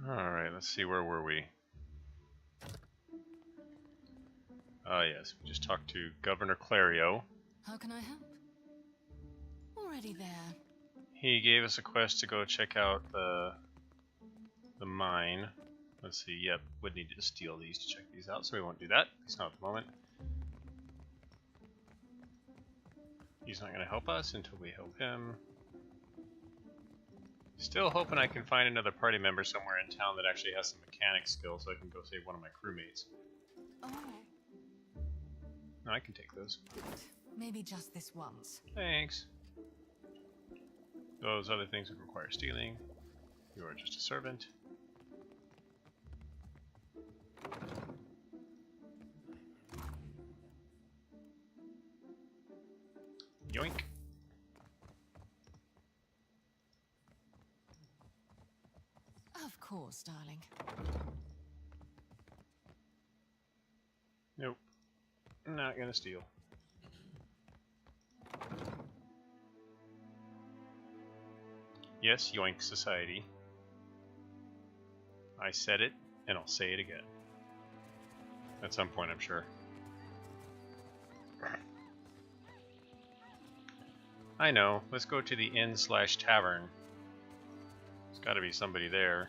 Alright, let's see, where were we? Yes, we just talked to Governor Clario. How can I help? Already there. He gave us a quest to go check out the mine. Let's see, yep, would need to steal these to check these out, so we won't do that. At least not at the moment. He's not going to help us until we help him. Still hoping I can find another party member somewhere in town that actually has some mechanic skills so I can go save one of my crewmates. Oh. No, I can take those. Maybe just this once. Thanks. Those other things would require stealing. You are just a servant. Yoink. Of course, darling. Nope. Not gonna steal. Yes, Yoink Society. I said it, and I'll say it again. At some point, I'm sure. I know. Let's go to the inn/tavern. There's gotta be somebody there.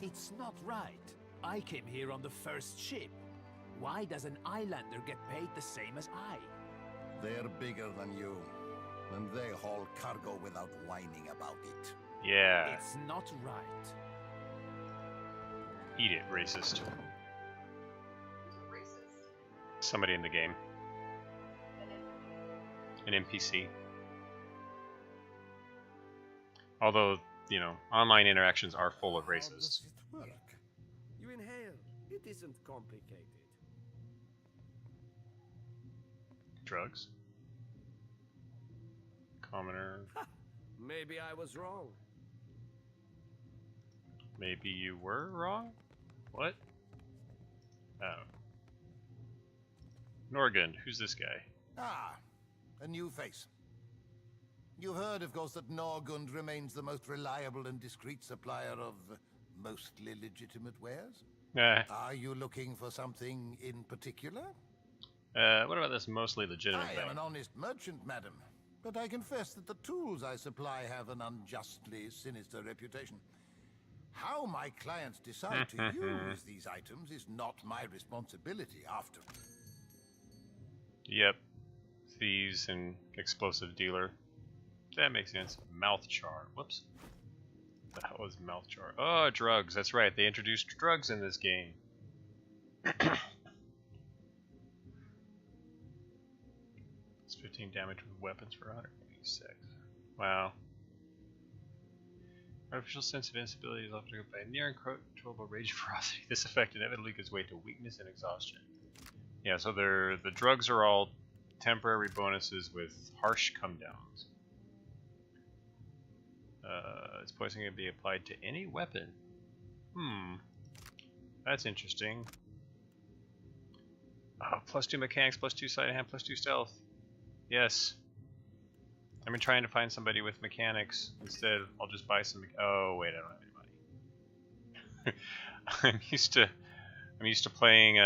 It's not right. I came here on the first ship. Why does an islander get paid the same as I? They're bigger than you, and they haul cargo without whining about it. Yeah. It's not right. Eat it, racist. Racist. Somebody in the game. An NPC. Although, you know, online interactions are full of How racists. does it work? You inhale. It isn't complicated. Drugs. Commoner. Maybe I was wrong. Maybe you were wrong? What? Oh. Norgund, who's this guy? Ah, a new face. You've heard, of course, that Norgund remains the most reliable and discreet supplier of mostly legitimate wares. Are you looking for something in particular? What about this mostly legitimate I thing? am an honest merchant, madam, but I confess that the tools I supply have an unjustly sinister reputation. How my clients decide to use these items is not my responsibility, after all. Yep. Thieves and explosive dealer. That makes sense. Mouth char. Whoops. What the hell is mouth char? Oh, drugs. That's right. They introduced drugs in this game. It's 15 damage with weapons for 186. Wow. Artificial sense of instability is often accompanied by near uncontrollable rage and ferocity. This effect inevitably gives way to weakness and exhaustion. Yeah, so the drugs are all temporary bonuses with harsh come downs. This poison can be applied to any weapon. That's interesting. Oh, +2 mechanics, +2 sleight of hand, +2 stealth. Yes. I've been trying to find somebody with mechanics. Instead, I'll just buy some. Oh wait, I don't have any money. I'm used to playing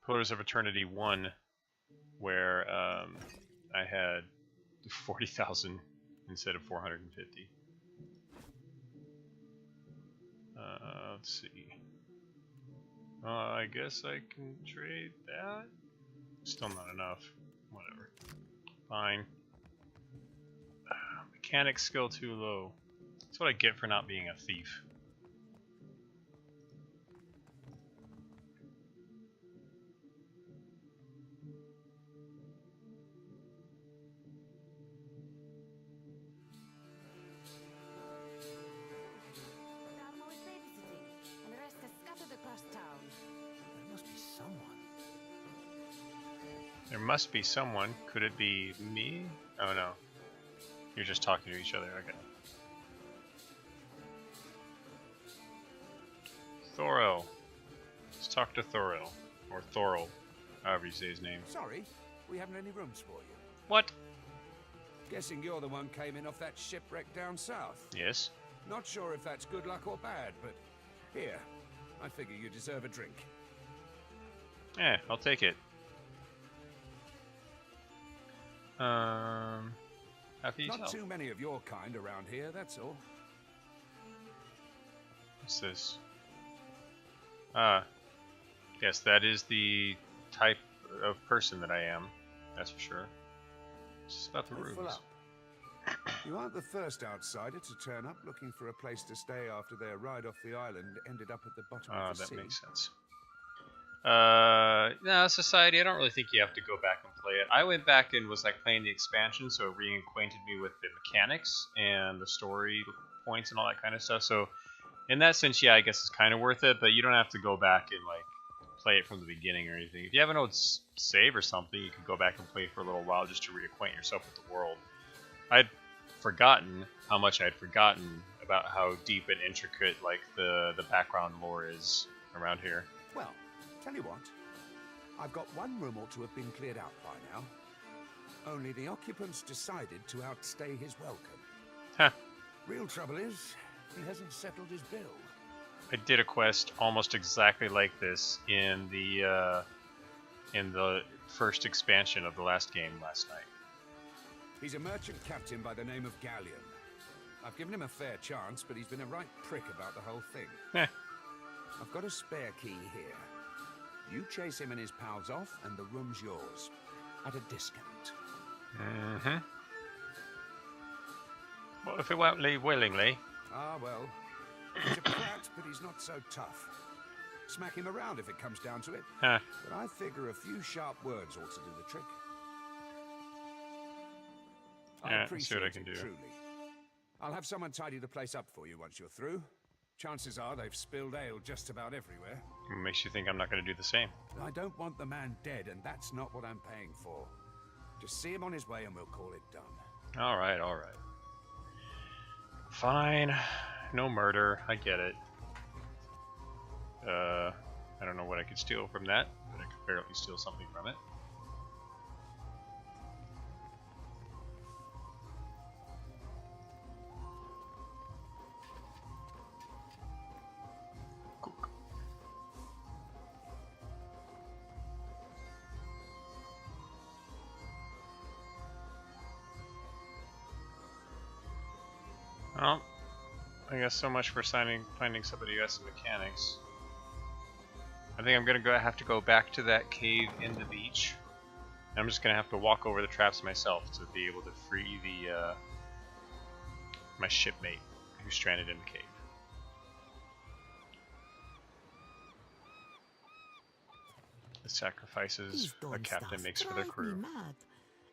Pillars of Eternity 1, where I had 40,000 instead of 450. Let's see. I guess I can trade that. Still not enough. Whatever. Fine. Mechanic skill too low. That's what I get for not being a thief. Darmo is babysitting, and the rest is scattered across town. There must be someone. There must be someone. Could it be me? Oh no. You're just talking to each other. Okay. Thoril. Let's talk to Thoril. Or Thoril. However you say his name. Sorry, we haven't any rooms for you. What? Guessing you're the one came in off that shipwreck down south. Yes. Not sure if that's good luck or bad, but here, I figure you deserve a drink. Yeah, I'll take it. How can you Not tell? too many of your kind around here, that's all. What's this? Yes, that is the type of person that I am. That's for sure. It's just about the Hey, full rooms. up. You aren't the first outsider to turn up looking for a place to stay after their ride off the island ended up at the bottom of the That sea. makes sense. No, Society, I don't really think you have to go back and play it. I went back and was like playing the expansion, so it reacquainted me with the mechanics and the story points and all that kind of stuff. So in that sense, yeah, I guess it's kind of worth it, but you don't have to go back and like play it from the beginning or anything. If you have an old save or something, you can go back and play for a little while just to reacquaint yourself with the world. I'd forgotten how much I'd forgotten about how deep and intricate like the background lore is around here. Well, tell you what, I've got one room ought to have been cleared out by now. Only the occupants decided to outstay his welcome. Huh. Real trouble is, he hasn't settled his bill. I did a quest almost exactly like this in the first expansion of the last game last night. He's a merchant captain by the name of Galleon. I've given him a fair chance, but he's been a right prick about the whole thing. Heh. I've got a spare key here. You chase him and his pals off, and the room's yours. At a discount. Mm-hmm. What if he won't leave willingly? Ah, well. He's a prat, but he's not so tough. Smack him around if it comes down to it. Huh. But I figure a few sharp words ought to do the trick. Yeah, let's see what I can do. Truly. I'll have someone tidy the place up for you once you're through. Chances are they've spilled ale just about everywhere. Makes you think I'm not going to do the same. I don't want the man dead, and that's not what I'm paying for. Just see him on his way and we'll call it done. All right, all right. Fine. No murder. I get it. I don't know what I could steal from that, but I could barely steal something from it. Well, I guess so much for finding somebody who has some mechanics. I think I'm gonna have to go back to that cave in the beach. I'm just gonna have to walk over the traps myself to be able to free the my shipmate who's stranded in the cave. The sacrifices a captain makes for their crew. Mad.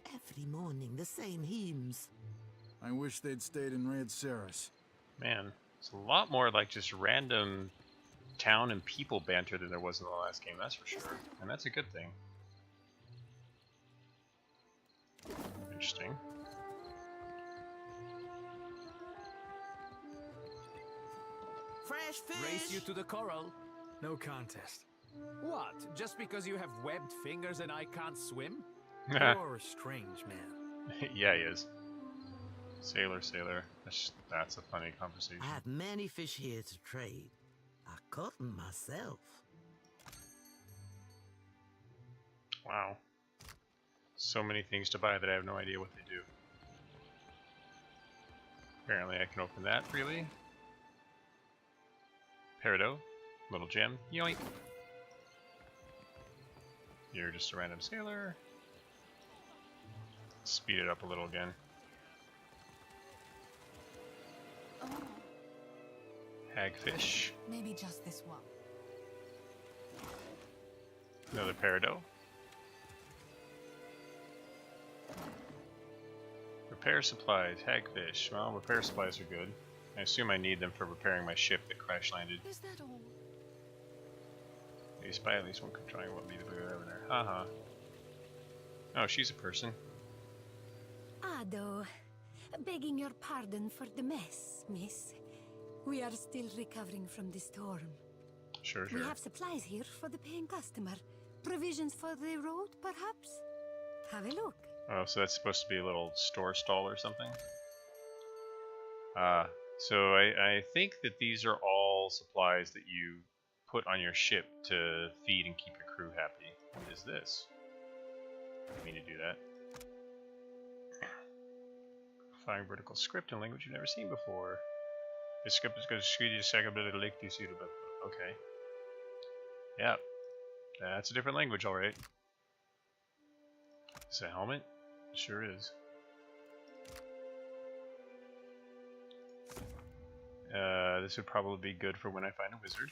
Every morning the same hymns. I wish they'd stayed in Red Saris. Man, it's a lot more like just random town and people banter than there was in the last game, that's for sure. And that's a good thing. Interesting. Fresh fish. Race you to the coral. No contest. What? Just because you have webbed fingers and I can't swim? You're a strange man. Yeah, he is. Sailor, sailor. That's a funny conversation. I have many fish here to trade. I caught them myself. Wow. So many things to buy that I have no idea what they do. Apparently I can open that freely. Peridot. Little gem. Yoink. You're just a random sailor. Speed it up a little again. Oh, Hagfish. maybe just this one. Another peridot. Repair supplies. Hagfish. Well, repair supplies are good. I assume I need them for repairing my ship that crash landed. Is that all? You spy at least one controlling what me to put over there. Haha. Oh, she's a person. Ado, begging your pardon for the mess, miss. We are still recovering from the storm. Sure, We sure. have supplies here for the paying customer. Provisions for the road, perhaps? Have a look. Oh, so that's supposed to be a little store stall or something? So I think that these are all supplies that you put on your ship to feed and keep your crew happy. What is this? I didn't mean to do that. Flying vertical script in a language you've never seen before. This script is going to screw you second bit of lake to see. Okay. Yeah. That's a different language, alright. Is that a helmet? It sure is. This would probably be good for when I find a wizard.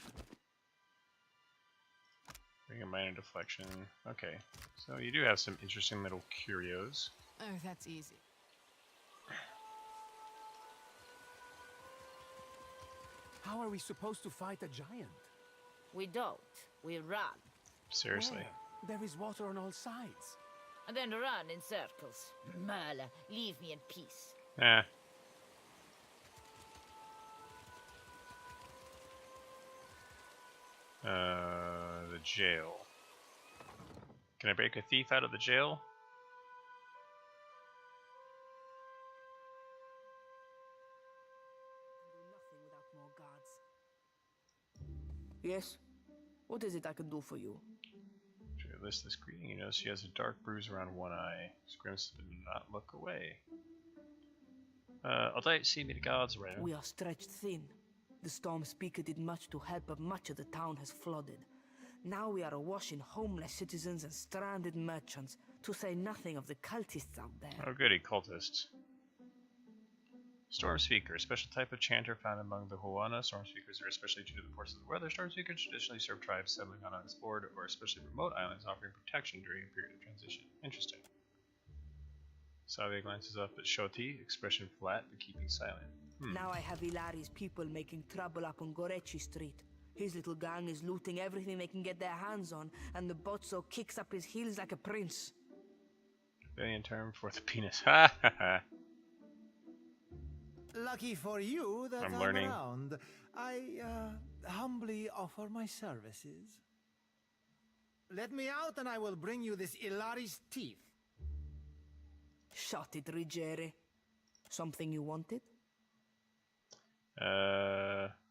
Bring a minor deflection. Okay, so you do have some interesting little curios. Oh, that's easy. How are we supposed to fight a giant? We don't. We run. Seriously. Where? There is water on all sides. And then run in circles. Merle, leave me in peace. Eh. The jail. Can I break a thief out of the jail? Nothing without more guards. Yes? What is it I can do for you? Should I list this greeting? You notice she has a dark bruise around one eye. Scrims did not look away. Although see me the guards around. We are stretched thin. The Storm Speaker did much to help, but much of the town has flooded. Now we are awash in homeless citizens and stranded merchants, to say nothing of the cultists out there. Oh goody, cultists. Storm Speaker, a special type of chanter found among the Huana. Storm Speakers are especially due to the forces of the weather. Storm Speakers traditionally serve tribes settling on unexplored or especially remote islands, offering protection during a period of transition. Interesting. Savia glances up at Shoti, expression flat but keeping silent. Now I have Ilari's people making trouble up on Gorechi Street. His little gang is looting everything they can get their hands on, and the Bozzo kicks up his heels like a prince. Rebellion term for the penis. Ha ha ha. Lucky for you that I'm learning. Around. I humbly offer my services. Let me out and I will bring you this Ilari's teeth. Shut it, Ruggieri. Something you wanted?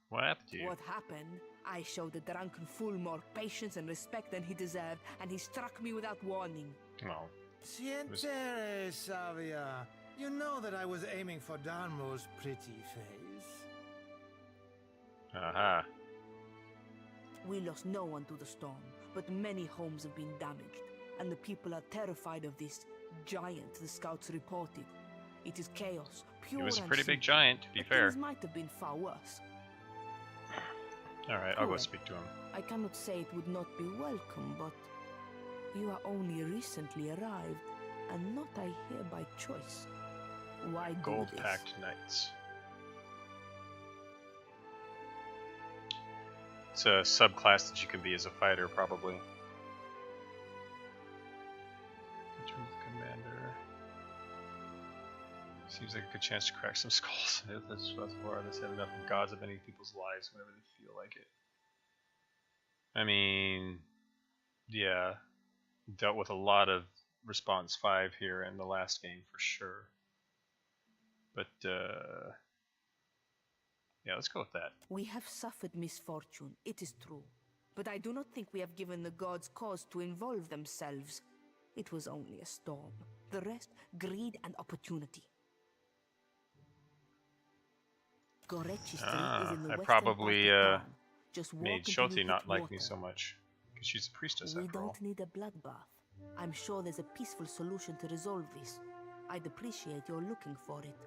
What happened to you? What happened? I showed the drunken fool more patience and respect than he deserved, and he struck me without warning. Well, Sientere, Savia. You know that I was aiming for Darmo's pretty face. Aha. We lost no one to the storm, but many homes have been damaged, and the people are terrified of this giant the scouts reported. It is chaos, pure. It was a and pretty big simple. giant, to be But fair. things might have been far worse. Alright, I'll go Correct. speak to him. I cannot say it would not be welcome, but you are only recently arrived, and not I here by choice. Why do Gold this? Pact Knights. It's a subclass that you can be as a fighter, probably. Truth Commander. Seems like a good chance to crack some skulls. If this was war, this had enough of gods of many people's lives whenever they feel like it. I mean, yeah, dealt with a lot of response 5 here in the last game for sure. But yeah, let's go with that. We have suffered misfortune, it is true. But I do not think we have given the gods cause to involve themselves. It was only a storm. The rest, greed and opportunity. Gorechi Street is in the I western probably part of town. Just walk made until you Shoti hit not like me water. so much. Because she's a priestess We after all. don't need a bloodbath. I'm sure there's a peaceful solution to resolve this. I'd appreciate your looking for it.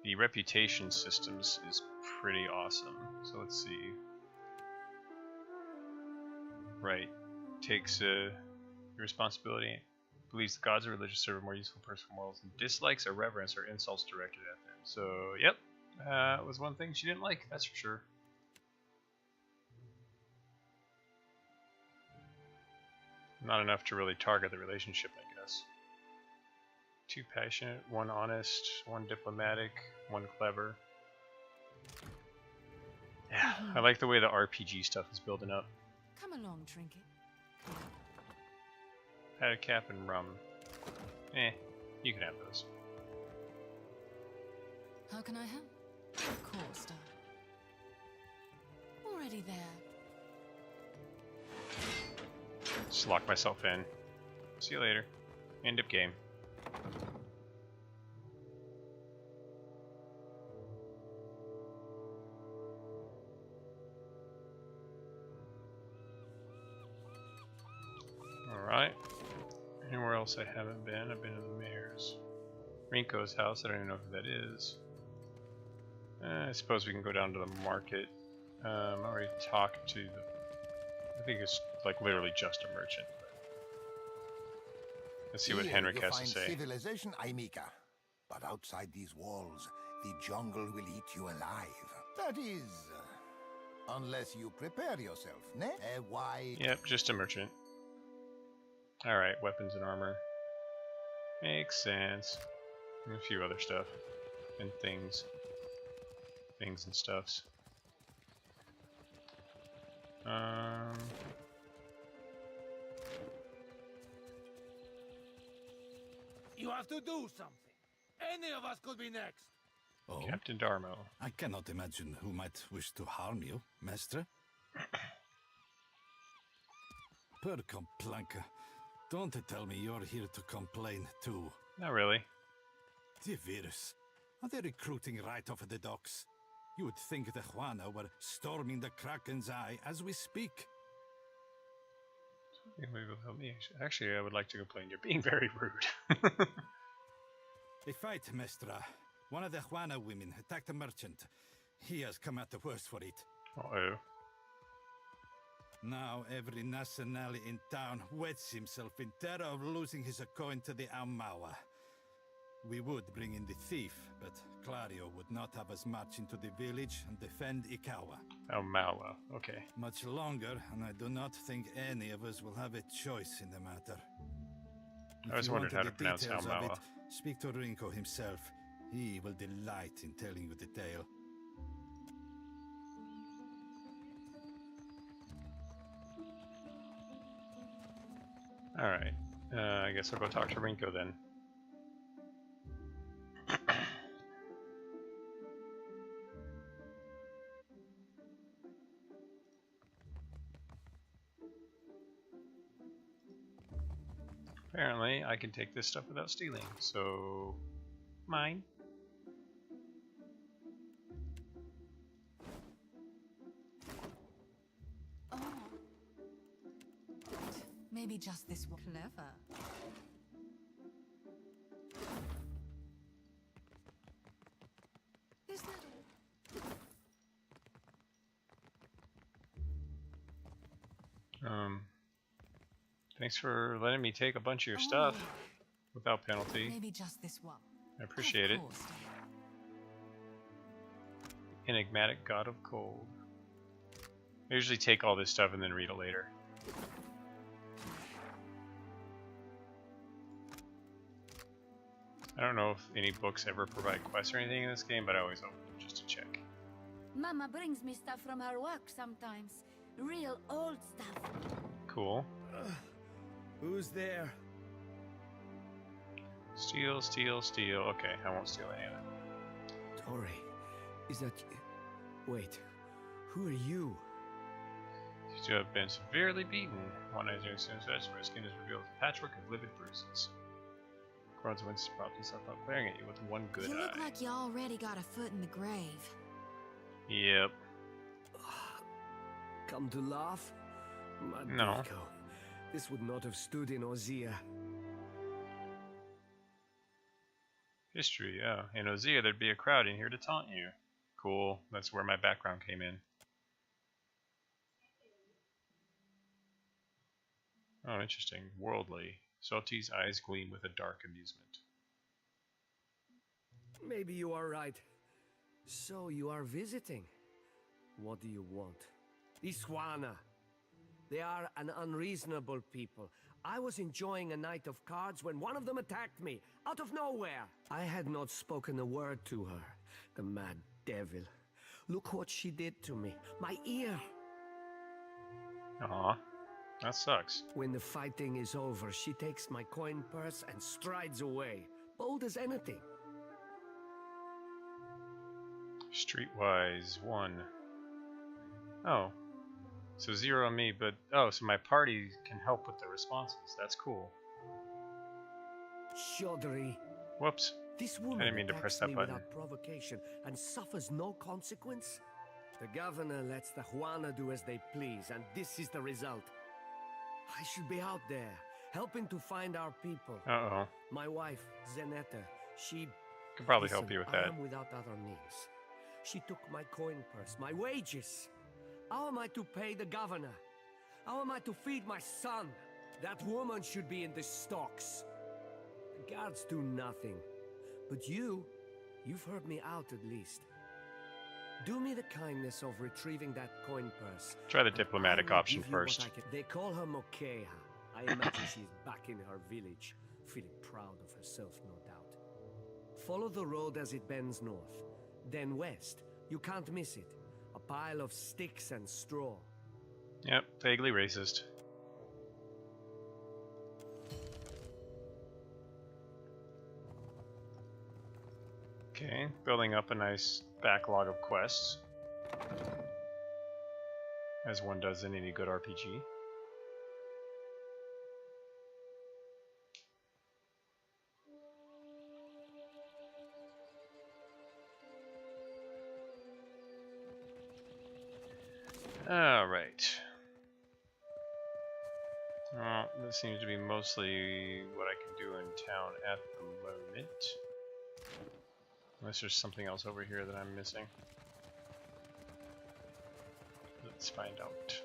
The reputation systems is pretty awesome. So let's see. Right. Takes responsibility. Believes the gods or religious serve a more useful person for morals, and dislikes or reverence or insults directed at them. So, yep. Was one thing she didn't like, that's for sure. Not enough to really target the relationship, I guess. 2 passionate, 1 honest, 1 diplomatic, 1 clever. Yeah, I like the way the RPG stuff is building up. Come along, Trinket. Had cap and rum. You can have those. How can I help? Of course, darling. Already there. Just lock myself in. See you later. End of game. Alright. Anywhere else I haven't been? I've been to the mayor's. Rinko's house, I don't even know who that is. I suppose we can go down to the market. I already talked to the... I think it's like literally just a merchant. Let's see what Henrik has to say. Civilization, Aimika. But outside these walls, the jungle will eat you alive. That is... unless you prepare yourself, ne? Why... Yep, just a merchant. Alright, weapons and armor. Makes sense. And a few other stuff. And things. Things and stuffs. You have to do something. Any of us could be next. Oh, Captain Darmo. I cannot imagine who might wish to harm you, Mestre. Per Complanca, don't tell me you're here to complain too. Not really. The virus. Are they recruiting right off of the docks? You would think the Juana were storming the Kraken's Eye as we speak. Maybe will help me. Actually, I would like to complain. You're being very rude. A fight, Mestra. One of the Juana women attacked a merchant. He has come out the worst for it. Uh-oh. Now every Nasanali in town wets himself in terror of losing his coin to the Aumaua. We would bring in the thief, but Clario would not have us march into the village and defend Ikawa. Aumaua, okay. Much longer, and I do not think any of us will have a choice in the matter. I always wondered how to pronounce Aumaua. Speak to Rinko himself. He will delight in telling you the tale. Alright. I guess I'll go talk to Rinko then. Apparently, I can take this stuff without stealing, so... mine. Oh. Maybe just this one. Clever. Is that all? Thanks for letting me take a bunch of your stuff without penalty. Maybe just this one. I appreciate it. Enigmatic God of Cold. I usually take all this stuff and then read it later. I don't know if any books ever provide quests or anything in this game, but I always open them just to check. Mama brings me stuff from her work sometimes. Real old stuff. Cool. Who's there? Steal, steal, steal. Okay, I won't steal any of it. Tori, is that you? Wait, who are you? You have been severely beaten. One eye is soon as where skin is revealed a patchwork of livid bruises. Crohn's Winston propped himself up, glaring at you with one good eye. You look like you already got a foot in the grave. Yep. Come to laugh? No. This would not have stood in Ozia. History, yeah. In Ozia, there'd be a crowd in here to taunt you. Cool. That's where my background came in. Oh, interesting. Worldly. Salty's eyes gleam with a dark amusement. Maybe you are right. So you are visiting. What do you want? Iswana. They are an unreasonable people. I was enjoying a night of cards when one of them attacked me, out of nowhere. I had not spoken a word to her. The mad devil. Look what she did to me. My ear. Aw. That sucks. When the fighting is over, she takes my coin purse and strides away, bold as anything. Streetwise 1. Oh. So 0 on me, but oh, so my party can help with the responses. That's cool. Chaudhry. Whoops. This woman I didn't mean to press that button. without provocation and suffers no consequence. The governor lets the Juana do as they please, and this is the result. I should be out there, helping to find our people. Uh-oh. My wife, Zenetta, she... Could probably help you with that. I am without other means. She took my coin purse, my wages. How am I to pay the governor? How am I to feed my son? That woman should be in the stocks. The guards do nothing. But you've heard me out at least. Do me the kindness of retrieving that coin purse. Try the diplomatic option first. They call her Mokeha. I imagine she's back in her village, feeling proud of herself, no doubt. Follow the road as it bends north, then west. You can't miss it. A pile of sticks and straw. Yep, vaguely racist. Okay, building up a nice backlog of quests, as one does in any good RPG. Alright. Well, this seems to be mostly what I can do in town at the moment. Unless there's something else over here that I'm missing. Let's find out.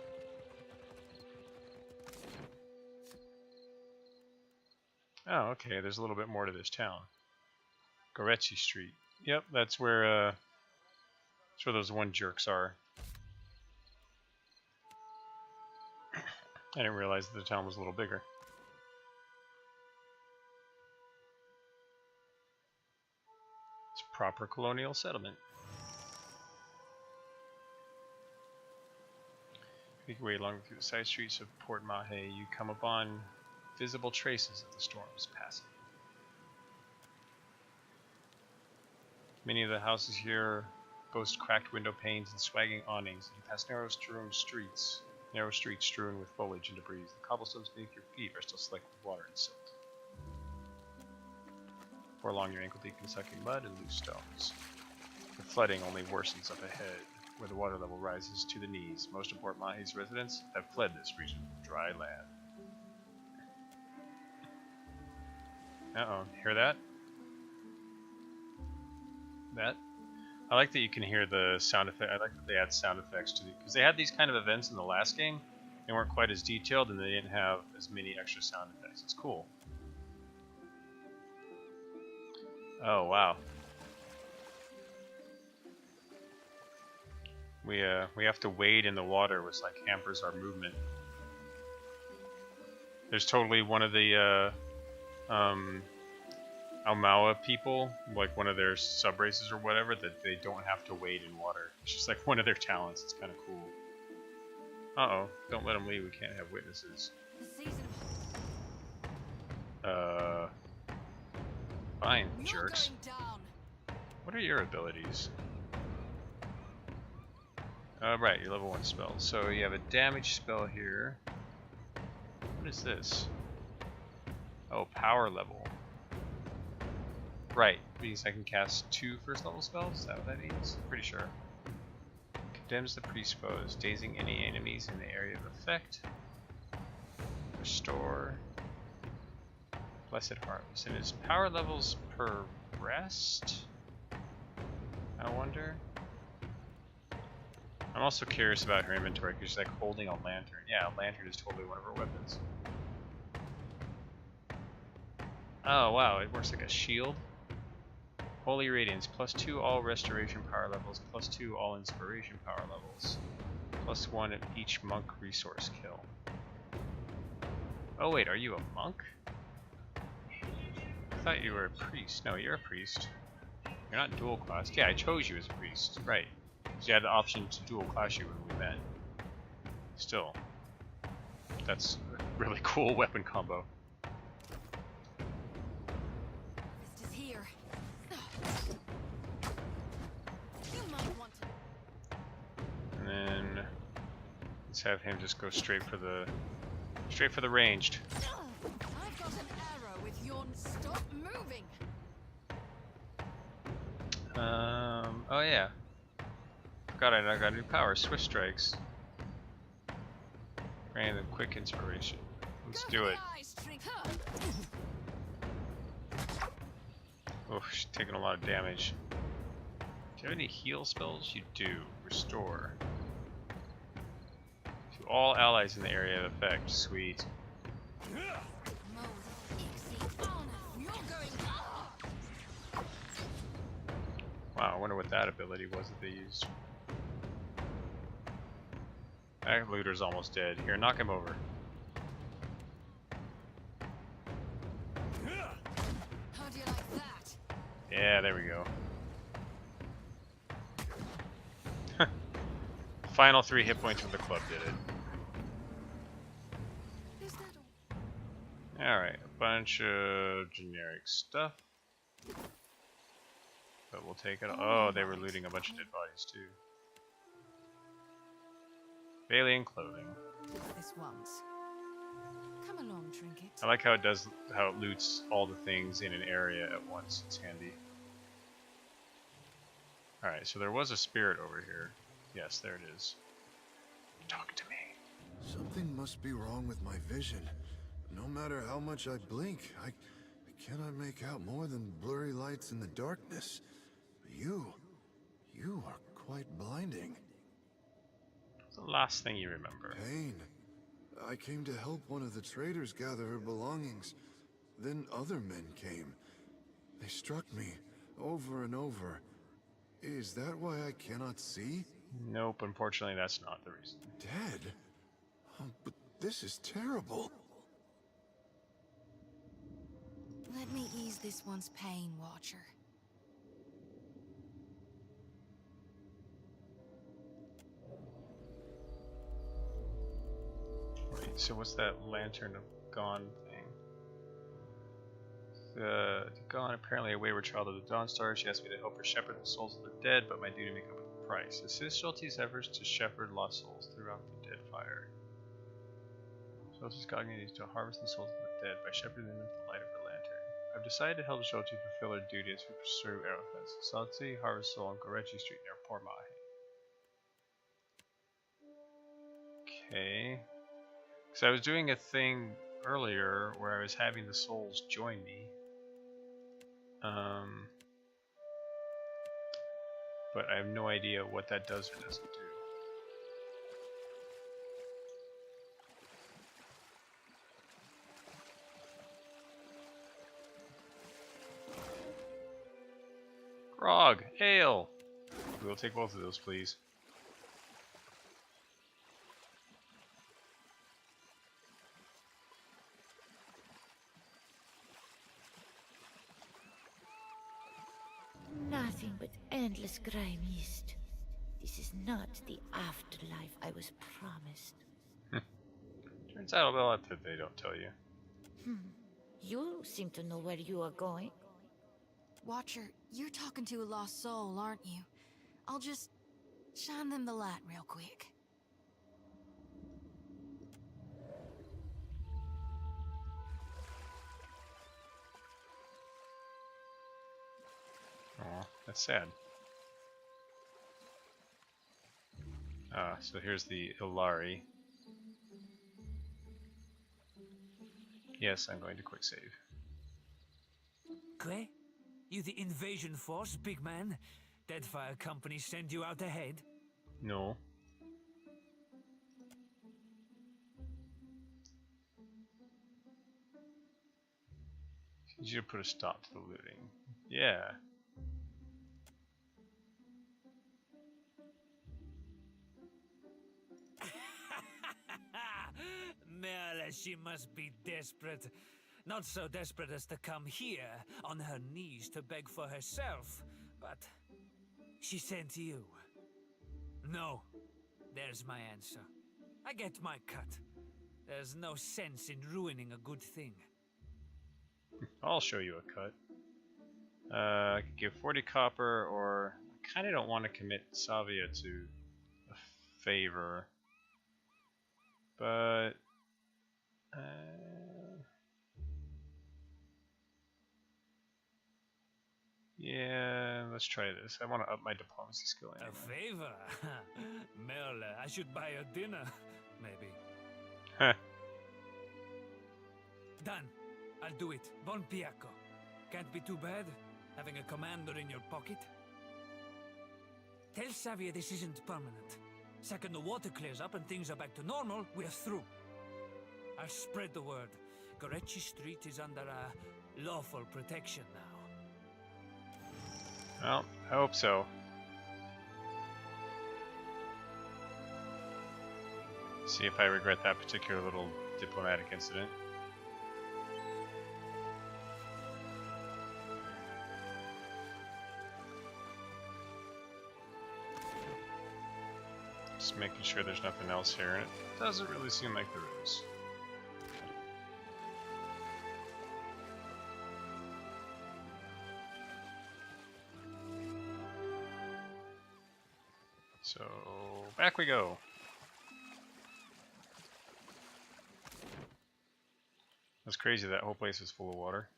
Oh, okay, there's a little bit more to this town. Goretti Street. Yep, that's where those one jerks are. I didn't realize that the town was a little bigger. It's a proper colonial settlement. Make your way along through the side streets of Port Mahé, you come upon visible traces of the storm's passing. Many of the houses here boast cracked window panes and swagging awnings. You pass narrow streets strewn with foliage and debris. The cobblestones beneath your feet are still slick with water and silt. Before long, you're ankle deep in sucking mud and loose stones. The flooding only worsens up ahead, where the water level rises to the knees. Most of Port Mahé's residents have fled this region of dry land. Uh-oh, hear that? That? I like that you can hear the sound effect. I like that they add sound effects to it, because they had these kind of events in the last game. They weren't quite as detailed, and they didn't have as many extra sound effects. It's cool. Oh wow. We have to wade in the water, which like hampers our movement. There's totally one of the Aumaua people, like one of their sub races or whatever, that they don't have to wade in water. It's just like one of their talents. It's kind of cool. Uh-oh, don't let them leave. We can't have witnesses. Fine, jerks. What are your abilities? Right, your level 1 spells. So you have a damage spell here. What is this? Oh, power level. Right, means I can cast 2 first level spells? Is that what that means? Pretty sure. Condemns the predisposed, dazing any enemies in the area of effect. Restore. Blessed Harvest. And his power levels progressed? I wonder. I'm also curious about her inventory because she's like holding a lantern. Yeah, a lantern is totally one of her weapons. Oh wow, it works like a shield. Holy Radiance, +2 all restoration power levels, +2 all inspiration power levels, +1 at each monk resource kill. Oh wait, are you a monk? I thought you were a priest. No, you're a priest. You're not dual classed. Yeah, I chose you as a priest. Right. Because you had the option to dual class you when we met. Still. That's a really cool weapon combo. Fist is here. You might want to. And then let's have him just go straight for the ranged. I've got an arrow with your. Stop moving. Oh yeah. Forgot I got a new power, Swift Strikes. Random quick inspiration. Let's do it. Oh, she's taking a lot of damage. Do you have any heal spells? You do. Restore. To all allies in the area of effect. Sweet. Wow, I wonder what that ability was that they used. That looter's almost dead. Here, knock him over. How do you like that? Yeah, there we go. Final 3 hit points from the club did it. Alright, a bunch of generic stuff. But we'll take it. Oh, they were looting a bunch of dead bodies too. Alien clothing. This once. Come along, Trinket. I like how it loots all the things in an area at once. It's handy. Alright, so there was a spirit over here. Yes, there it is. Talk to me. Something must be wrong with my vision. No matter how much I blink, I cannot make out more than blurry lights in the darkness. You are quite blinding. What's the last thing you remember? Pain. I came to help one of the traders gather her belongings. Then other men came. They struck me over and over. Is that why I cannot see? Nope, unfortunately that's not the reason. Dead? Oh, but this is terrible. Let me ease this one's pain, Watcher. Wait, so what's that Lantern of Gone thing? Gone, apparently a wayward child of the Dawnstar. She asked me to help her shepherd the souls of the dead, but my duty make up the price. Assist Schulte's efforts to shepherd lost souls throughout the dead fire. Schulte's God needs to harvest the souls of the dead by shepherding them into the light of her lantern. I've decided to help Schulte fulfill her duty as we pursue Arrowfest. Schulte, Harvest Soul on Gorechi Street near Portmahe. Okay. So I was doing a thing earlier where I was having the souls join me. But I have no idea what that does or doesn't do. Grog, ale! We'll take both of those, please. Nothing but endless grey mist. This is not the afterlife I was promised. Turns out a lot that they don't tell you. You seem to know where you are going. Watcher, you're talking to a lost soul, aren't you? I'll just shine them the light real quick. Aw, that's sad. So here's the Illari. Yes, I'm going to quick save. Clay? You the invasion force, big man? Deadfire Company send you out ahead? No. Need you to put a stop to the looting. Yeah. Merle, she must be desperate. Not so desperate as to come here on her knees to beg for herself, but she sent you. No, there's my answer. I get my cut. There's there's no sense in ruining a good thing. I'll show you a cut. I could give 40 copper, or I kind of don't want to commit Savia to a favor. But yeah, let's try this. I want to up my diplomacy skill anyway. A favor? Merle, I should buy her dinner, maybe. Heh. Done. I'll do it. Bon Piaco. Can't be too bad, having a commander in your pocket. Tell Savia this isn't permanent. Second the water clears up and things are back to normal, we're through. I'll spread the word. Gorechi Street is under lawful protection now. Well, I hope so. See if I regret that particular little diplomatic incident. Just making sure there's nothing else here, and it doesn't really seem like there is. So, back we go. That's crazy, that whole place is full of water.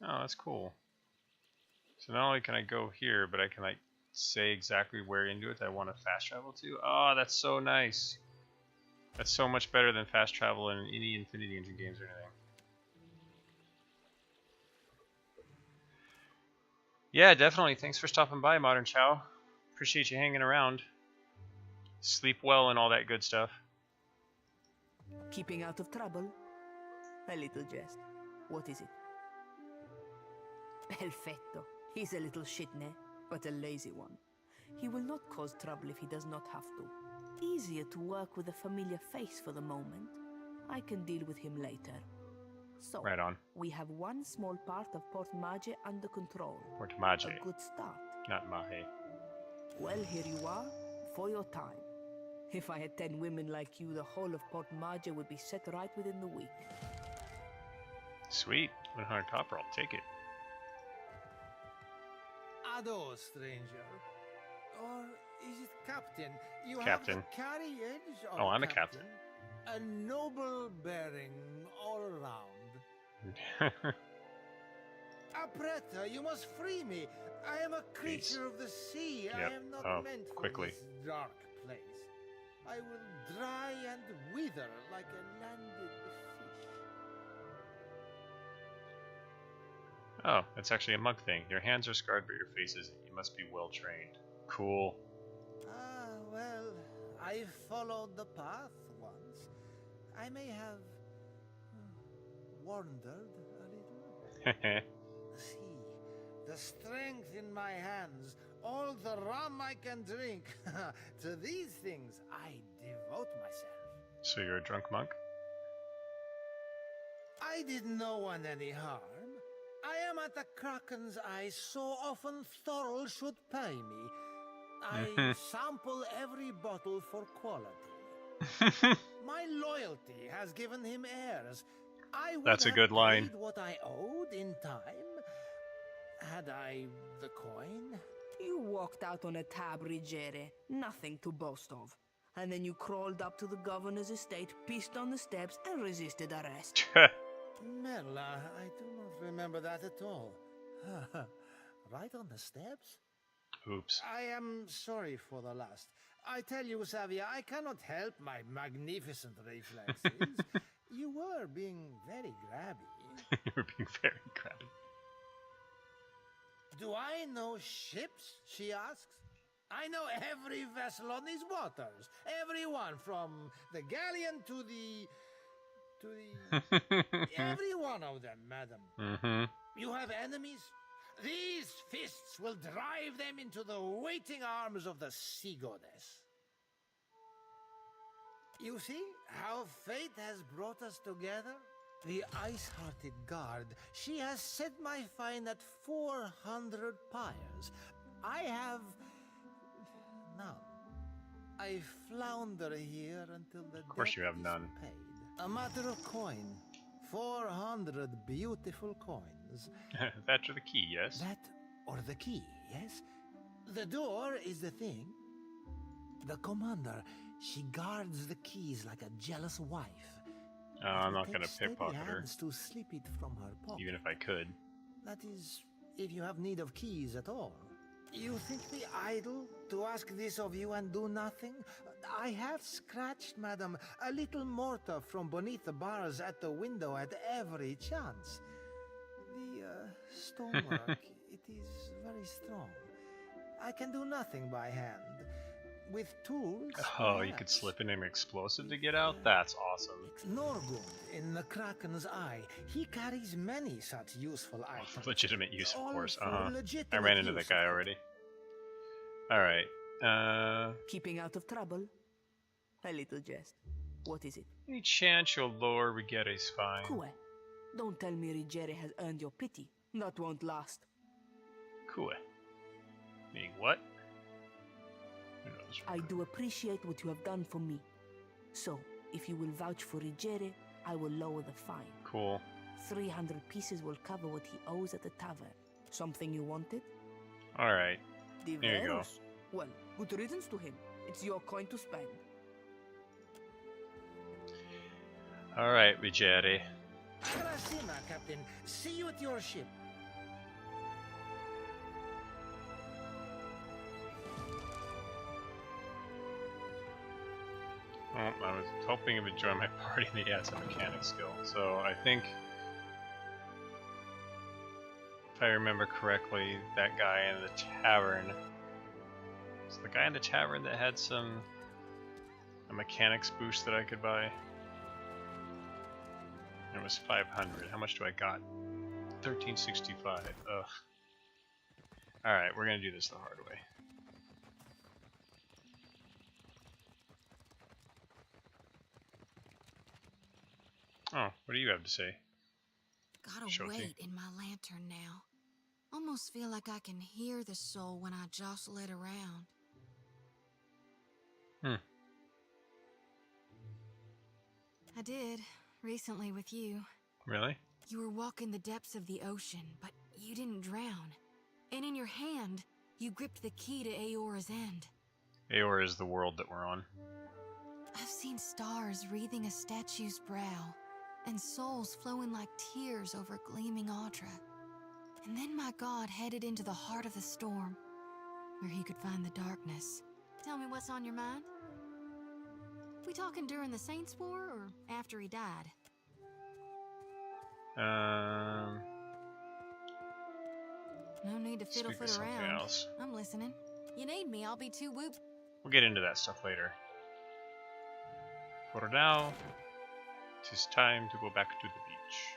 Oh, that's cool. So not only can I go here, but I can like say exactly where into it I want to fast travel to. Oh, that's so nice. That's so much better than fast travel in any Infinity Engine games or anything. Yeah, definitely. Thanks for stopping by, Modern Chow. Appreciate you hanging around. Sleep well and all that good stuff. Keeping out of trouble? A little jest. What is it? Perfetto. He's a little shitne, but a lazy one. He will not cause trouble if he does not have to. Easier to work with a familiar face for the moment. I can deal with him later. So, right on. We have one small part of Port Mage under control. Port Mage. A good start. Not Mahe. Well, here you are, for your time. If I had 10 women like you, the whole of Port Mage would be set right within the week. Sweet. 100 copper, I'll take it. Ado, stranger. Or is it captain? You Captain. have the carriage of Oh, I'm a captain. A noble bearing all around. Apretta, you must free me. I am a creature of the sea. Yep. I am not meant for quickly. this dark place. I will dry and wither like a landed fish. Oh, that's actually a monk thing. Your hands are scarred, but your face isn't. You must be well trained. Cool. Ah, well, I followed the path once. I may have wandered a little. See, the strength in my hands, all the rum I can drink. To these things I devote myself. So you're a drunk monk? I did no one any harm. I am at the Kraken's eye so often Thorol should pay me. I sample every bottle for quality. My loyalty has given him heirs. I would That's a good have line. paid what I owed in time. Had I the coin? You walked out on a tab, Rigere. Nothing to boast of. And then you crawled up to the governor's estate, pissed on the steps, and resisted arrest. Merla, I do not remember that at all. Right on the steps? Oops. I am sorry for the last. I tell you, Savia, I cannot help my magnificent reflexes. You were being very grabby. You were being very crabby. Do I know ships? She asks. I know every vessel on these waters. Everyone from the galleon to the... every one of them, madam. You have enemies? These fists will drive them into the waiting arms of the sea goddess. You see how fate has brought us together? The ice-hearted guard, she has set my fine at 400 pyres. I have none. I flounder here until the Of course you have none. paid. A matter of coin. 400 beautiful coins. That or the key, yes? That or the key, yes? The door is the thing. The commander, she guards the keys like a jealous wife. Oh, I'm not gonna Takes steady pickpocket her. hands to slip it from her pocket. Even if I could. That is, if you have need of keys at all. You think me idle to ask this of you and do nothing? I have scratched, madam, a little mortar from beneath the bars at the window at every chance. The stonework, it is very strong. I can do nothing by hand. With tools. Oh, you could slip in an explosive to get out? That's awesome. Norgund in the Kraken's Eye. He carries many such useful items. Legitimate use, of All course. for I legitimate ran into use, that guy already. Alright. Keeping out of trouble? A little jest. What is it? Any chance you'll lower Rigetti's fine? Kue, don't tell me Ruggieri has earned your pity. That won't last. Kue. Meaning what? Who knows? I do appreciate what you have done for me. So, if you will vouch for Ruggieri, I will lower the fine. Cool. 300 pieces will cover what he owes at the tavern. Something you wanted? Alright. There you go. Diveros. Well, good riddance to him. It's your coin to spend. Alright, Rigetti. Karasima, Captain. See you at your ship. Well, I was hoping it would join my party and he had some mechanic skill. So I think, if I remember correctly, that guy in the tavern. It's the guy in the tavern that had a mechanics boost that I could buy. It was 500. How much do I got? 1365. Ugh. Alright, we're gonna do this the hard way. Oh, what do you have to say? Gotta Shoki? wait in my lantern now. Almost feel like I can hear the soul when I jostle it around. I did, recently with you. Really? You were walking the depths of the ocean, but you didn't drown. And in your hand, you gripped the key to Aora's end. Aora is the world that we're on. I've seen stars wreathing a statue's brow, and souls flowing like tears over gleaming Audra. And then my god headed into the heart of the storm, where he could find the darkness. Tell me what's on your mind? We talking during the Saints' War, or after he died? No need to Speak of fiddle-foot something around. else. I'm listening. You need me, I'll be too whoop. We'll get into that stuff later. For now, it is time to go back to the beach.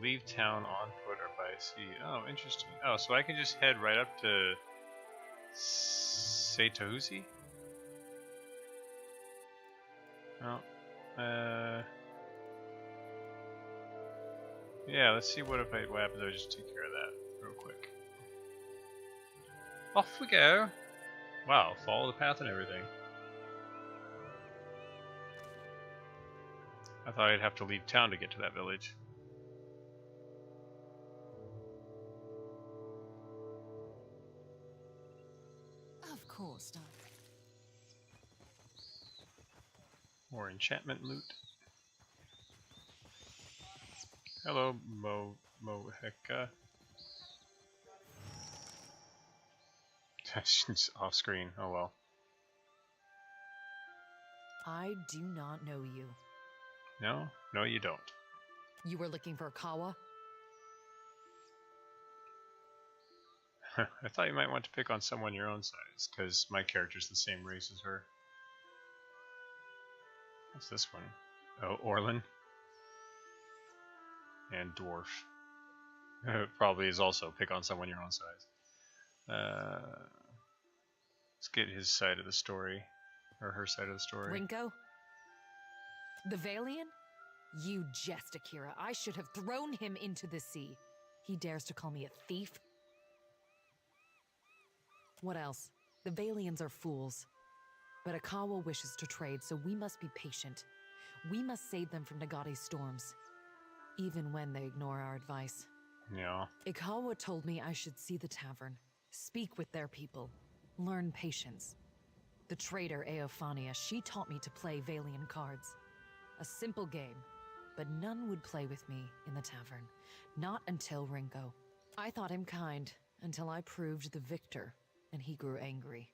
Leave town on foot or by sea. Oh, interesting. Oh, so I can just head right up to Setahusi? Oh, yeah, let's see what happens if I just take care of that real quick. Off we go! Wow, follow the path and everything. I thought I'd have to leave town to get to that village. Of course not. More enchantment loot. Hello, Moheka. She's off screen. Oh well. I do not know you. No? No, you don't. You were looking for Kawa? I thought you might want to pick on someone your own size, because my character's the same race as her. What's this one? Oh, Orlin. And Dwarf. Probably is also pick on someone your own size. Let's get his side of the story. Or her side of the story. Rinko? The Valian? You jest, Akira. I should have thrown him into the sea. He dares to call me a thief? What else? The Vailians are fools. But Akawa wishes to trade, so we must be patient. We must save them from Nagate's storms, even when they ignore our advice. Yeah. Ikawa told me I should see the tavern, speak with their people, learn patience. The trader Eophania, she taught me to play Vailian cards. A simple game, but none would play with me in the tavern. Not until Ringo. I thought him kind, until I proved the victor, and he grew angry.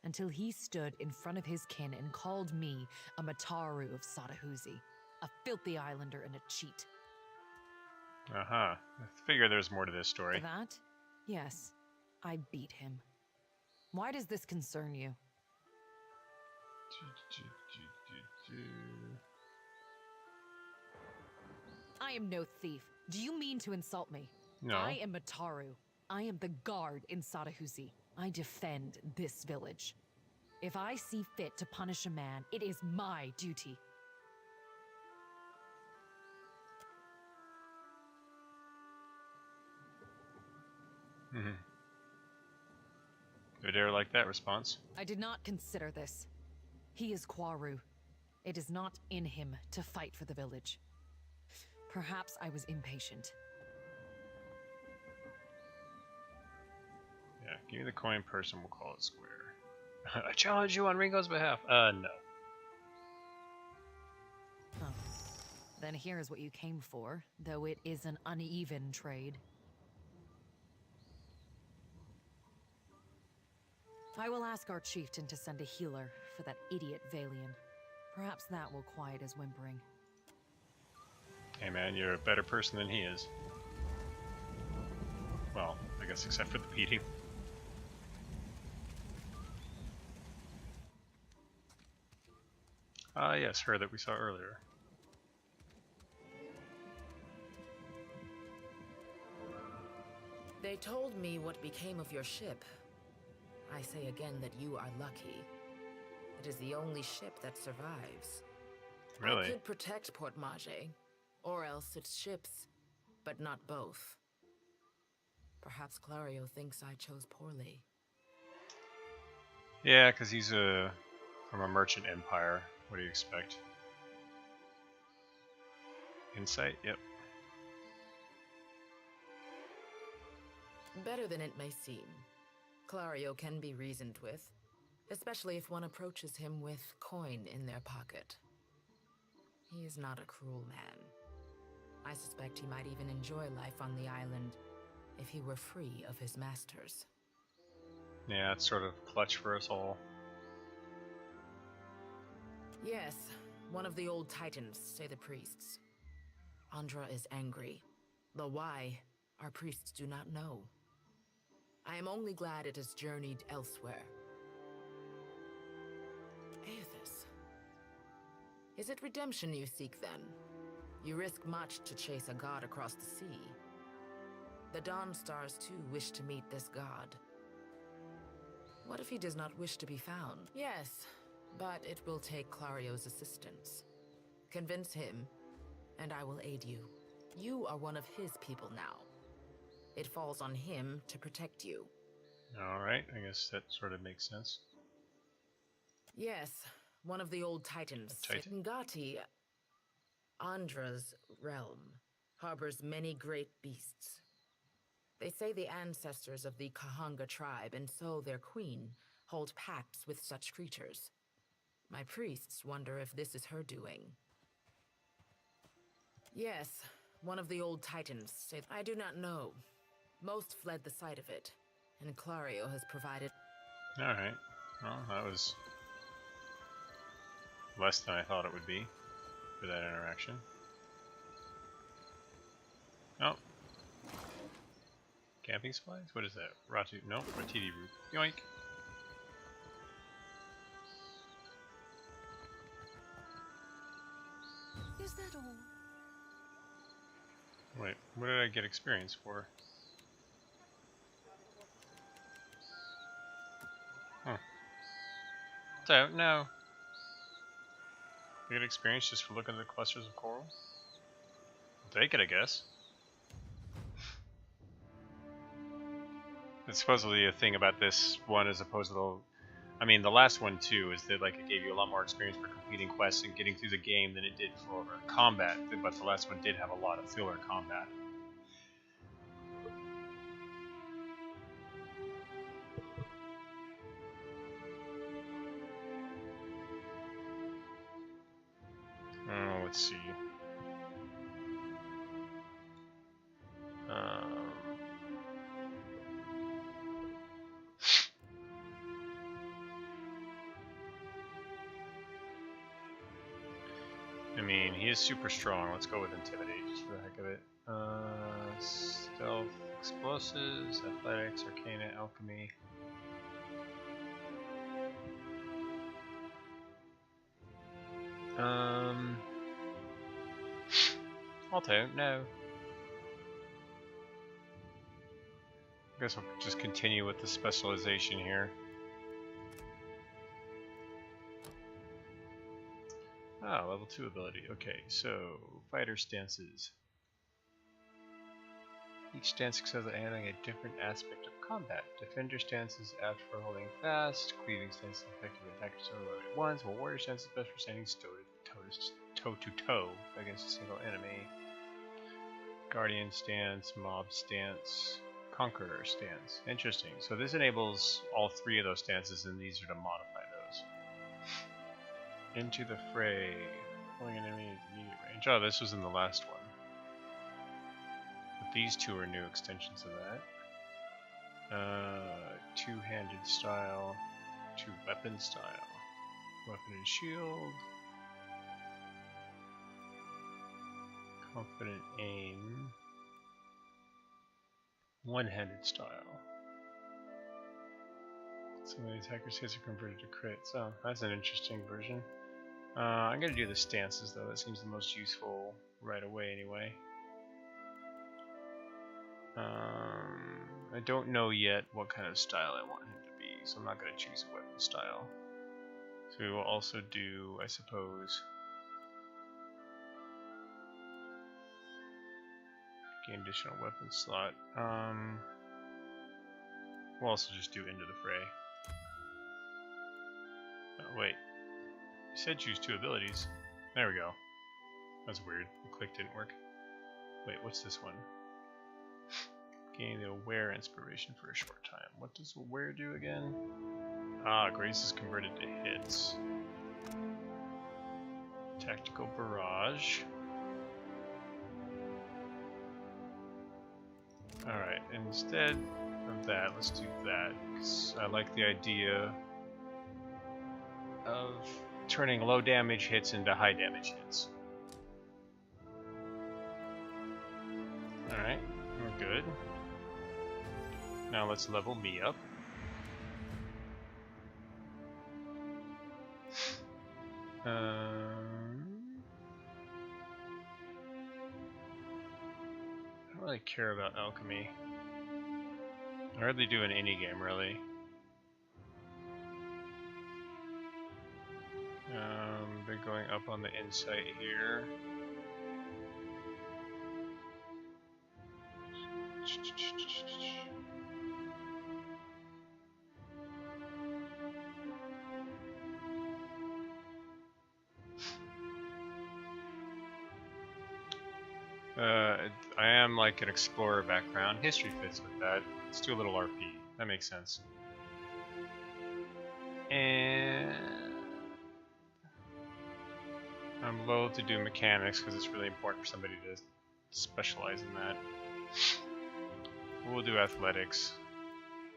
Until he stood in front of his kin and called me a Mataru of Sadahuzi, a filthy islander and a cheat. Uh-huh. I figure there's more to this story. For that? Yes, I beat him. Why does this concern you? I am no thief. Do you mean to insult me? No. I am Mataru. I am the guard in Sadahuzi. I defend this village. If I see fit to punish a man, it is my duty. I dare like that response. I did not consider this. He is Kwaru. It is not in him to fight for the village. Perhaps I was impatient. Yeah, give me the coin person, we'll call it square. I challenge you on Ringo's behalf. No. Huh. Then here's what you came for, though it is an uneven trade. I will ask our chieftain to send a healer for that idiot Vailian. Perhaps that will quiet his whimpering. Hey man, you're a better person than he is. Well, I guess except for the beating. Ah, yes, her that we saw earlier. They told me what became of your ship. I say again that you are lucky. It is the only ship that survives. Really? I could protect Port Mage, or else its ships, but not both. Perhaps Clario thinks I chose poorly. Yeah, because he's from a merchant empire. What do you expect? Insight? Yep. Better than it may seem. Clario can be reasoned with, especially if one approaches him with coin in their pocket. He is not a cruel man. I suspect he might even enjoy life on the island if he were free of his masters. Yeah, it's sort of clutch for us all. Yes, one of the old titans, say the priests. Andra is angry, though why, our priests do not know. I am only glad it has journeyed elsewhere. Aethys. Is it redemption you seek then? You risk much to chase a god across the sea. The Dawn Stars too wish to meet this god. What if he does not wish to be found? Yes, but it will take Clario's assistance. Convince him, and I will aid you. You are one of his people now. It falls on him to protect you. Alright, I guess that sort of makes sense. Yes, one of the old titans. Titan? Ngati, Andra's realm, harbors many great beasts. They say the ancestors of the Kahanga tribe, and so their queen, hold pacts with such creatures. My priests wonder if this is her doing. Yes, one of the old titans. I do not know. Most fled the sight of it, and Clario has provided... Alright, well, that was less than I thought it would be for that interaction. Oh. Camping supplies? What is that? Ratu? No, Ratiti root. Yoink! Is that all? Wait, what did I get experience for? Huh. Don't know. I get experience just for looking at the clusters of coral? I'll take it, I guess. It's supposedly a thing about this one as opposed to the... I mean, the last one too is that like it gave you a lot more experience for completing quests and getting through the game than it did for combat, but the last one did have a lot of filler combat. Let's see. I mean, he is super strong. Let's go with Intimidate just for the heck of it. Stealth, Explosives, Athletics, Arcana, Alchemy. I'll take no. I guess we'll just continue with the specialization here. Ah, level 2 ability. Okay, so fighter stances. Each stance excels at handling a different aspect of combat. Defender stance is apt for holding fast. Cleaving stance is effective at attacking several at once. While warrior stance is best for standing toe to toe against a single enemy. Guardian stance, mob stance, conqueror stance. Interesting. So this enables all 3 of those stances, and these are to modify those. Into the fray. Pulling an enemy at immediate range. Oh, this was in the last one. But these 2 are new extensions of that. Two-handed style. Two-weapon style. Weapon and shield. Confident aim. One-handed style. Some of the attackers' hits are converted to crits. Oh, that's an interesting version. I'm gonna do the stances though. That seems the most useful right away anyway. I don't know yet what kind of style I want him to be, so I'm not gonna choose a weapon style. So we will also do, I suppose, gain additional weapon slot. We'll also just do Into the Fray. Oh, wait. You said choose 2 abilities. There we go. That's weird. The click didn't work. Wait, what's this one? Gain the Aware inspiration for a short time. What does Aware do again? Ah, Grace is converted to hits. Tactical Barrage. Alright, instead of that, let's do that. 'Cause I like the idea of turning low damage hits into high damage hits. Alright, we're good. Now let's level me up. I don't really care about alchemy. I hardly do in any game, really. They're going up on the insight here. I am like an explorer background. History fits with that. Let's do a little RP. That makes sense. And I'm loath to do mechanics because it's really important for somebody to specialize in that. We'll do athletics.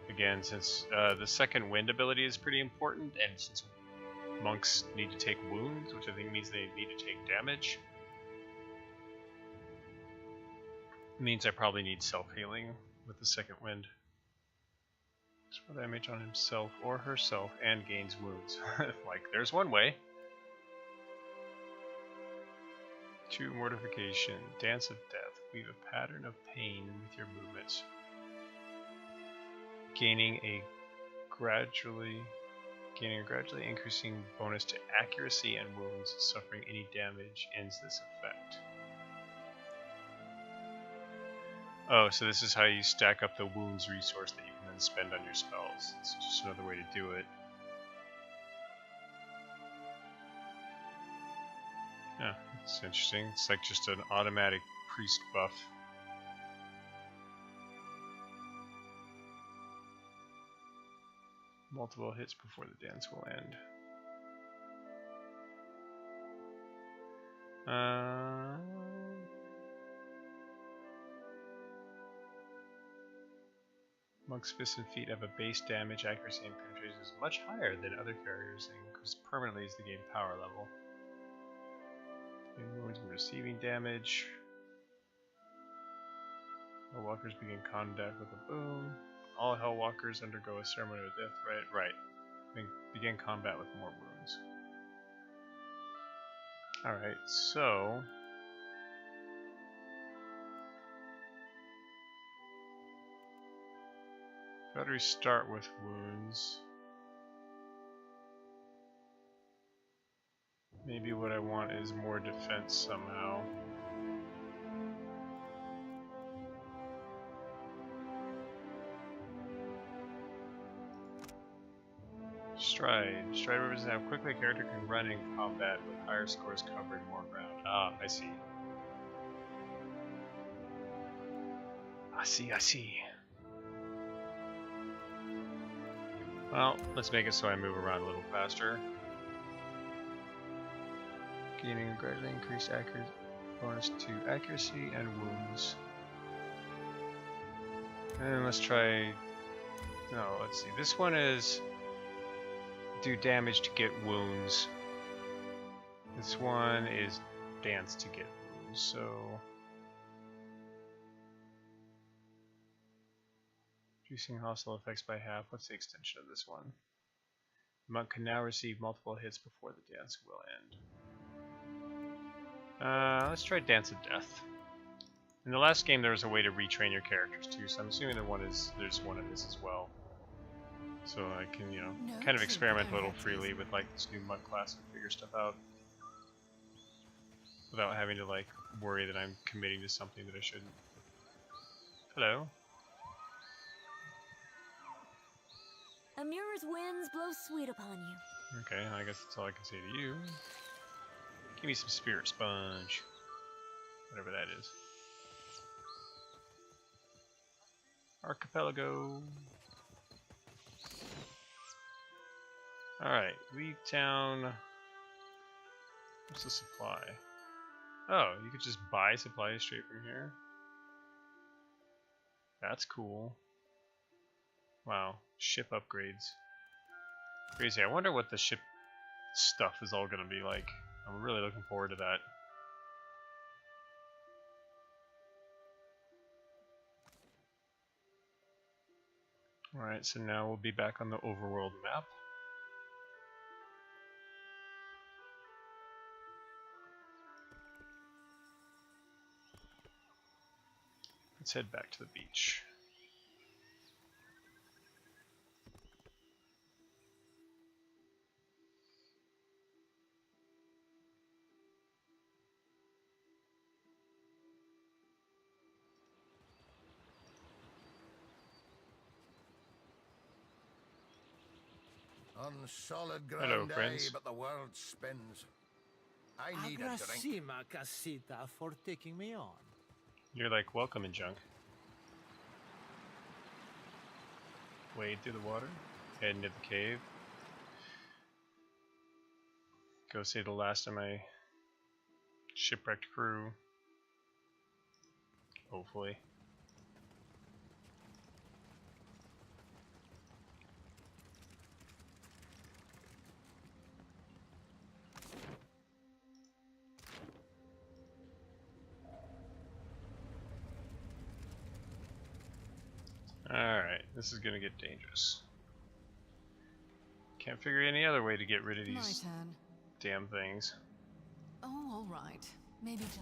Again, since the second wind ability is pretty important, and since monks need to take wounds, which I think means they need to take damage, means I probably need self-healing with the second wind. Extra damage on himself or herself and gains wounds. Like, there's one way. 2 mortification. Dance of death. Weave a pattern of pain with your movements. Gaining a gradually increasing bonus to accuracy and wounds. Suffering any damage ends this effect. Oh, so this is how you stack up the wounds resource that you can then then spend on your spells. It's just another way to do it. Yeah, it's interesting. It's like just an automatic priest buff. Multiple hits before the dance will end. Monk's fists and feet have a base damage, accuracy, and penetration is much higher than other characters and increases permanently as they gain power level. Wounds and receiving damage. Hellwalkers begin combat with a boom. All Hellwalkers undergo a ceremony of death. Right. Begin combat with more wounds. Alright, so... How do we start with wounds? Maybe what I want is more defense somehow. Stride. Stride represents how quickly a character can run in combat with higher scores covering more ground. Ah, I see. I see. Well, let's make it so I move around a little faster. Gaining a gradually increased accuracy bonus to accuracy and wounds. And let's try... No, let's see. This one is... do damage to get wounds. This one is dance to get wounds, so... Reducing hostile effects by half. What's the extension of this one? The monk can now receive multiple hits before the dance will end. Let's try Dance of Death. In the last game there was a way to retrain your characters too, so I'm assuming there's one of this as well. So I can, you know, kind of experiment a little freely with like this new monk class and figure stuff out. Without having to like worry that I'm committing to something that I shouldn't. Hello. Amura's winds blow sweet upon you. Okay, I guess that's all I can say to you. Give me some spirit sponge. Whatever that is. Archipelago. Alright, leave town. What's the supply? Oh, you could just buy supplies straight from here. That's cool. Wow, ship upgrades. Crazy. I wonder what the ship stuff is all gonna be like. I'm really looking forward to that. Alright, so now we'll be back on the overworld map. Let's head back to the beach. On solid ground, but the world spins. I need a drink. Casita for taking me on. You're like, welcome in junk. Wade through the water, head into the cave. Go save the last of my shipwrecked crew. Hopefully. Alright, this is gonna get dangerous. Can't figure any other way to get rid of these damn things. Oh, alright. Maybe just...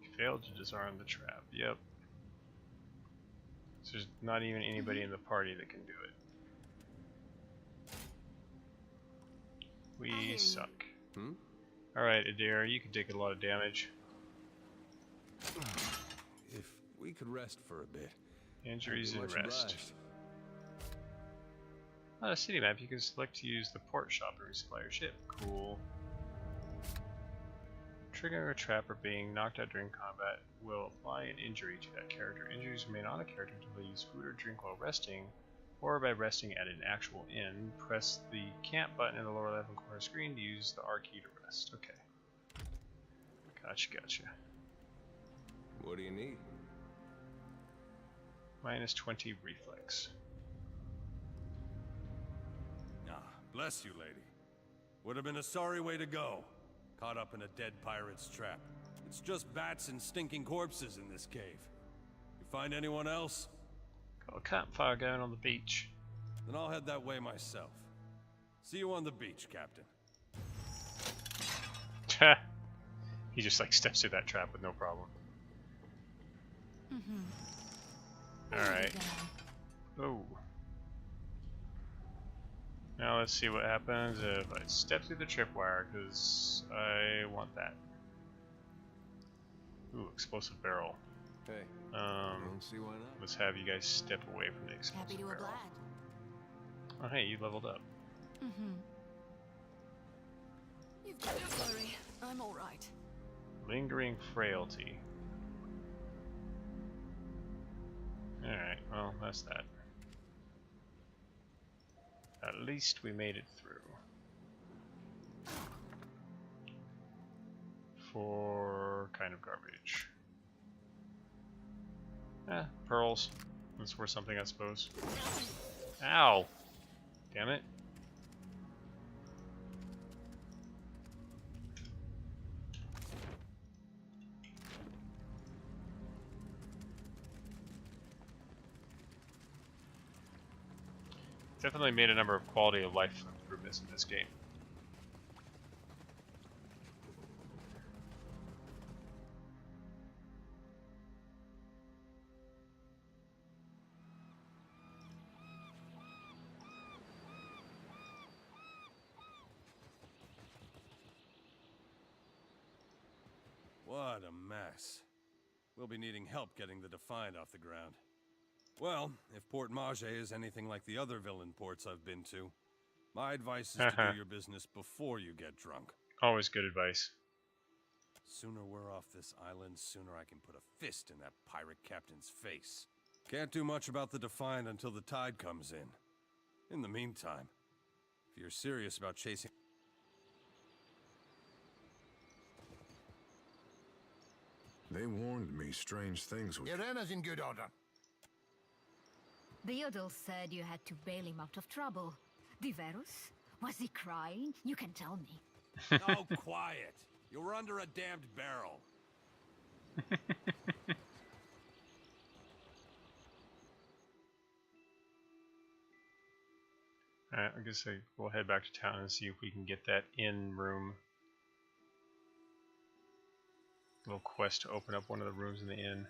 You failed to disarm the trap. Yep. So there's not even anybody in the party that can do it. We suck. Alright, Adair, you can take a lot of damage. If we could rest for a bit. Injuries and rest. On a city map, you can select to use the port shop to resupply your ship. Cool. Triggering a trap or being knocked out during combat will apply an injury to that character. Injuries remain on a character until they use food or drink while resting, or by resting at an actual inn. Press the camp button in the lower left-hand corner screen to use the R key to rest. Okay. Gotcha. What do you need? Minus 20 reflex. Ah, bless you, lady. Would have been a sorry way to go. Caught up in a dead pirate's trap. It's just bats and stinking corpses in this cave. You find anyone else? Got a campfire going on the beach. Then I'll head that way myself. See you on the beach, Captain. He just like steps through that trap with no problem. Alright. Oh. Now let's see what happens if I step through the tripwire, because I want that. Ooh, explosive barrel. Hey, don't see why not. Let's have you guys step away from the explosive Happy to barrel. oblige. Oh hey, you leveled up. Don't worry, I'm all right. Lingering frailty. Alright, well, that's that. At least we made it through. For kind of garbage. Pearls. That's worth something, I suppose. Ow! Damn it. Definitely made a number of quality of life improvements in this game. What a mess. We'll be needing help getting the Defiant off the ground. Well, if Port Mage is anything like the other villain ports I've been to, my advice is to do your business before you get drunk. Always good advice. Sooner we're off this island, sooner I can put a fist in that pirate captain's face. Can't do much about the Defiant until the tide comes in. In the meantime, if you're serious about chasing... They warned me strange things would... Irena's in good order. Theodul said you had to bail him out of trouble. Diverus? Was he crying? You can tell me. Oh, quiet! You were under a damned barrel. Alright, I guess we'll head back to town and see if we can get that inn room. Little quest to open up one of the rooms in the inn.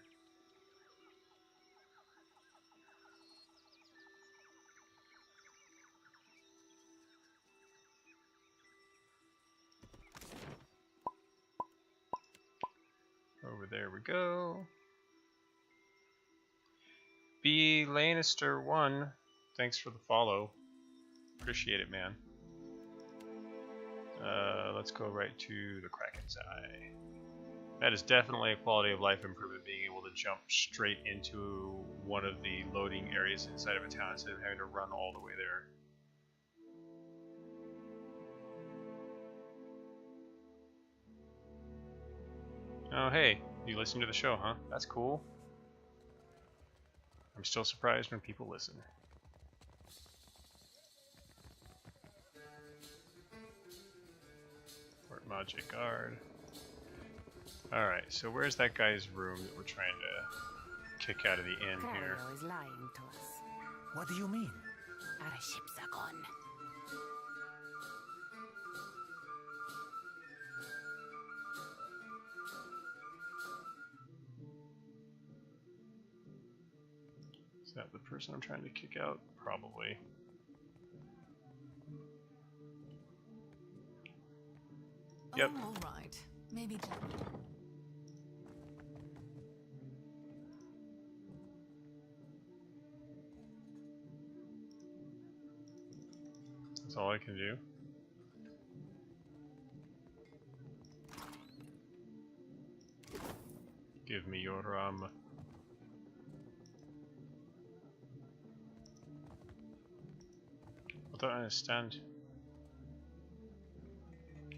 Over there we go. B. Lannister 1, thanks for the follow. Appreciate it, man. Let's go right to the Kraken's Eye. That is definitely a quality of life improvement, being able to jump straight into one of the loading areas inside of a town instead of having to run all the way there. Oh hey, you listen to the show, huh? That's cool. I'm still surprised when people listen. Port Mage Guard. Alright, so where's that guy's room that we're trying to kick out of the inn here? Cryo is lying to us. What do you mean? Our ships are gone. Is that the person I'm trying to kick out? Probably. Yep. Oh, all right. Maybe Jack. all I can do. Give me your I don't understand.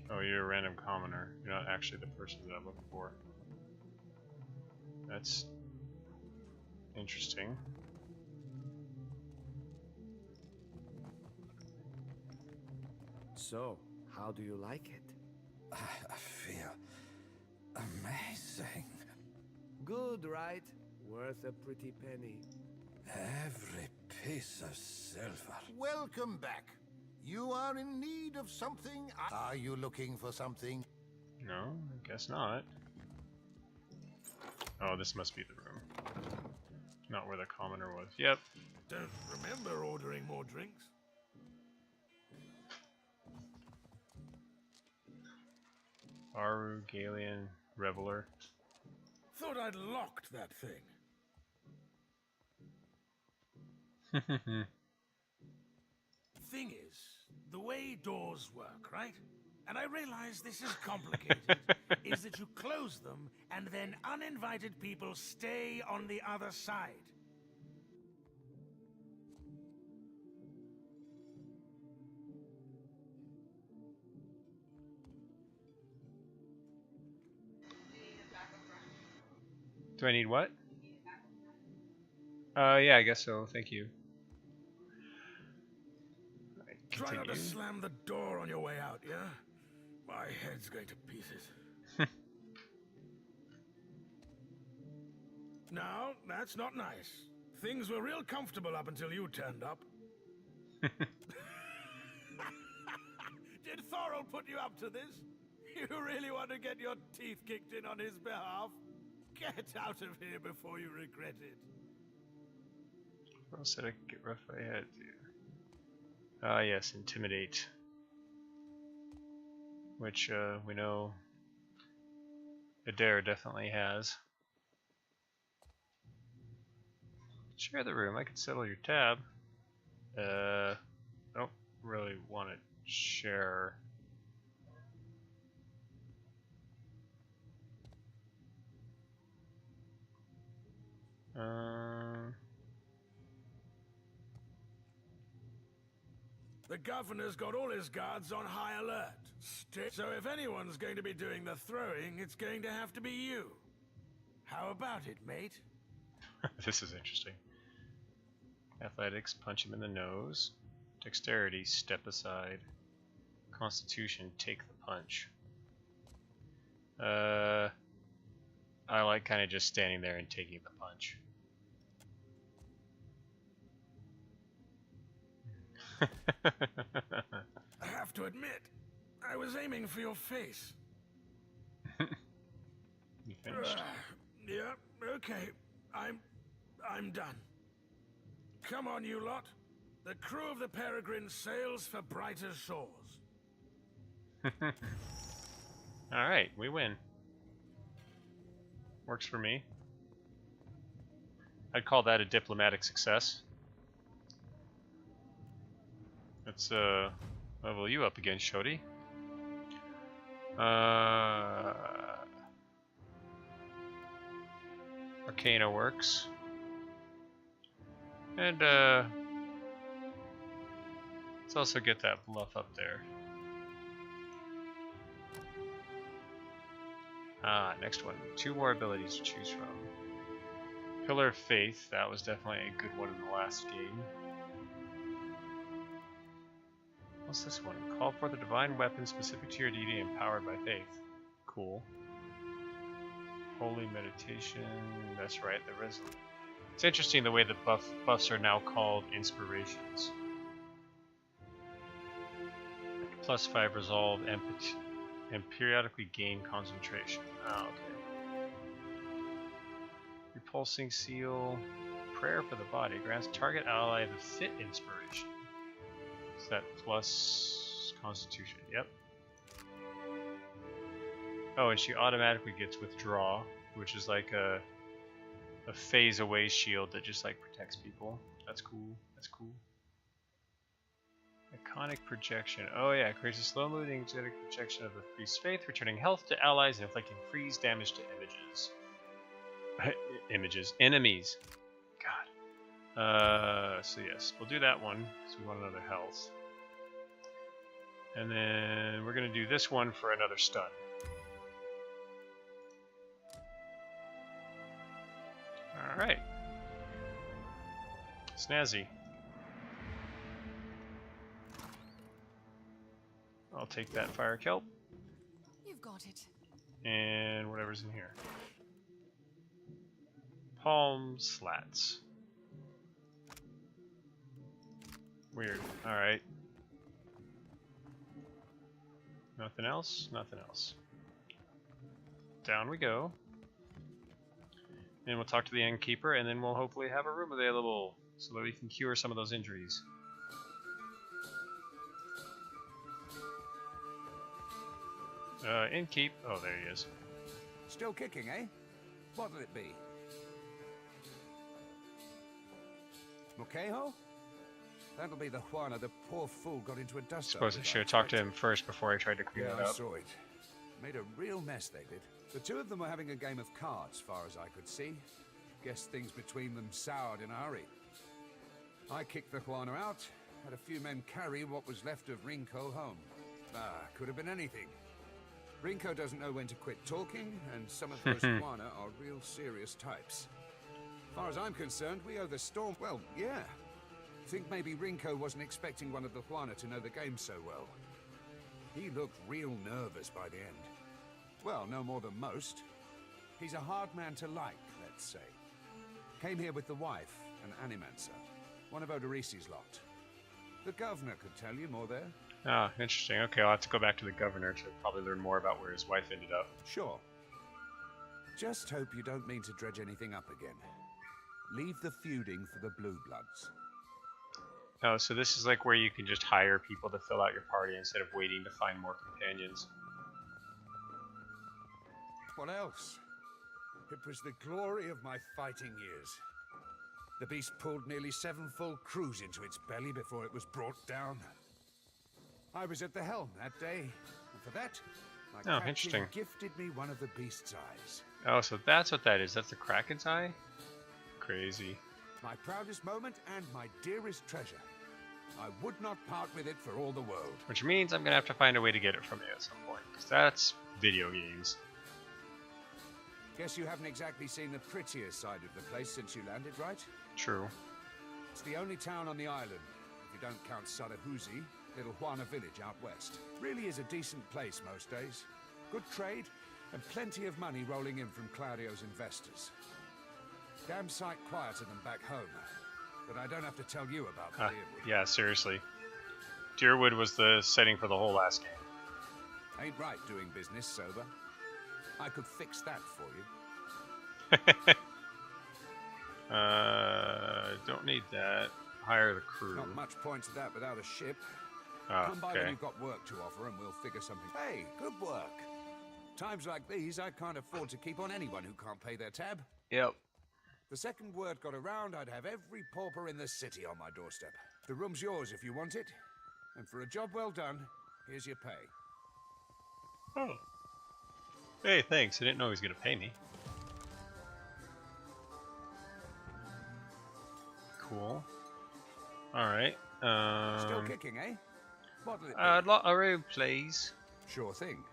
Oh, you're a random commoner. You're not actually the person that I'm looking for. That's interesting. So, how do you like it? I feel amazing. Good, right? Worth a pretty penny. Every piece of silver. Welcome back. You are in need of something. Are you looking for something? No, I guess not. Oh, this must be the room. Not where the commoner was. Yep. Don't remember ordering more drinks. Aru, Galian, Reveler. Thought I'd locked that thing. Thing is, the way doors work, right? And I realize this is complicated, is that you close them and then uninvited people stay on the other side. Do I need what? Yeah, I guess so. Thank you. Try not to slam the door on your way out, yeah? My head's going to pieces. Now, that's not nice. Things were real comfortable up until you turned up. Did Thorol put you up to this? You really want to get your teeth kicked in on his behalf? Get out of here before you regret it. Well said I could get rough if I had to. Ah, yes, intimidate. Which, we know Adair definitely has. Share the room, I could settle your tab. I don't really want to share. The governor's got all his guards on high alert. So if anyone's going to be doing the throwing, it's going to have to be you. How about it, mate? This is interesting. Athletics, punch him in the nose. Dexterity, step aside. Constitution, take the punch. I like kind of just standing there and taking the punch. I have to admit, I was aiming for your face. You finished? Yeah, okay. I'm done. Come on, you lot. The crew of the Peregrine sails for brighter shores. Alright, we win. Works for me. I'd call that a diplomatic success. Let's level you up again, Shodi. Arcana works. And let's also get that bluff up there. Next one. 2 more abilities to choose from. Pillar of Faith, that was definitely a good one in the last game. What's this one? Call for the divine weapon specific to your deity and powered by faith. Cool. Holy meditation, that's right, the resolute. It's interesting the way the buffs are now called inspirations. +5 resolve and periodically gain concentration. Oh, okay. Repulsing seal, prayer for the body grants target ally the fit inspiration. Is that plus constitution? Yep. Oh, and she automatically gets withdraw, which is like a phase away shield that just like protects people. That's cool. That's cool. A Iconic projection. Oh yeah, creates a slow-moving energetic projection of the priest's faith, returning health to allies and inflicting freeze damage to enemies. God. So yes, we'll do that one because we want another health. And then we're gonna do this one for another stun. All right. Snazzy. I'll take that fire kelp. You've got it. And whatever's in here. Palm slats. Weird. Alright. Nothing else? Nothing else. Down we go. And we'll talk to the innkeeper, and then we'll hopefully have a room available so that we can cure some of those injuries. Innkeep. Oh, there he is. Still kicking, eh? What'll it be? Mokeho? That'll be the Juana the poor fool got into a dust. Suppose I should have talked to him first before I tried to clean it up. I saw it. Made a real mess, they did. The two of them were having a game of cards, far as I could see. Guess things between them soured in a hurry. I kicked the Juana out, had a few men carry what was left of Rinko home. Could have been anything. Rinko doesn't know when to quit talking, and some of those Juana are real serious types. As far as I'm concerned, we owe the storm. Well, yeah. Think maybe Rinko wasn't expecting one of the Juana to know the game so well. He looked real nervous by the end. Well, no more than most. He's a hard man to like, let's say. Came here with the wife, an Animancer, one of Odorisi's lot. The governor could tell you more there. Ah, interesting. Okay, I'll have to go back to the governor to probably learn more about where his wife ended up. Sure. Just hope you don't mean to dredge anything up again. Leave the feuding for the Blue Bloods. Oh, so this is like where you can just hire people to fill out your party instead of waiting to find more companions. What else? It was the glory of my fighting years. The beast pulled nearly 7 full crews into its belly before it was brought down. I was at the helm that day, and for that, my captain gifted me one of the beast's eyes. Oh, so that's what that is. That's the Kraken's eye? Crazy. My proudest moment and my dearest treasure. I would not part with it for all the world. Which means I'm going to have to find a way to get it from you at some point, because that's video games. Guess you haven't exactly seen the prettiest side of the place since you landed, right? True. It's the only town on the island, if you don't count Sarahuzi, little Juana village out west. Really is a decent place most days. Good trade, and plenty of money rolling in from Clario's investors. Damn sight quieter than back home, but I don't have to tell you about Deerwood. Yeah, seriously. Deerwood was the setting for the whole last game. Ain't right doing business sober. I could fix that for you. Don't need that. Hire the crew. Not much point to that without a ship. Oh, come by when you've got work to offer and we'll figure something. Hey, good work. Times like these, I can't afford to keep on anyone who can't pay their tab. Yep. The second word got around, I'd have every pauper in the city on my doorstep. The room's yours if you want it. And for a job well done, here's your pay. Oh. Hey, thanks. I didn't know he was going to pay me. Cool. Alright. Still kicking, eh? What'll it be? I'd like a room, please. Sure thing.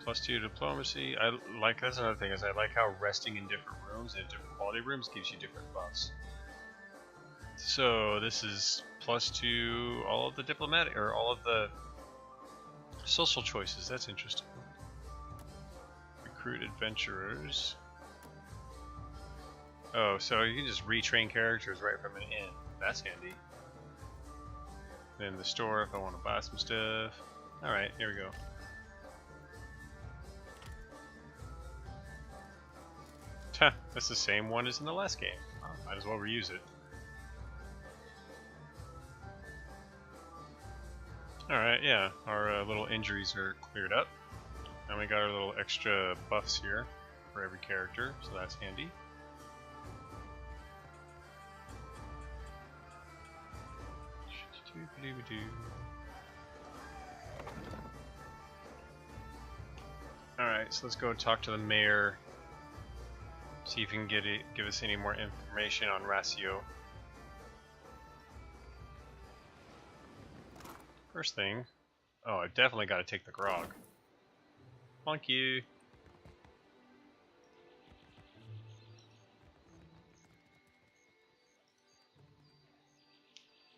+2 diplomacy. That's another thing, is I like how resting in different rooms and different quality rooms gives you different buffs. So this is +2 all of the diplomatic, or all of the social choices. That's interesting. Recruit adventurers. Oh, so you can just retrain characters right from an inn. That's handy. Then the store if I want to buy some stuff. Alright, here we go. That's the same one as in the last game. Oh, might as well reuse it. Alright, yeah, our little injuries are cleared up. And we got our little extra buffs here for every character, so that's handy. Alright, so let's go talk to the mayor. See if he can give us any more information on Racio. First thing, oh, I've definitely got to take the grog. Thank you.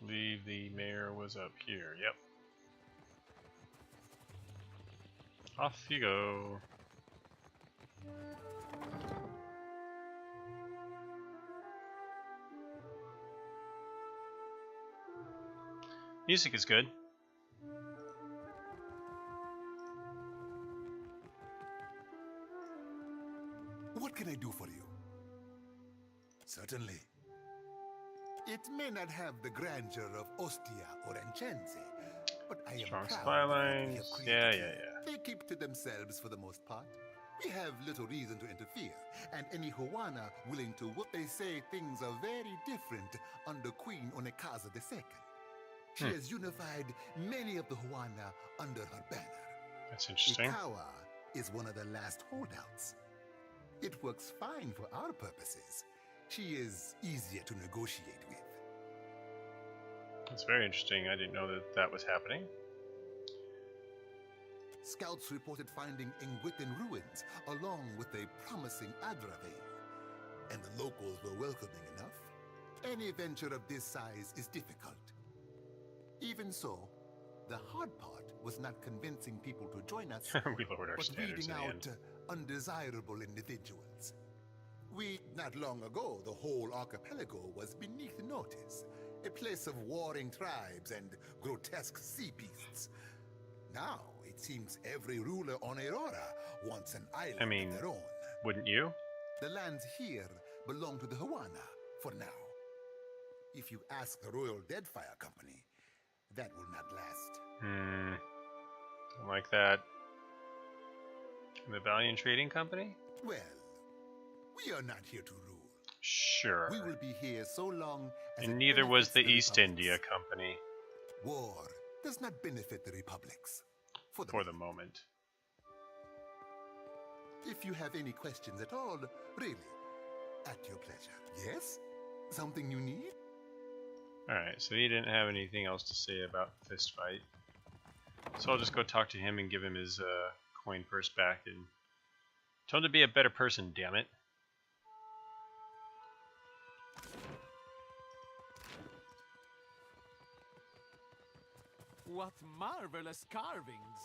Believe the mayor was up here. Yep. Off you go. Music is good. What can I do for you? Certainly. It may not have the grandeur of Ostia or Enchense, but I am Strong proud supply of what we lines. have Yeah, created. yeah, yeah. They keep to themselves for the most part. We have little reason to interfere, and any Huana willing to work, they say things are very different under Queen Onekaza II. She has unified many of the Huana under her banner. That's interesting. Ikawa is one of the last holdouts. It works fine for our purposes. She is easier to negotiate with. That's very interesting. I didn't know that that was happening. Scouts reported finding Engwithan ruins along with a promising Adrave, and the locals were welcoming enough. Any venture of this size is difficult. Even so, the hard part was not convincing people to join us, We lowered our but standards weeding in the out end. undesirable individuals. Not long ago, the whole archipelago was beneath notice, a place of warring tribes and grotesque sea beasts. Now, it seems every ruler on Aurora wants an island I mean, of their own. wouldn't you? The lands here belong to the Huana for now. If you ask the Royal Deadfire Company, that will not last. Don't like that. The Valiant Trading Company? Well, we are not here to rule. Sure. We will be here so long as And it neither was the benefits East India Company. War does not benefit the republics. For the moment. If you have any questions at all, really, at your pleasure. Yes? Something you need? Alright, so he didn't have anything else to say about the fist fight. So I'll just go talk to him and give him his coin purse back and tell him to be a better person, damn it. What marvelous carvings!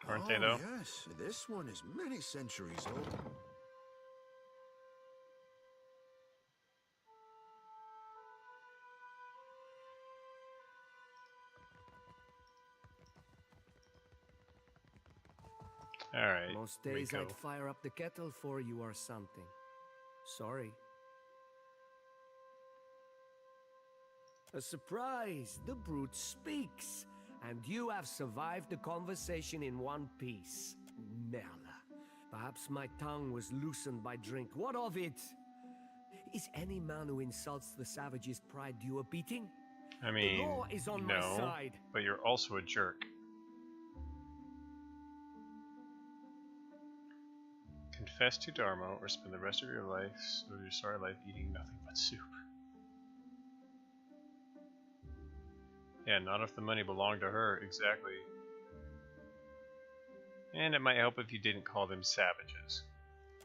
Aren't they, though? Yes, this one is many centuries old. Alright. Most days Rico. I'd fire up the kettle for you or something. Sorry. A surprise! The brute speaks! And you have survived the conversation in one piece. Merla. Perhaps my tongue was loosened by drink. What of it? Is any man who insults the savage's pride due a beating? I mean, the law is on my no, side. but you're also a jerk. Confess to Dharma or spend the rest of your sorry life eating nothing but soup. Yeah, not if the money belonged to her, exactly. And it might help if you didn't call them savages.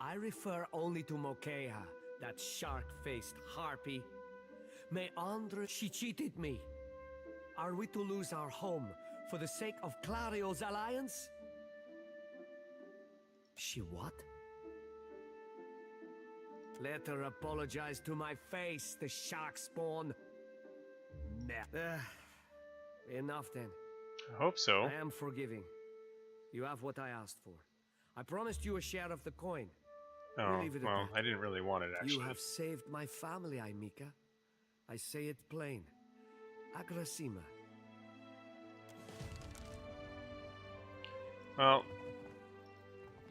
I refer only to Mokeha, that shark-faced harpy. Meandra, she cheated me. Are we to lose our home for the sake of Clario's alliance? She what? Let her apologize to my face, the shark spawn. Nah. Enough then. I hope so. I am forgiving. You have what I asked for. I promised you a share of the coin. Oh, We'll leave it at well, that. I didn't really want it, actually. You have saved my family, Aimika. I say it plain. Agrasima. Well,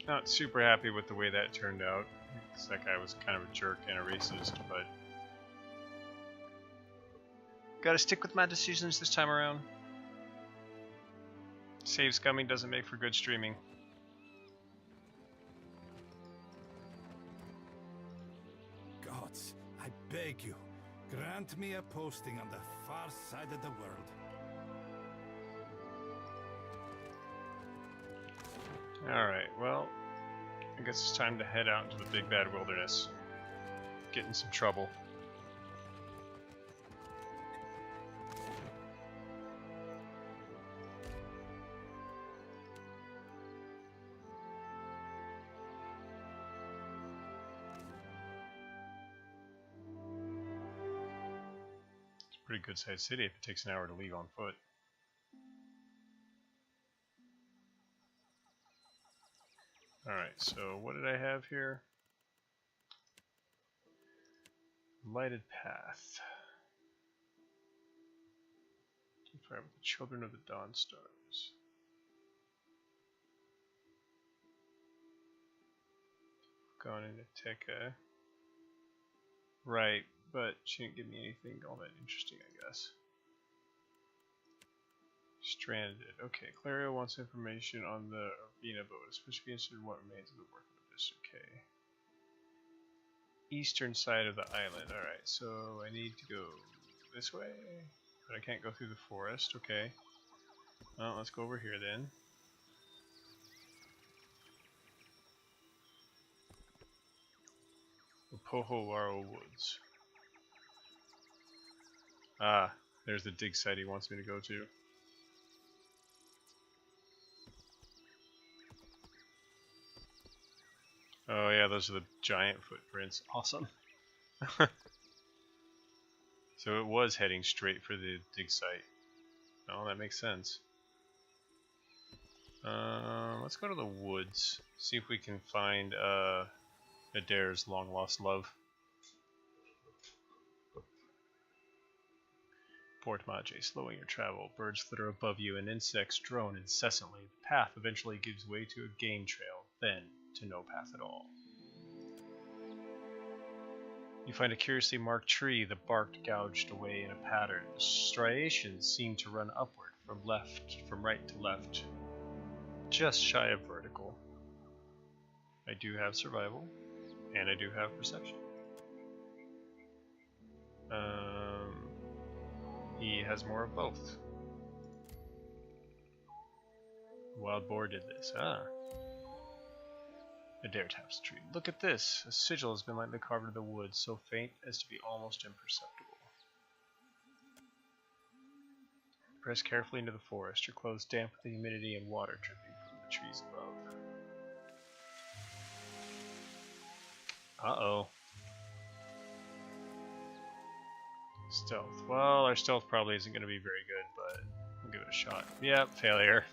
not super happy with the way that turned out. That guy was kind of a jerk and a racist, but Gotta stick with my decisions this time around. Save scumming doesn't make for good streaming. Gods, I beg you, grant me a posting on the far side of the world. Alright, well, I guess it's time to head out into the big bad wilderness. Get in some trouble. It's a pretty good sized city if it takes an hour to leave on foot. Alright, so what did I have here? Lighted path. Fire with the children of the Dawn Stars. Gone into Tekka. Right, but she didn't give me anything all that interesting, I guess. Stranded. Okay, Clario wants information on the Arena boat, especially be interested in what remains of the work of this. Okay. Eastern side of the island. Alright, so I need to go this way, but I can't go through the forest. Okay. Well, let's go over here then. The Poholaro Woods. Ah, there's the dig site he wants me to go to. Oh yeah, those are the giant footprints. Awesome. So it was heading straight for the dig site. Oh, that makes sense. Let's go to the woods. See if we can find Adair's long lost love. Port Mage, slowing your travel. Birds flitter above you and insects drone incessantly. The path eventually gives way to a game trail, then to no path at all. You find a curiously marked tree, the bark gouged away in a pattern. The striations seem to run upward from right to left, just shy of vertical. I do have survival, and I do have perception. He has more of both. Wild boar did this. Ah. Adair taps the tree. Look at this. A sigil has been lightly carved into the wood, so faint as to be almost imperceptible. Press carefully into the forest. Your clothes damp with the humidity and water dripping from the trees above. Uh-oh. Stealth. Well, our stealth probably isn't going to be very good, but we'll give it a shot. Yep, failure.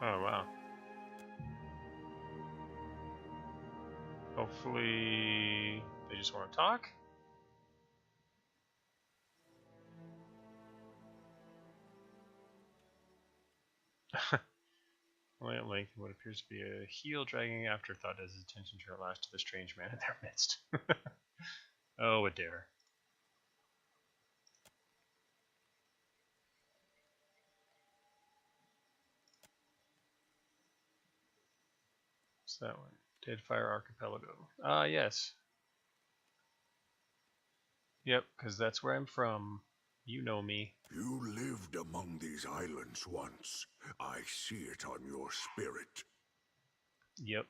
Oh, wow. Hopefully they just want to talk. Only at length what appears to be a heel dragging afterthought as his attention turned last to the strange man in their midst. Oh, Adair. What's that one? Deadfire Archipelago. Ah, yes. Yep, because that's where I'm from. You know me. You lived among these islands once. I see it on your spirit. Yep.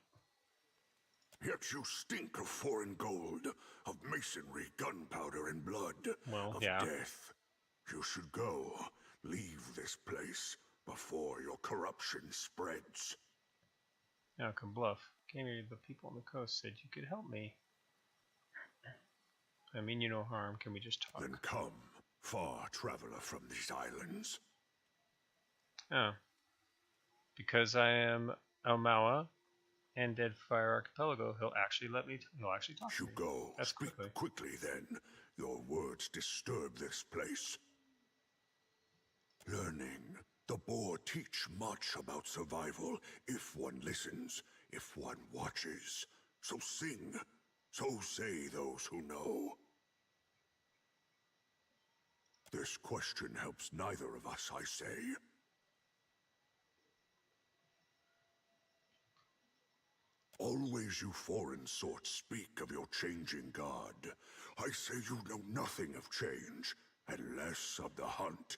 Yet you stink of foreign gold, of masonry, gunpowder, and blood. Well, of yeah. death. You should go. Leave this place before your corruption spreads. Now come bluff. Came here, the people on the coast said you could help me. I mean you no harm. Can we just talk? Then come, far traveler from these islands. Oh. Because I am Aumaua and Deadfire Archipelago, he'll actually let me. He'll actually talk to me. You go. That's Speak quickly then. Your words disturb this place. Learning. The boar teach much about survival if one listens. if one watches. So sing. So say those who know. This question helps neither of us, I say. Always you foreign sorts speak of your changing god. I say you know nothing of change, and less of the hunt.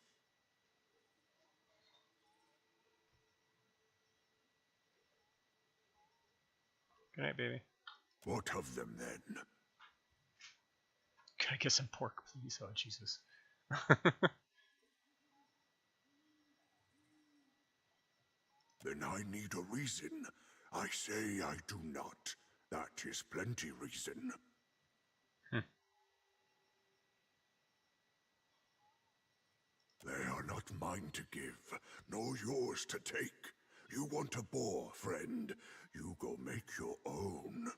Good night, baby. What of them, then? Can I get some pork, please? Oh, Jesus. Then I need a reason. I say I do not. That is plenty reason. They are not mine to give, nor yours to take. You want a boar, friend. You go make your own.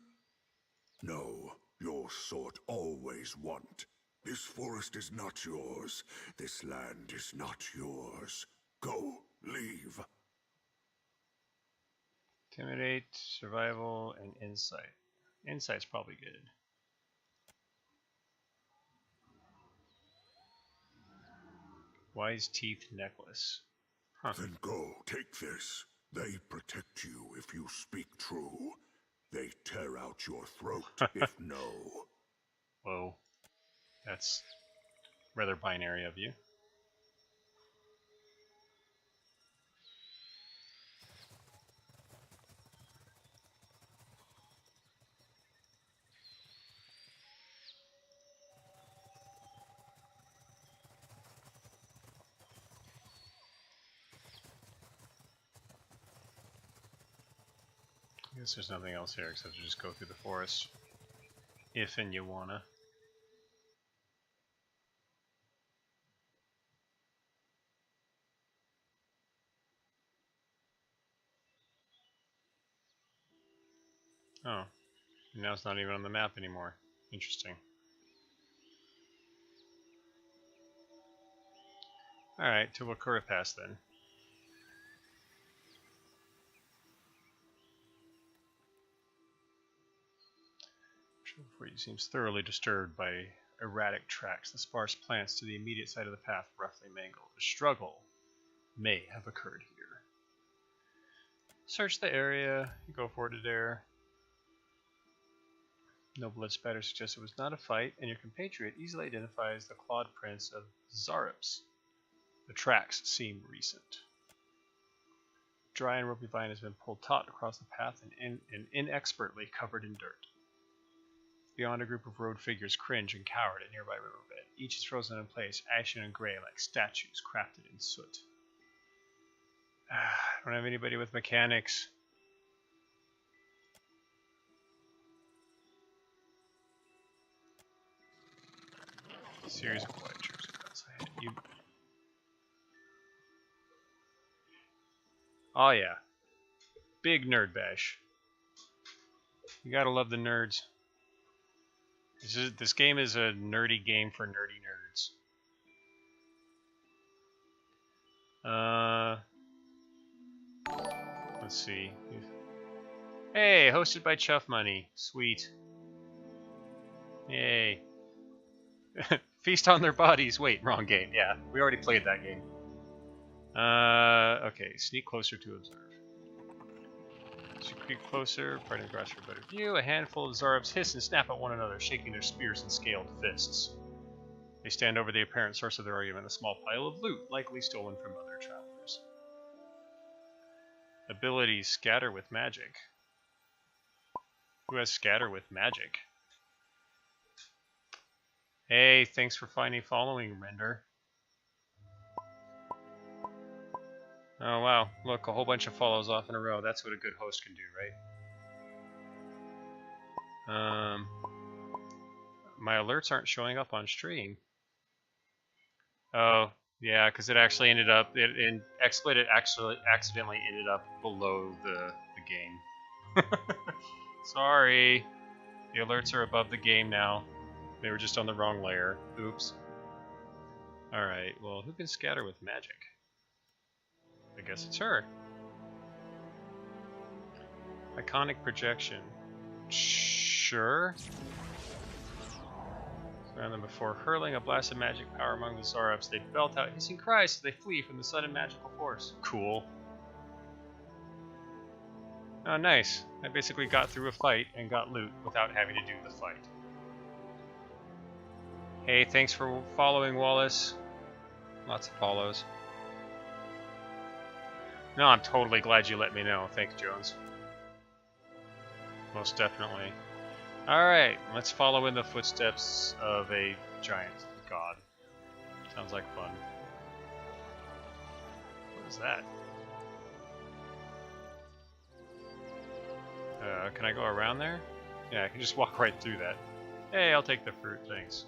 No, your sort always want. This forest is not yours. This land is not yours. Go, leave. Intimidate, survival, and insight. Insight's probably good. Wise teeth necklace. Huh. Then go, take this. They protect you if you speak true. They tear out your throat if no. Whoa. That's rather binary of you. I guess there's nothing else here except to just go through the forest. If and you wanna. Oh. Now it's not even on the map anymore. Interesting. Alright, to Wakura Pass then. Before you seems thoroughly disturbed by erratic tracks. The sparse plants to the immediate side of the path roughly mangled. A struggle may have occurred here. Search the area. You go forward to there. No blood spatter suggests it was not a fight, and your compatriot easily identifies the clawed prints of Zarops. The tracks seem recent. Dry and ropey vine has been pulled taut across the path and inexpertly covered in dirt. Beyond, a group of road figures cringe and cower at a nearby riverbed. Each is frozen in place, ashen and gray like statues crafted in soot. I don't have anybody with mechanics. Series of quiet trips outside. You. Oh yeah, big nerd bash. You gotta love the nerds. This game is a nerdy game for nerdy nerds. Let's see. Hey, hosted by Chuff Money. Sweet. Yay. Feast on their bodies. Wait, wrong game. Yeah, we already played that game. Okay, sneak closer to observe. As you creep closer, parting across for a better view, a handful of Zarops hiss and snap at one another, shaking their spears and scaled fists. They stand over the apparent source of their argument, a small pile of loot, likely stolen from other travelers. Abilities: Scatter with Magic. Who has Scatter with Magic? Hey, thanks for following, Render. Oh wow, look, a whole bunch of follows off in a row. That's what a good host can do, right? My alerts aren't showing up on stream. Oh, yeah, because it actually ended up, in XSplit it actually accidentally ended up below the game. Sorry. The alerts are above the game now. They were just on the wrong layer. Oops. Alright, well, who can scatter with magic? I guess it's her. Iconic projection. Sure. Around them before hurling a blast of magic power among the Zorups, they belt out hissing cries so they flee from the sudden magical force. Cool. Oh, nice. I basically got through a fight and got loot without having to do the fight. Hey, thanks for following, Wallace. Lots of follows. No, I'm totally glad you let me know. Thanks, Jones. Most definitely. Alright, let's follow in the footsteps of a giant god. Sounds like fun. What is that? Can I go around there? Yeah, I can just walk right through that. Hey, I'll take the fruit, thanks.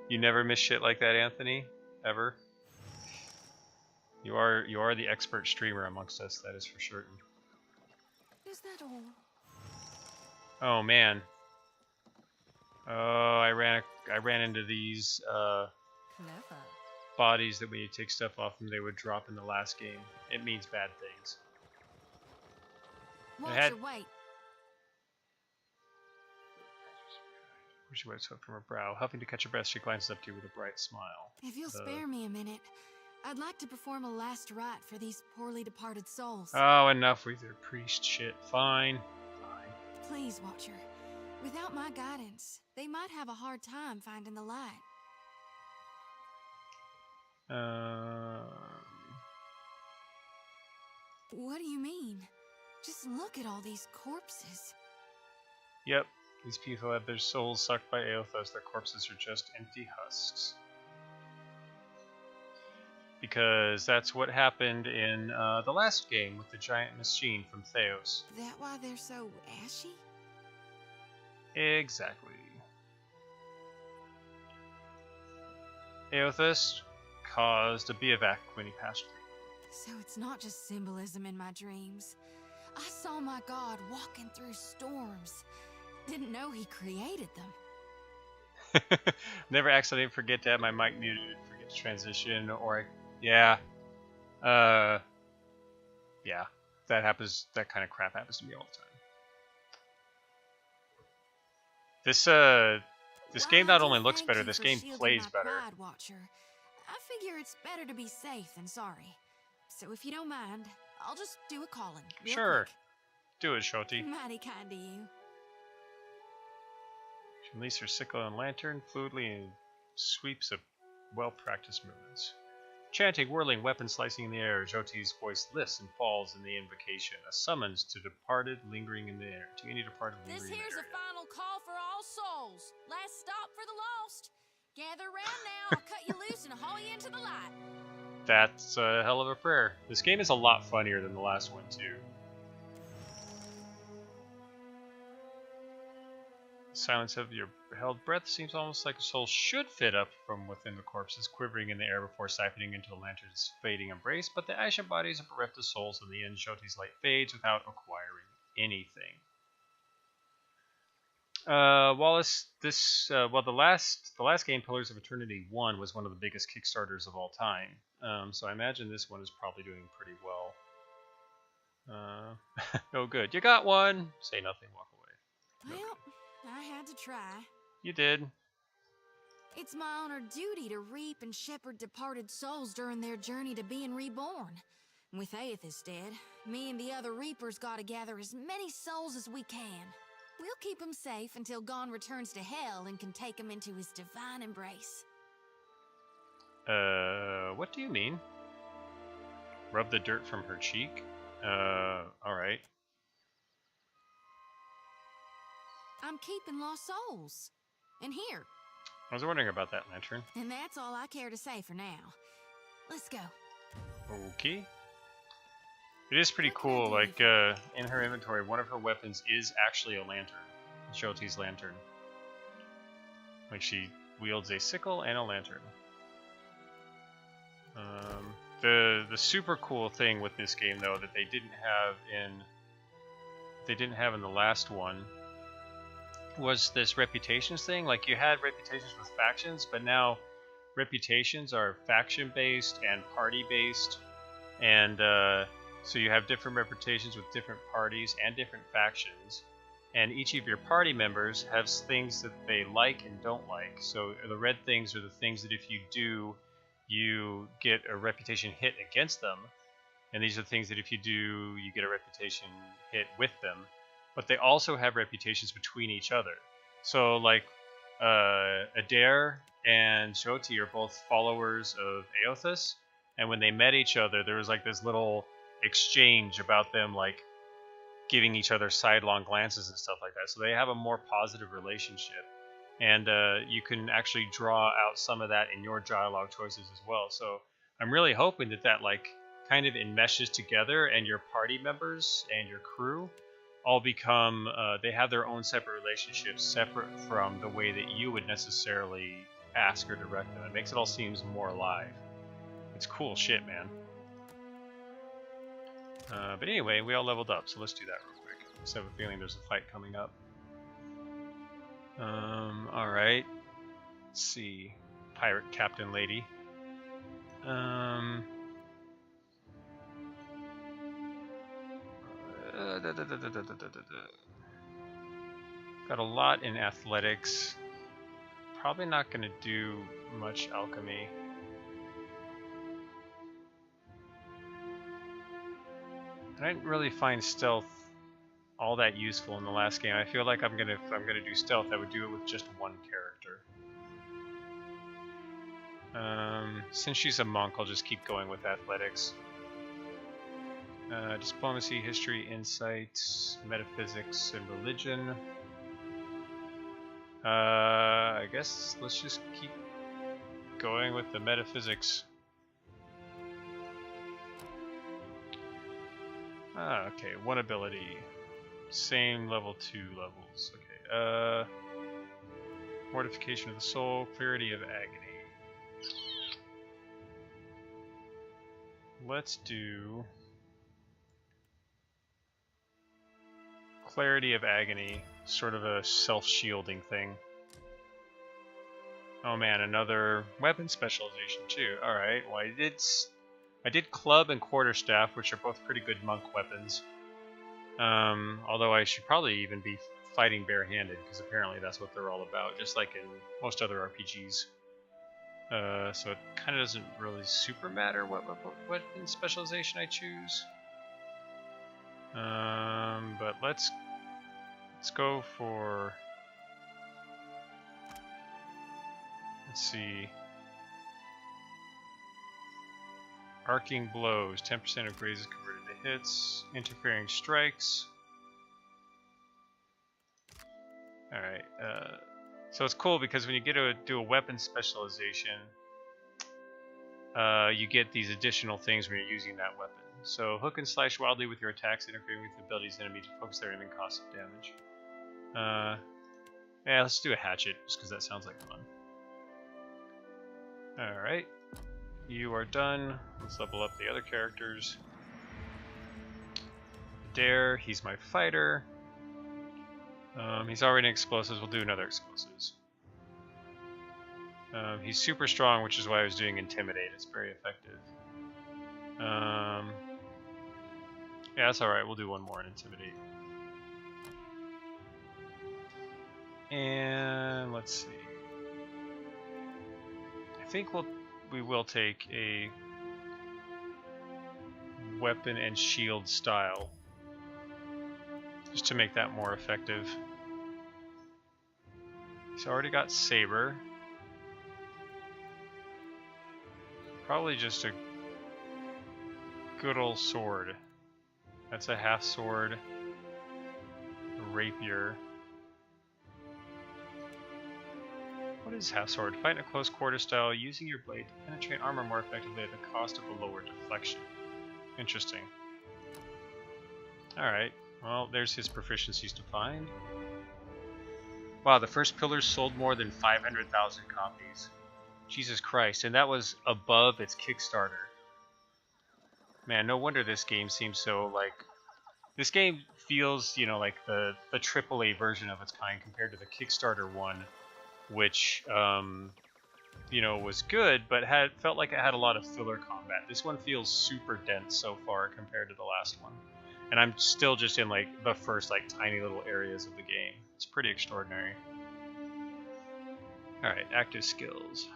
You never miss shit like that, Anthony? Ever? You are the expert streamer amongst us, that is for certain. Is that all? Oh man. Oh, I ran into these bodies that when you take stuff off them they would drop in the last game. It means bad things. Watcher, wait. She wipes sweat from her brow. Huffing to catch her breath, she glances up to you with a bright smile. If you'll spare me a minute, I'd like to perform a last rite for these poorly departed souls. Oh, enough with your priest shit. Fine. Please, Watcher. Without my guidance, they might have a hard time finding the light. What do you mean? Just look at all these corpses. Yep. These people have their souls sucked by Aothos. Their corpses are just empty husks. Because that's what happened in the last game with the giant machine from Theos. That why they're so ashy? Exactly. Aothos caused a bivouac when he passed through. So it's not just symbolism in my dreams. I saw my god walking through storms. Didn't know he created them. Never accidentally forget to have my mic muted, forget to transition, or yeah. Yeah. That happens, that kind of crap happens to me all the time. This game not only looks better, this game plays better. Watcher. I figure it's better to be safe than sorry. So if you don't mind, I'll just do a calling. Sure. Quick. Do it, Shoti. Mighty kind of you. She releases her sickle and lantern fluidly and sweeps of well-practiced movements. Chanting, whirling, weapon slicing in the air, Joti's voice lifts and falls in the invocation, a summons to departed lingering in the air. To any departed lingering in the air. This here's a final call for all souls. Last stop for the lost. Gather round now, I'll cut you loose and haul you into the light. That's a hell of a prayer. This game is a lot funnier than the last one, too. The silence of your held breath seems almost like a soul should fit up from within the corpses, quivering in the air before siphoning into the lantern's fading embrace, but the ashen bodies are bereft of souls, and the end Joti's light fades without acquiring anything. Wallace, the last game, Pillars of Eternity 1, was one of the biggest Kickstarters of all time. So I imagine this one is probably doing pretty well. Oh good. You got one! Say nothing, walk away. Well, I had to try. You did. It's my honored duty to reap and shepherd departed souls during their journey to being reborn. With Aethys dead, me and the other reapers gotta gather as many souls as we can. We'll keep him safe until Gon returns to hell and can take him into his divine embrace. What do you mean? Rub the dirt from her cheek? Alright. I'm keeping lost souls. And here. I was wondering about that lantern. And that's all I care to say for now. Let's go. Okay. It is pretty cool, like, in her inventory, one of her weapons is actually a lantern. Joti's lantern. Like, she wields a sickle and a lantern. The super cool thing with this game, though, that they didn't have in the last one, was this reputations thing. Like, you had reputations with factions, but now reputations are faction-based and party-based, and so you have different reputations with different parties and different factions, and each of your party members has things that they like and don't like. So the red things are the things that if you do, you get a reputation hit against them, and these are the things that if you do, you get a reputation hit with them. But they also have reputations between each other. So like Adair and Jyoti are both followers of Eothas, and when they met each other, there was like this little exchange about them like giving each other sidelong glances and stuff like that. So they have a more positive relationship, and you can actually draw out some of that in your dialogue choices as well. So I'm really hoping that that like kind of enmeshes together, and your party members and your crew all become they have their own separate relationships, separate from the way that you would necessarily ask or direct them. It makes it all seems more alive. It's cool shit, man. But anyway, we all leveled up, so let's do that real quick. I just have a feeling there's a fight coming up. Alright. Let's see. Pirate Captain Lady. Got a lot in athletics. Probably not going to do much alchemy. I didn't really find stealth all that useful in the last game. I feel like if I'm gonna do stealth, I would do it with just one character. Since she's a monk, I'll just keep going with athletics. Diplomacy, history, insight, metaphysics, and religion. I guess let's just keep going with the metaphysics. Okay, one ability. Same level 2 levels. Okay, Mortification of the Soul, Clarity of Agony. Let's do Clarity of Agony, sort of a self-shielding thing. Oh man, another weapon specialization too. Alright, well I did Club and Quarterstaff, which are both pretty good monk weapons. Although I should probably even be fighting barehanded, because apparently that's what they're all about, just like in most other RPGs. So it kind of doesn't really super matter what weapon specialization I choose. But let's go for, let's see, Arcing Blows, 10% of grazes converted to hits, Interfering Strikes. Alright, so it's cool because when you get to do a weapon specialization, you get these additional things when you're using that weapon. So hook and slash wildly with your attacks, interfering with the abilities of the enemy to focus their aim and cause some damage. Yeah, let's do a hatchet, just because that sounds like fun. Alright, you are done. Let's level up the other characters. Dare, he's my fighter. He's already in explosives, we'll do another explosives. He's super strong, which is why I was doing Intimidate, it's very effective. Yeah, that's alright, we'll do one more in Intimidate. And let's see. I think we will take a weapon and shield style, just to make that more effective. He's already got Saber. Probably just a good old sword. That's a half sword. A rapier. What is half sword? Fight in a close quarter style, using your blade to penetrate armor more effectively at the cost of a lower deflection. Interesting. Alright, well, there's his proficiencies defined. Wow, the first pillar sold more than 500,000 copies. Jesus Christ, and that was above its Kickstarter. Man, no wonder this game seems so, like... This game feels, you know, like the AAA version of its kind compared to the Kickstarter one, which you know, was good, but felt like it had a lot of filler combat. This one feels super dense so far compared to the last one. And I'm still just in like the first like tiny little areas of the game. It's pretty extraordinary. Alright, active skills.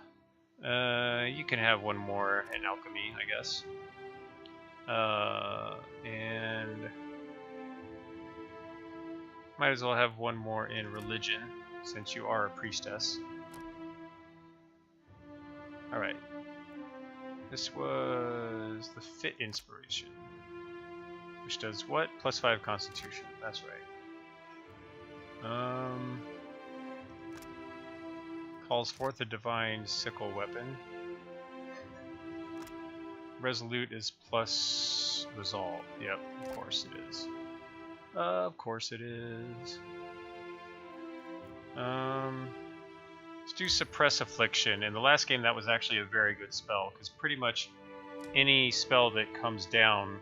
You can have one more in alchemy, I guess. And might as well have one more in religion, since you are a priestess. Alright. This was the fit inspiration. Which does what? +5 constitution. That's right. Calls forth a divine sickle weapon. Resolute is plus resolve. Yep, of course it is. Of course it is. Let's do suppress affliction. In the last game, that was actually a very good spell because pretty much any spell that comes down,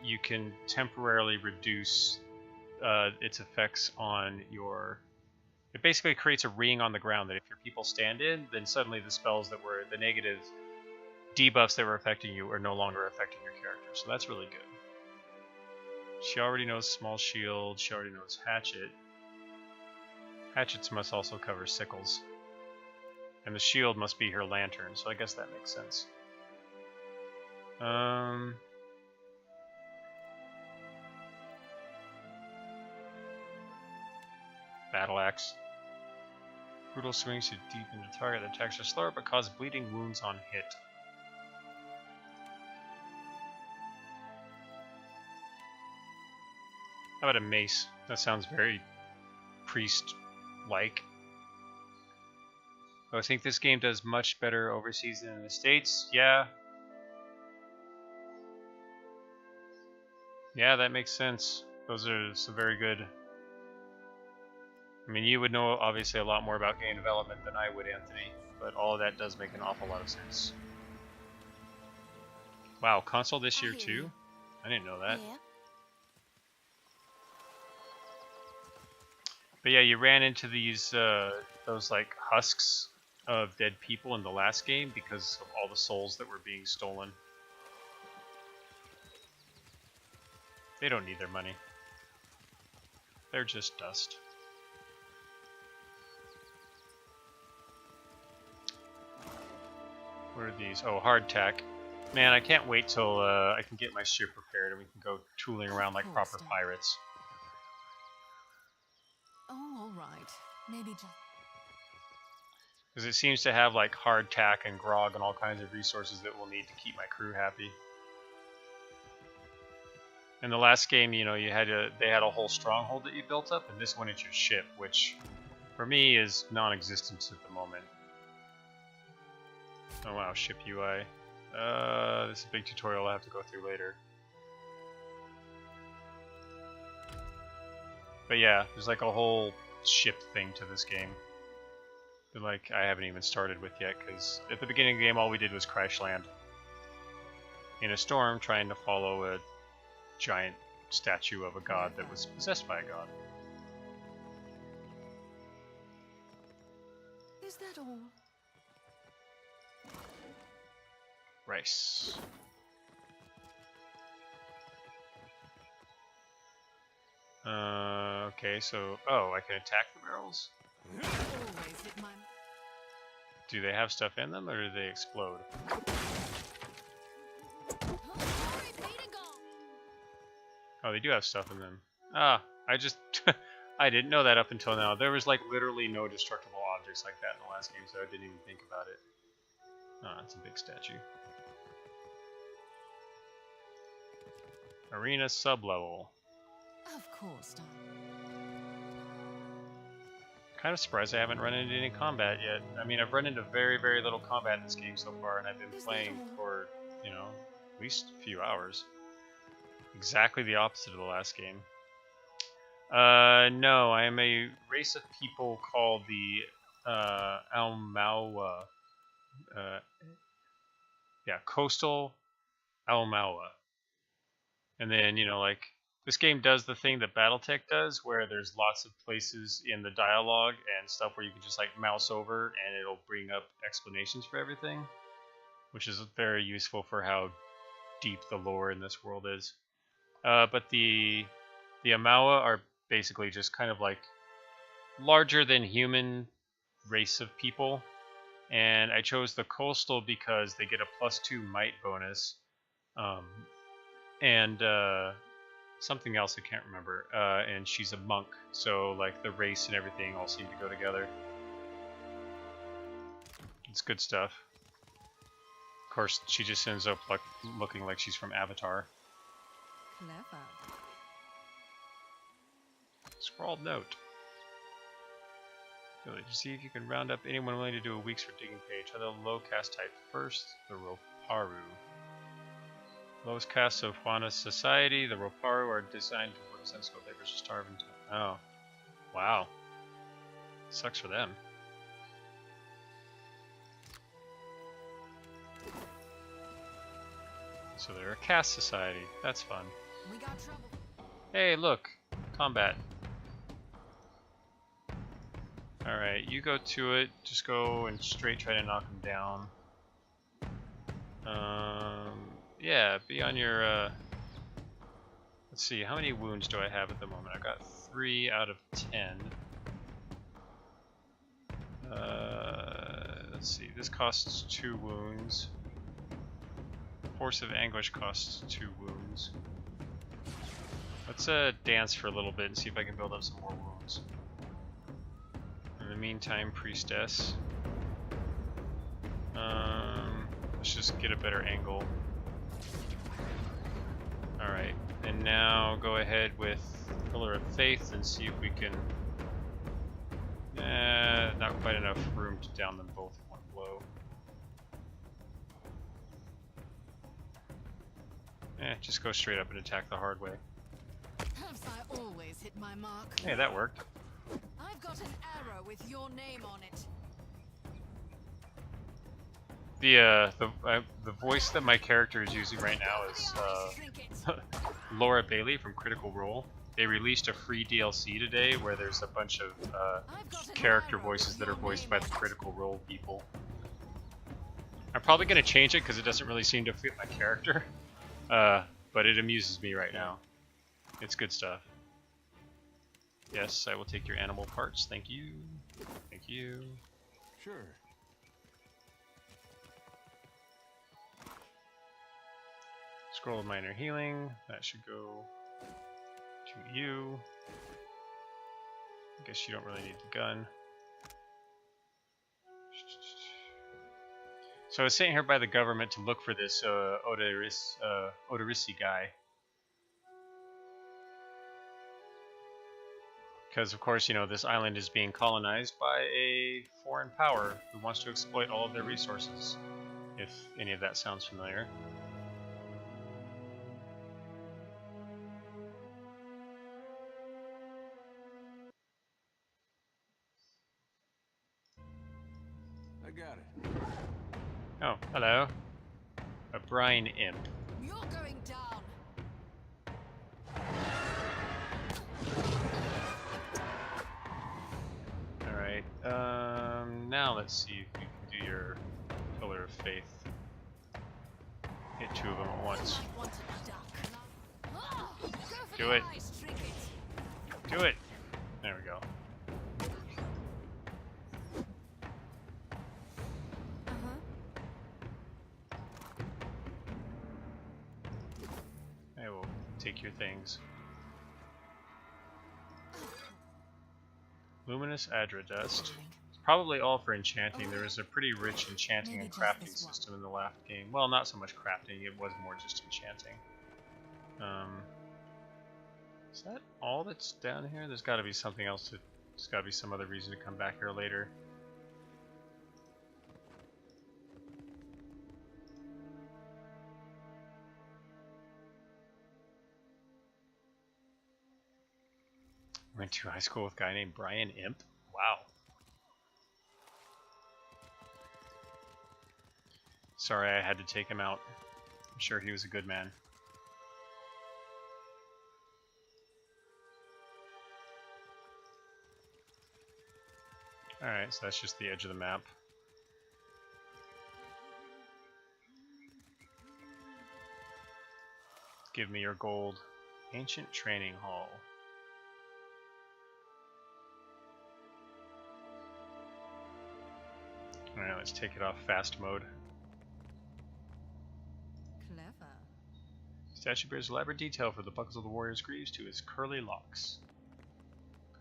you can temporarily reduce its effects on your. It basically creates a ring on the ground that if your people stand in, then suddenly the spells that were the negative debuffs that were affecting you are no longer affecting your character. So that's really good. She already knows small shield. She already knows hatchet. Hatchets must also cover sickles. And the shield must be her lantern, so I guess that makes sense. Battle axe. Brutal swings to deep into the target. Attacks are slower but cause bleeding wounds on hit. How about a mace? That sounds very priest-like. Oh, I think this game does much better overseas than in the States. Yeah. Yeah, that makes sense. Those are some very good. I mean, you would know obviously a lot more about game development than I would, Anthony, but all of that does make an awful lot of sense. Wow, console this year too? I didn't know that. Yeah. But yeah, you ran into these those like husks of dead people in the last game because of all the souls that were being stolen. They don't need their money. They're just dust. What are these? Oh, hardtack. Man, I can't wait till I can get my ship prepared and we can go tooling around like proper pirates. Oh, all right. Maybe just. Because it seems to have like hardtack and grog and all kinds of resources that we'll need to keep my crew happy. In the last game, you know, they had a whole stronghold that you built up, and this one it's your ship, which for me is non-existent at the moment. Oh wow, ship UI. This is a big tutorial I'll have to go through later. But yeah, there's like a whole ship thing to this game that like I haven't even started with yet, because at the beginning of the game all we did was crash land in a storm trying to follow a giant statue of a god that was possessed by a god. Is that all? Rice. Okay, so I can attack the barrels? Do they have stuff in them, or do they explode? Oh, they do have stuff in them. Ah, I just I didn't know that up until now. There was like literally no destructible objects like that in the last game, so I didn't even think about it. Ah, it's a big statue. Arena sublevel. Of course, Don. Kind of surprised I haven't run into any combat yet. I mean, I've run into very, very little combat in this game so far, and I've been playing for, you know, at least a few hours. Exactly the opposite of the last game. No, I am a race of people called the Almawa. Yeah, Coastal Almawa. And then, you know, like this game does the thing that BattleTech does, where there's lots of places in the dialogue and stuff where you can just like mouse over and it'll bring up explanations for everything, which is very useful for how deep the lore in this world is. But the Amawa are basically just kind of like larger than human race of people, and I chose the coastal because they get a +2 might bonus, and something else I can't remember, and she's a monk, so like the race and everything all seem to go together. It's good stuff. Of course, she just ends up like looking like she's from Avatar. Clever. Scrawled note. Village. See if you can round up anyone willing to do a weeks for digging page. Try the low caste type first, the Roparu. Lowest caste of Juana's society, the Roparu are designed to work as unskilled laborers to starve and oh. Wow. Sucks for them. So they're a caste society. That's fun. We got trouble. Hey, look. Combat. Alright, you go to it. Just go and straight try to knock him down. Yeah, be on your, let's see, how many wounds do I have at the moment? I've got 3 out of 10. Let's see, this costs 2 wounds. Force of Anguish costs 2 wounds. Let's dance for a little bit and see if I can build up some more wounds. In the meantime, Priestess. Let's just get a better angle. Alright, and now go ahead with Pillar of Faith and see if we can... not quite enough room to down them both in one blow. Just go straight up and attack the hard way. Have I always hit my mark? Hey, that worked. I've got an arrow with your name on it. The voice that my character is using right now is Laura Bailey from Critical Role. They released a free DLC today where there's a bunch of character voices that are voiced by the Critical Role people. I'm probably going to change it because it doesn't really seem to fit my character, but it amuses me right now. It's good stuff. Yes, I will take your animal parts. Thank you. Thank you. Sure. Scroll of Minor Healing. That should go to you. I guess you don't really need the gun. So I was sitting here by the government to look for this Odorisi guy. Because, of course, you know, this island is being colonized by a foreign power who wants to exploit all of their resources, if any of that sounds familiar. I got it. Oh, hello. A brine imp. You're going down. Alright, now let's see if we can do your Pillar of Faith. Hit 2 of them at once. Do it. Do it. There we go. I will take your things. Luminous Adra Dust. It's probably all for enchanting. There was a pretty rich enchanting and crafting system in the last game. Well, not so much crafting, it was more just enchanting. Is that all that's down here? There's got to be something else to... There's got to be some other reason to come back here later. Went to high school with a guy named Brian Imp. Wow. Sorry I had to take him out. I'm sure he was a good man. Alright, so that's just the edge of the map. Give me your gold. Ancient Training Hall. Alright, let's take it off fast mode. Clever. Statue bears elaborate detail for the buckles of the warrior's greaves to his curly locks.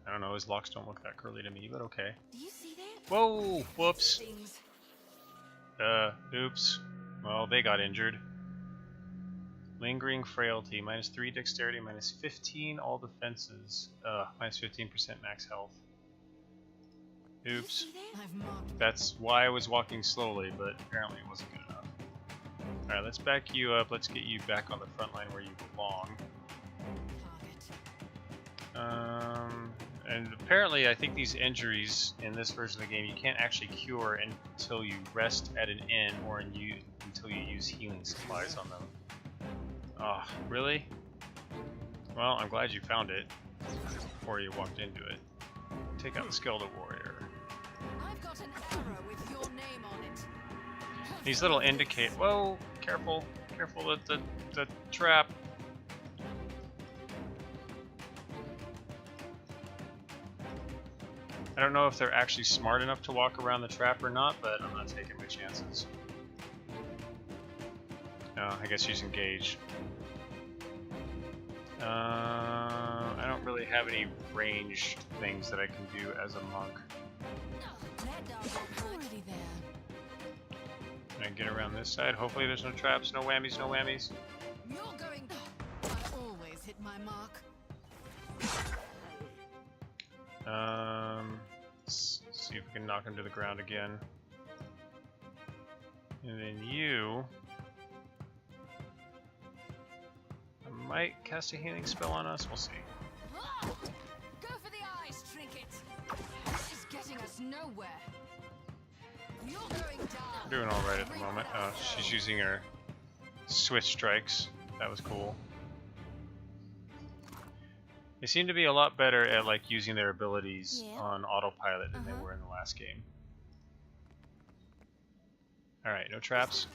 I don't know, his locks don't look that curly to me, but okay. Do you see that? Whoa! Whoops. Oops. Well, they got injured. Lingering frailty, -3 dexterity, -15 all defenses, -15% max health. Oops. That's why I was walking slowly, but apparently it wasn't good enough. Alright, let's back you up. Let's get you back on the front line where you belong. And apparently I think these injuries in this version of the game you can't actually cure until you rest at an inn or until you use healing supplies on them. Oh, really? Well, I'm glad you found it before you walked into it. Take out the skeletal warrior. I've got an arrow with your name on it. These little indicate. Whoa! Careful! Careful with the trap. I don't know if they're actually smart enough to walk around the trap or not, but I'm not taking my chances. No, I guess she's engaged. I don't really have any ranged things that I can do as a monk. Can I get around this side? Hopefully there's no traps, no whammies, no whammies. You're going. I always hit my mark. Let's see if we can knock him to the ground again. And then you... I might cast a healing spell on us, we'll see. Go for the eyes, Trinket. This is getting us nowhere. You're going down. We're doing alright at the moment. Oh, she's using her switch strikes. That was cool. They seem to be a lot better at like using their abilities on autopilot than they were in the last game. Alright, no traps.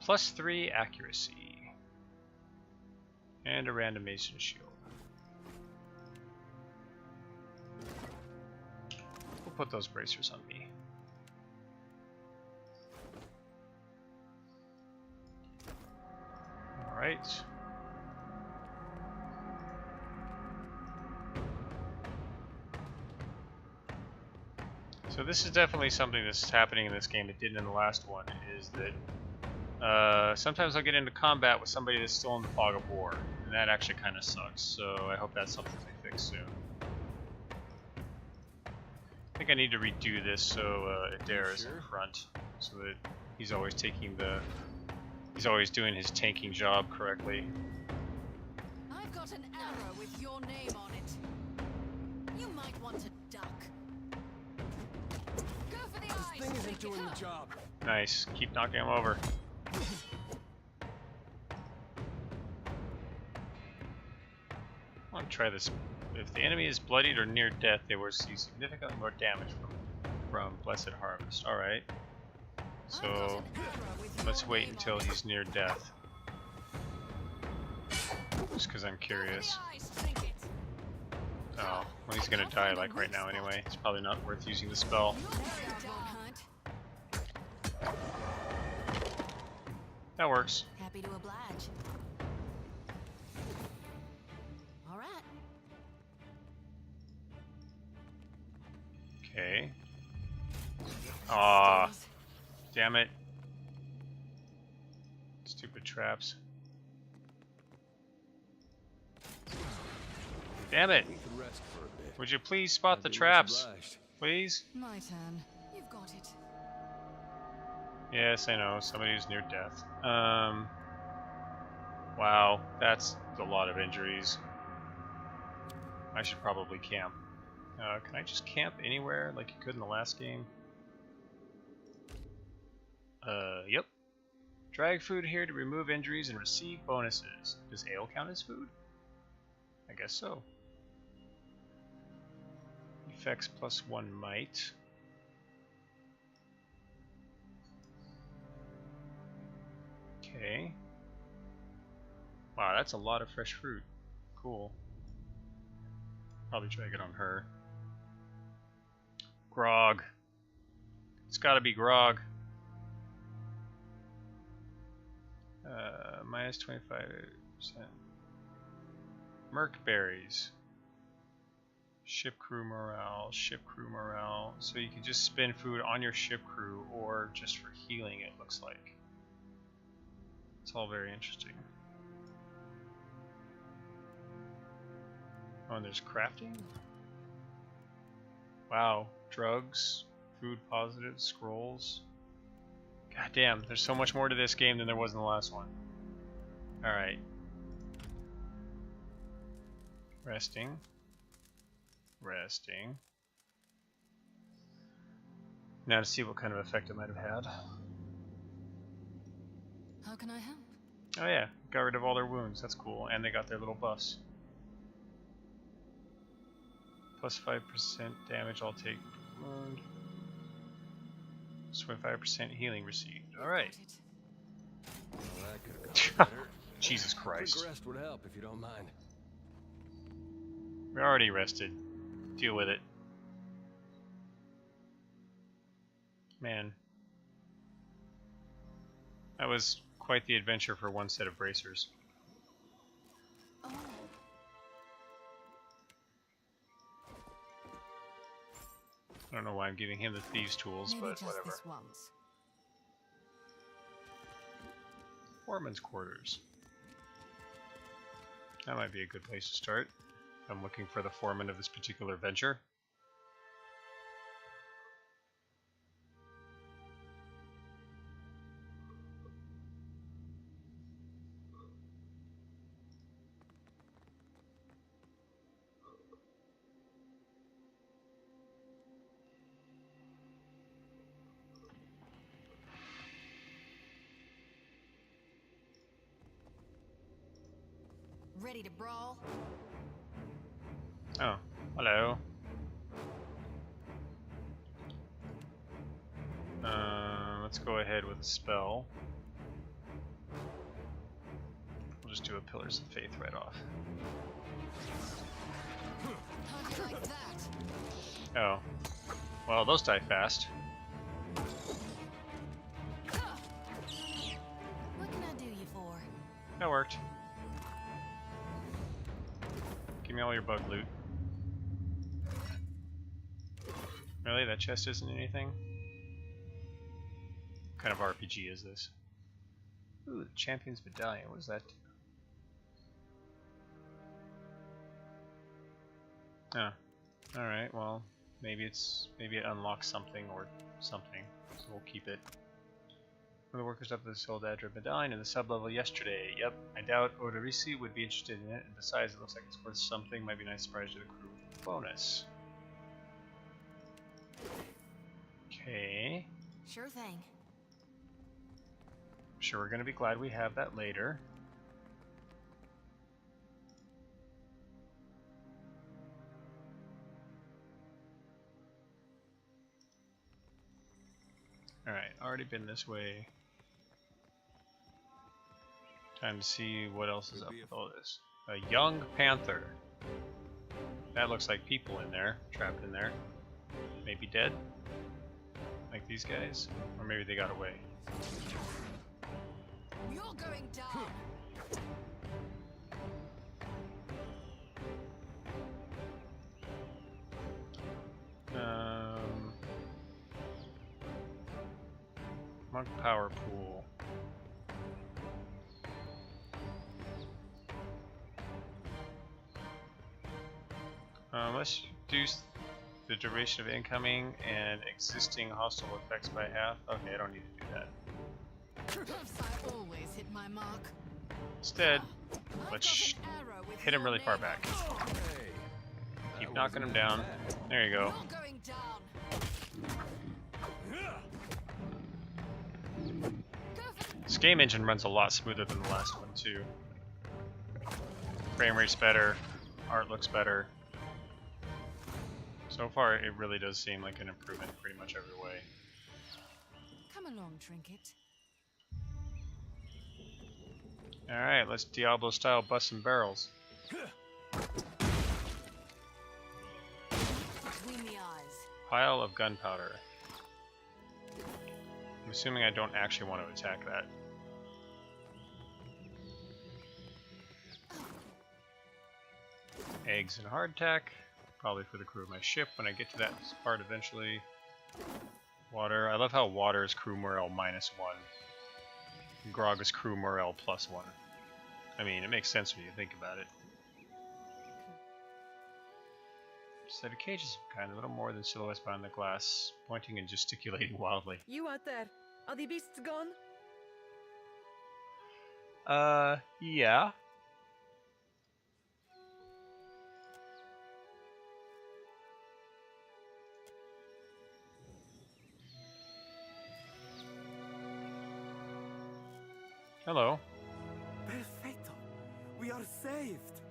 +3 accuracy. And a randomization shield. We'll put those bracers on me. Alright. So this is definitely something that's happening in this game it didn't in the last one, is that sometimes I'll get into combat with somebody that's still in the fog of war, and that actually kind of sucks, so I hope that's something they fix soon. I think I need to redo this so Adair is in front, so that he's always doing his tanking job correctly. I've got an arrow with your name on it. You might want to duck. Go for the eyes. This thing isn't doing the job. Nice. Keep knocking him over. I want to try this. If the enemy is bloodied or near death, they will receive significantly more damage from Blessed Harvest. Alright. So, let's wait until he's near death. Just because I'm curious. Oh, well he's gonna die like right now anyway. It's probably not worth using the spell. That works. Happy to oblige. All right. Okay. Aw. Damn it. Stupid traps. Damn it. Would you please spot the traps? Please? My turn. You've got it. Yes, I know. Somebody who's near death. Wow. That's a lot of injuries. I should probably camp. Can I just camp anywhere like you could in the last game? Yep. Drag food here to remove injuries and receive bonuses. Does ale count as food? I guess so. effects plus 1 might. Okay. Wow, that's a lot of fresh fruit. Cool. Probably try to get on her. Grog. It's gotta be Grog. Minus 25%. Merc berries. Ship crew morale. Ship crew morale. So you can just spend food on your ship crew or just for healing, it looks like. It's all very interesting. Oh, and there's crafting? Wow. Drugs, food positives, scrolls. God damn, there's so much more to this game than there was in the last one. Alright. Resting. Resting. Now to see what kind of effect it might have had. How can I help? Oh yeah, got rid of all their wounds. That's cool. And they got their little buffs. Plus 5% damage I'll take per wound. 25% healing received. Alright. Well, Jesus Christ. Quick rest would help if you don't mind. We're already rested. Deal with it. Man. That was quite the adventure for one set of bracers. Oh. I don't know why I'm giving him the thieves' tools, Maybe but just whatever. this once. Foreman's quarters. That might be a good place to start. I'm looking for the foreman of this particular venture. Ready to brawl? Oh, hello. Let's go ahead with a spell. We'll just do a Pillars of Faith right off. Like that. Oh. Well, those die fast. What can I do you for? That worked. Give me all your bug loot. Really? That chest isn't anything? What kind of RPG is this? Ooh, the Champion's Medallion. What does that do? Oh. Alright, well, maybe it unlocks something or something. So we'll keep it. One of the workers up the Soldadra Medallion in the sub-level yesterday. Yep, I doubt Odorisi would be interested in it, and besides it looks like it's worth something. Might be a nice surprise to the crew with a bonus. Okay. Sure thing. I'm sure we're gonna be glad we have that later. Alright, already been this way. Time to see what else is up with all this. A young panther. That looks like people in there, trapped in there. Maybe dead? Like these guys? Or maybe they got away. You're going down. Monk power pool. Let's reduce the duration of incoming and existing hostile effects by half. Okay, I don't need to do that. Perhaps I always hit my mark. Instead, let's hit him really far back. Keep knocking him down. There you go. You're going down. This game engine runs a lot smoother than the last one too. Frame rate's better, art looks better. So far, it really does seem like an improvement pretty much every way. Come along, Trinket. Alright, let's Diablo style bust some barrels. Between the eyes. Pile of gunpowder. I'm assuming I don't actually want to attack that. Eggs and hardtack. Probably for the crew of my ship when I get to that part eventually. Water. I love how water is crew morale -1. Grog is crew morale +1. I mean, it makes sense when you think about it. Set of cages, kind of a little more than silhouettes behind the glass, pointing and gesticulating wildly. You out there? Are the beasts gone? Yeah. Hello. Perfetto. We are saved.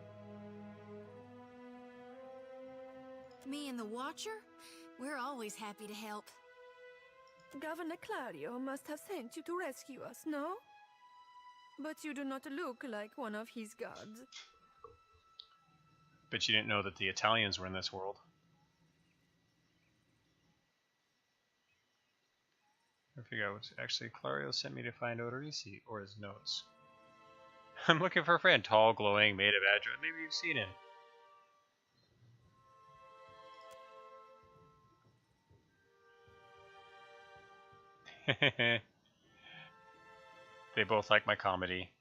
Me and the Watcher? We're always happy to help. Governor Clario must have sent you to rescue us, no? But you do not look like one of his guards. Bet you didn't know that the Italians were in this world. I figure out what's actually Clario sent me to find Odorisi, or his notes. I'm looking for a friend, tall, glowing, made of adra. Maybe you've seen him. They both like my comedy.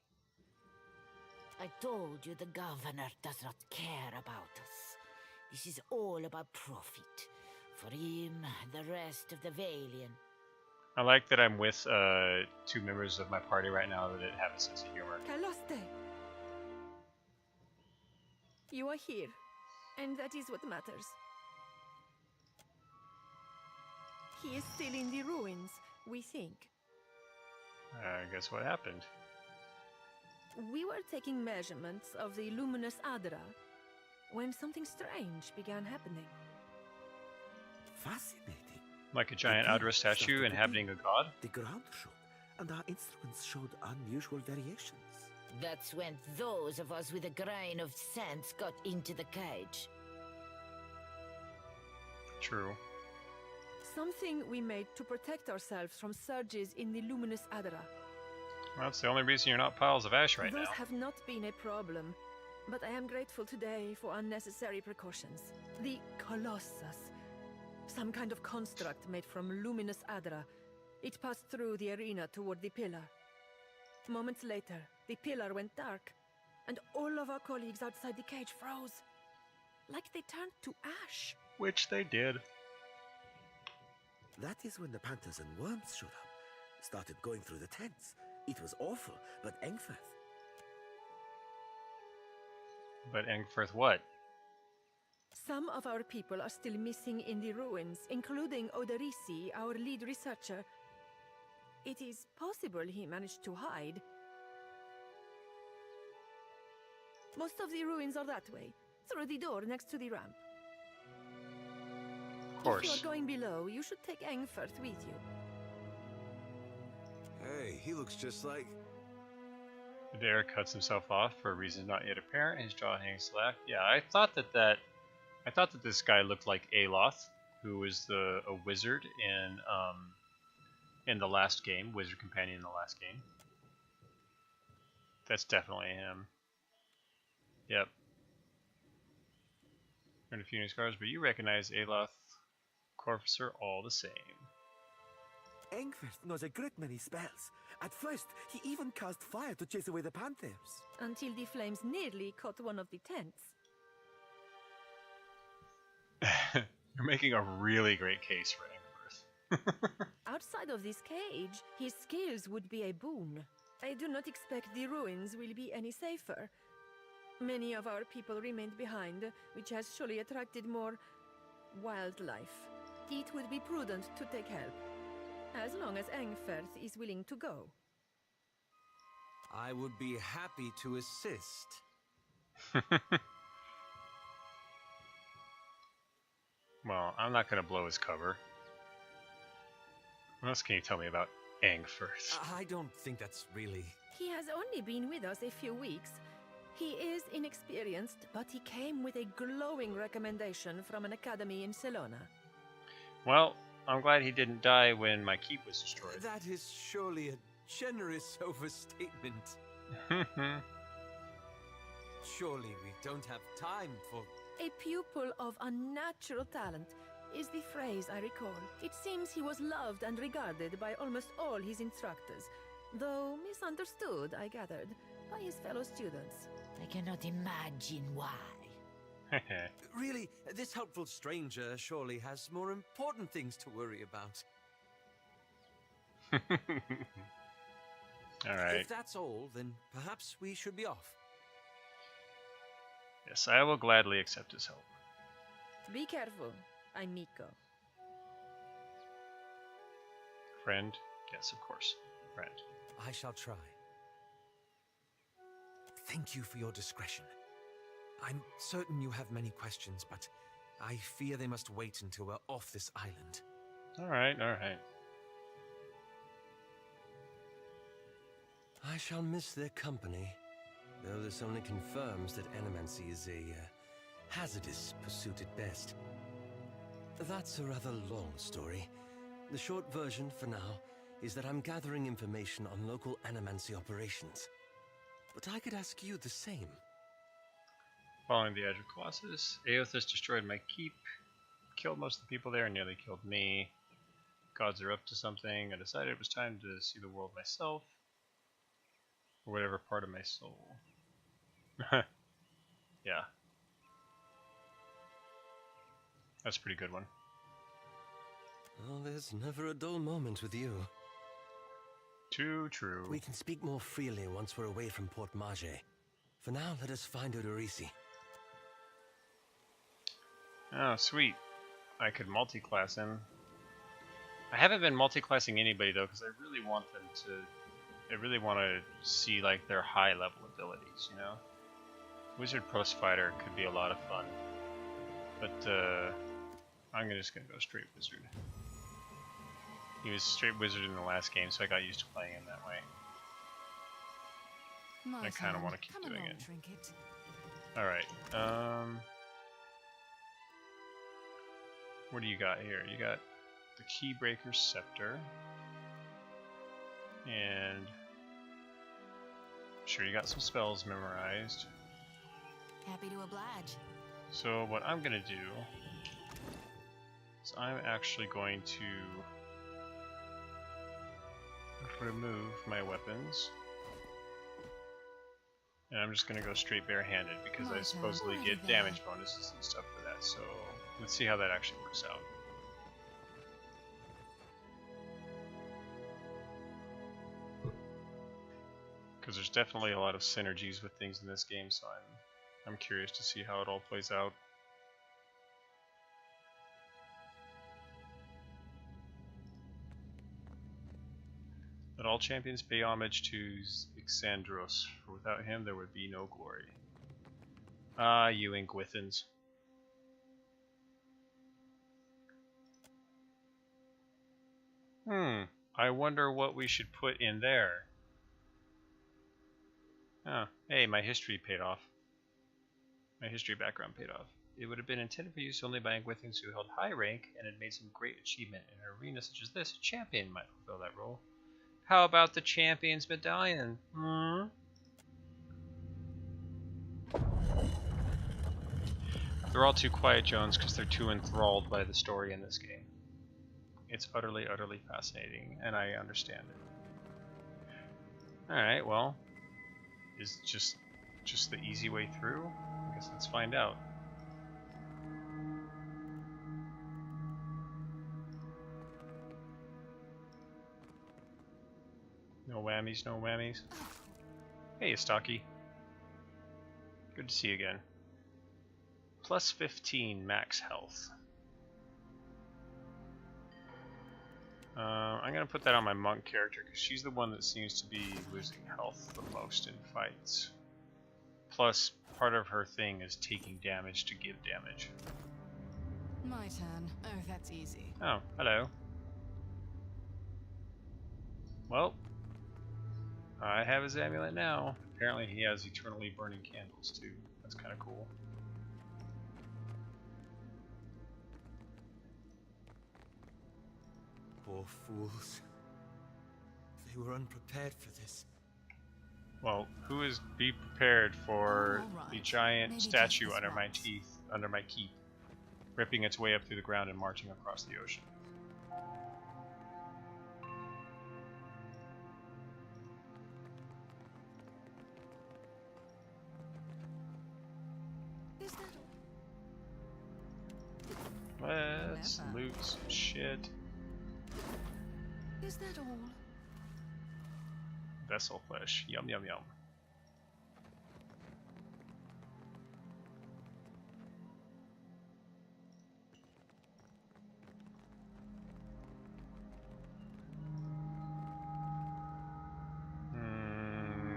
I told you the governor does not care about us. This is all about profit. For him, the rest of the Valiant. I like that I'm with 2 members of my party right now that have a sense of humor. Caloste! You are here, and that is what matters. He is still in the ruins, we think. Guess what happened? We were taking measurements of the luminous Adra when something strange began happening. Fascinating. Like a giant Adra statue inhabiting a god? The ground shook, and our instruments showed unusual variations. That's when those of us with a grain of sense got into the cage. True. Something we made to protect ourselves from surges in the luminous Adra. Well, that's the only reason you're not piles of ash right Those now. have not been a problem, but I am grateful today for unnecessary precautions. The Colossus, some kind of construct made from luminous Adra. It passed through the arena toward the pillar. Moments later, the pillar went dark, and all of our colleagues outside the cage froze. Like they turned to ash. Which they did. That is when the panthers and worms showed up. Started going through the tents. It was awful, but Engfirth. But Engfirth what? Some of our people are still missing in the ruins, including Odorisi, our lead researcher. It is possible he managed to hide. Most of the ruins are that way, through the door next to the ramp. Of course. If you are going below, you should take Engfirth with you. Hey, he looks just like... Adair cuts himself off for a reason not yet apparent. His jaw hangs slack. Yeah, I thought that this guy looked like Aloth, who was a wizard in the last game, wizard companion in the last game. That's definitely him. Yep. Earned a few new scars, but you recognize Aloth Corvusor all the same. Engfirth knows a great many spells. At first, he even cast fire to chase away the panthers. Until the flames nearly caught one of the tents. You're making a really great case for Engfirth. Outside of this cage, his skills would be a boon. I do not expect the ruins will be any safer. Many of our people remained behind, which has surely attracted more wildlife. It would be prudent to take help, as long as Engfirth is willing to go. I would be happy to assist. Well, I'm not gonna blow his cover. What else can you tell me about Aang first? I don't think that's really... He has only been with us a few weeks. He is inexperienced, but he came with a glowing recommendation from an academy in Selona. Well, I'm glad he didn't die when my keep was destroyed. That is surely a generous overstatement. Surely we don't have time for... A pupil of unnatural talent is the phrase I recall. It seems he was loved and regarded by almost all his instructors, though misunderstood, I gathered, by his fellow students. I cannot imagine why. Really, this helpful stranger surely has more important things to worry about. Alright. If that's all, then perhaps we should be off. Yes, I will gladly accept his help. Be careful. I'm Miko. Friend? Yes, of course. Friend. I shall try. Thank you for your discretion. I'm certain you have many questions, but I fear they must wait until we're off this island. Alright, alright. I shall miss their company, though this only confirms that animancy is a hazardous pursuit at best. That's a rather long story. The short version, for now, is that I'm gathering information on local animancy operations. But I could ask you the same. Following the edge of Colossus, Aothas destroyed my keep, killed most of the people there, and nearly killed me. Gods are up to something. I decided it was time to see the world myself. Or whatever part of my soul. Yeah. That's a pretty good one. Oh, there's never a dull moment with you. Too true. We can speak more freely once we're away from Port Marge. For now, let us find Odorisi. Oh, sweet. I could multi-class him. I haven't been multi-classing anybody though, because I really want them to... I really want to see like their high-level abilities, you know? Wizard Post Fighter could be a lot of fun. But, I'm just gonna go straight Wizard. He was straight Wizard in the last game, so I got used to playing him that way. I kind of want to keep doing it. Alright, what do you got here? You got the Keybreaker Scepter. And... sure, you got some spells memorized. Happy to oblige. So what I'm gonna do is I'm actually going to remove my weapons. And I'm just gonna go straight barehanded because I supposedly get damage bonuses and stuff for that, so let's see how that actually works out. Because there's definitely a lot of synergies with things in this game, so I'm curious to see how it all plays out. Let all champions pay homage to Xandros, for without him there would be no glory. Ah, you Inquithans. I wonder what we should put in there. Oh, hey, my history paid off. My history background paid off. It would have been intended for use only by Inquithans who held high rank and had made some great achievement in an arena such as this. A champion might fulfill that role. How about the champion's medallion? They're all too quiet, Jones, because they're too enthralled by the story in this game. It's utterly, utterly fascinating, and I understand it. Alright, well, is just the easy way through? I guess let's find out. No whammies, no whammies. Hey, Stocky. Good to see you again. Plus 15 max health. I'm gonna put that on my monk character because she's the one that seems to be losing health the most in fights. Plus, part of her thing is taking damage to give damage. My turn. Oh, that's easy. Oh, hello. Well, I have his amulet now. Apparently he has eternally burning candles too. That's kind of cool. Poor fools. They were unprepared for this. Well, who is be prepared for right. the giant Maybe statue just under my once. teeth, under my keep, ripping its way up through the ground and marching across the ocean? Is that Let's Clever. loot some shit. all? Is that all? Vessel flesh. Yum yum yum.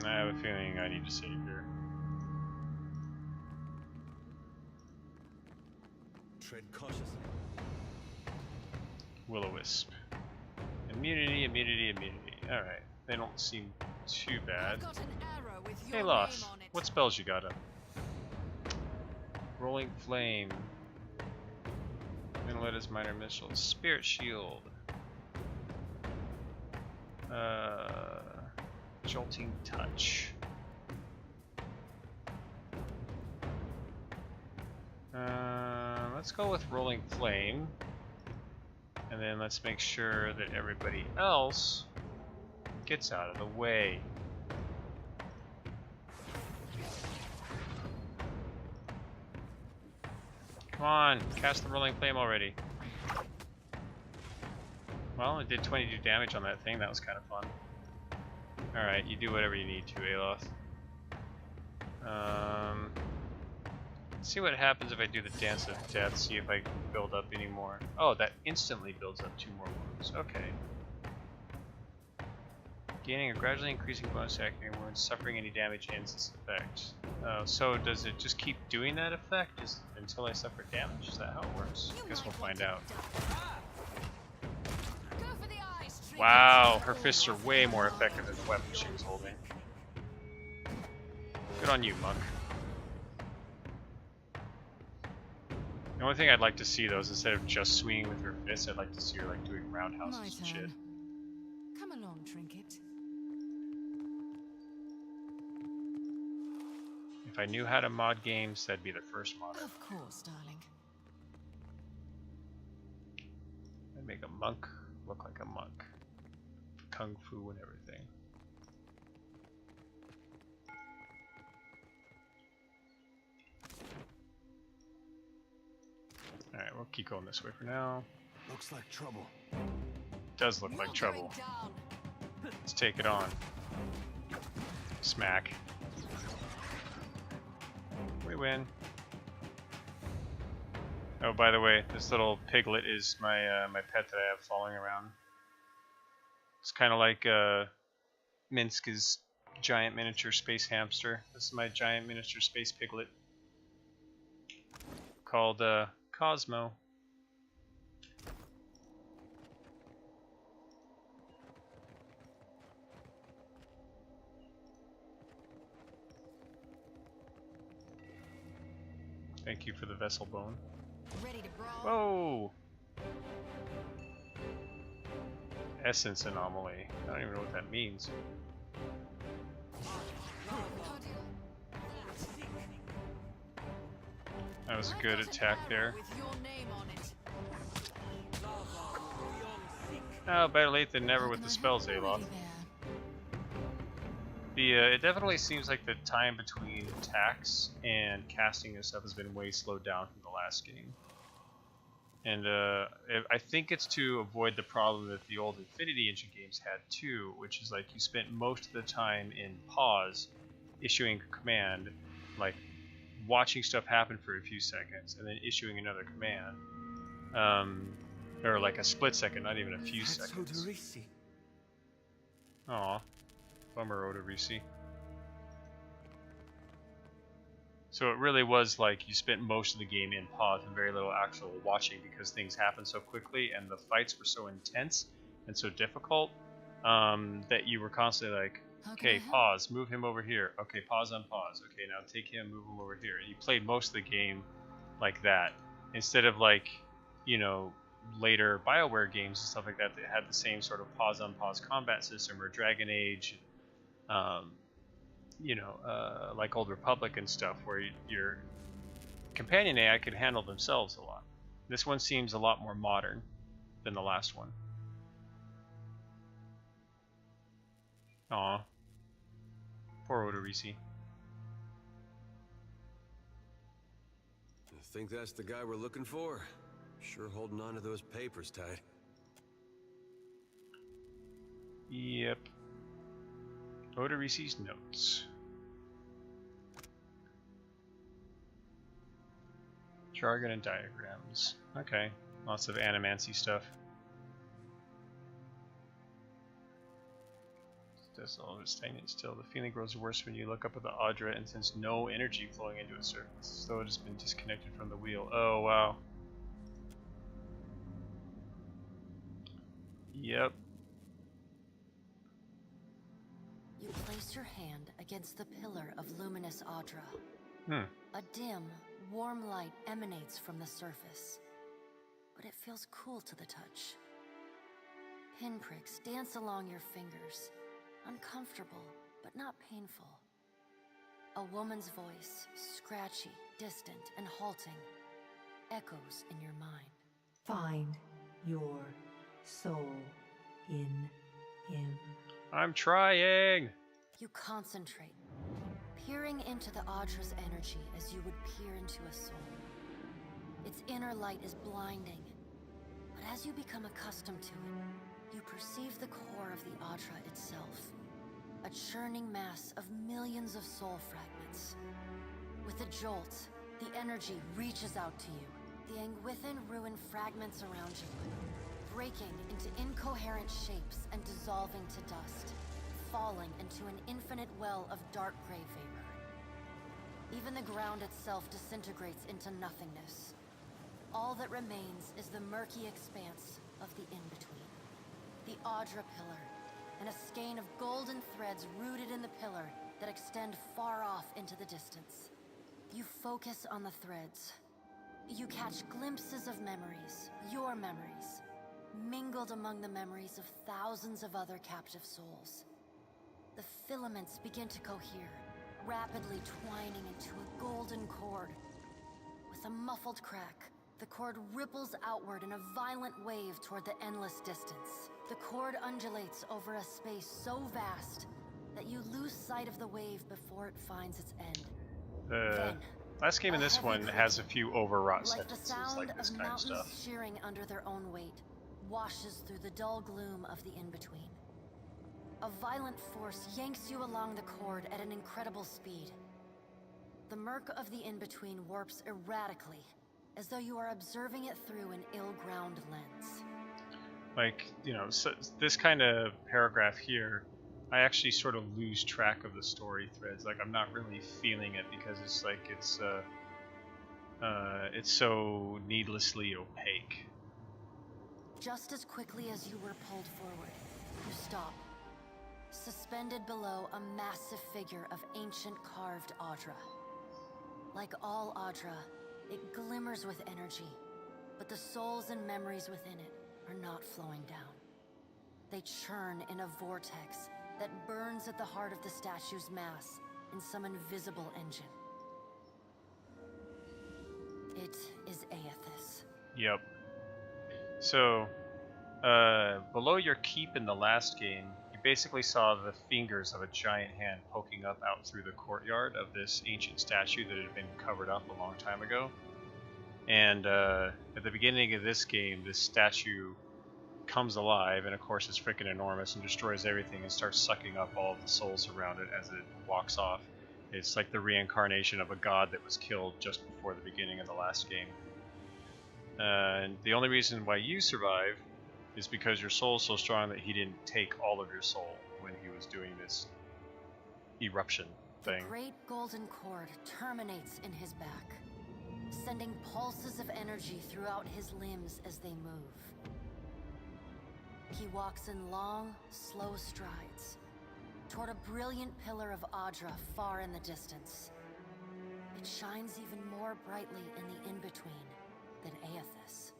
I have a feeling I need to save here. Tread cautiously. Will-o-wisp. Immunity, immunity, immunity. Alright. They don't seem too bad. Got an arrow with Hey your Loth, name on it. what spells you got up? Rolling Flame. Minolettus Minor Missile. Spirit Shield. Jolting Touch. Let's go with Rolling Flame. And then let's make sure that everybody else gets out of the way. Come on, cast the Rolling Flame already. Well, it did 22 damage on that thing, that was kind of fun. Alright, you do whatever you need to, Aloth. Let's see what happens if I do the Dance of Death, see if I can build up any more. Oh, that instantly builds up 2 more wounds. Okay. Gaining a gradually increasing bonus to activating wounds, suffering any damage ends this effect. So does it just keep doing that effect until I suffer damage? Is that how it works? I guess we'll find out. Wow, her fists are way more effective than the weapon she was holding. Good on you, monk. The only thing I'd like to see though is instead of just swinging with her fists, I'd like to see her like doing roundhouses My and turn. shit. Come along, Trinket. If I knew how to mod games, that'd be the first mod. Of course, darling. I'd make a monk look like a monk. Kung Fu and everything. Alright, we'll keep going this way for now. Looks like trouble. Does look like trouble. Let's take it on. Smack. We win. Oh, by the way, this little piglet is my my pet that I have following around. It's kind of like Minsk's giant miniature space hamster. This is my giant miniature space piglet called Cosmo. Thank you for the vessel bone. Ready to brawl? Whoa! Essence anomaly. I don't even know what that means. That was a good attack there. Oh, better late than never with the spells, Aloth. It definitely seems like the time between attacks and casting and stuff has been way slowed down from the last game. And I think it's to avoid the problem that the old Infinity Engine games had too, which is like you spent most of the time in pause, issuing a command, like watching stuff happen for a few seconds, and then issuing another command. Or like a split second, not even a few seconds. Aw. Bummer, Odorisi. So it really was like you spent most of the game in pause and very little actual watching because things happened so quickly and the fights were so intense and so difficult that you were constantly like, okay, pause, move him over here. Okay, pause, unpause. Okay, now take him, move him over here. And you played most of the game like that instead of like, you know, later BioWare games and stuff like that that had the same sort of pause, unpause combat system, or Dragon Age, you know, like Old Republic and stuff, where your companion AI could handle themselves a lot. This one seems a lot more modern than the last one. Aw. Poor Odorisi. I think that's the guy we're looking for. Sure holding on to those papers tight. Yep. Odorisi's notes. Jargon and diagrams. Okay. Lots of animancy stuff. Does all of it stagnant still. The feeling grows worse when you look up at the Audra and sense no energy flowing into its surface, as though it has been disconnected from the wheel. Oh, wow. Yep. You place your hand against the pillar of luminous Audra. A dim, warm light emanates from the surface, but it feels cool to the touch. Pinpricks dance along your fingers, uncomfortable, but not painful. A woman's voice, scratchy, distant, and halting, echoes in your mind. Find your soul in him. I'm trying! You concentrate, peering into the Audra's energy as you would peer into a soul. Its inner light is blinding, but as you become accustomed to it, you perceive the core of the Audra itself, a churning mass of millions of soul fragments. With a jolt, the energy reaches out to you. The Angwithan ruin fragments around you, breaking into incoherent shapes and dissolving to dust, falling into an infinite well of dark gray vapor. Even the ground itself disintegrates into nothingness. All that remains is the murky expanse of the in-between. The Audra pillar, and a skein of golden threads rooted in the pillar that extend far off into the distance. You focus on the threads. You catch glimpses of memories, your memories, mingled among the memories of thousands of other captive souls. The filaments begin to cohere, rapidly twining into a golden cord. With a muffled crack, the cord ripples outward in a violent wave toward the endless distance. The cord undulates over a space so vast that you lose sight of the wave before it finds its end. The last game in this one has a few overwrought sentences like this of kind of stuff. mountains shearing under their own weight washes through the dull gloom of the in-between. A violent force yanks you along the cord at an incredible speed. The murk of the in-between warps erratically, as though you are observing it through an ill-ground lens. Like, you know, so this kind of paragraph here, I actually sort of lose track of the story threads. Like, I'm not really feeling it because it's like it's so needlessly opaque. Just as quickly as you were pulled forward, you stop. Suspended below a massive figure of ancient carved Audra. Like all Audra, it glimmers with energy, but the souls and memories within it are not flowing down. They churn in a vortex that burns at the heart of the statue's mass in some invisible engine. It is Aethys. Yep. So, below your keep in the last game, you basically saw the fingers of a giant hand poking up out through the courtyard of this ancient statue that had been covered up a long time ago. And at the beginning of this game, this statue comes alive, and of course it's freaking enormous and destroys everything and starts sucking up all of the souls around it as it walks off. It's like the reincarnation of a god that was killed just before the beginning of the last game. And the only reason why you survive is because your soul is so strong that he didn't take all of your soul when he was doing this eruption. something. The great golden cord terminates in his back, sending pulses of energy throughout his limbs as they move. He walks in long, slow strides toward a brilliant pillar of Audra far in the distance. It shines even more brightly in the in-between than Aethys.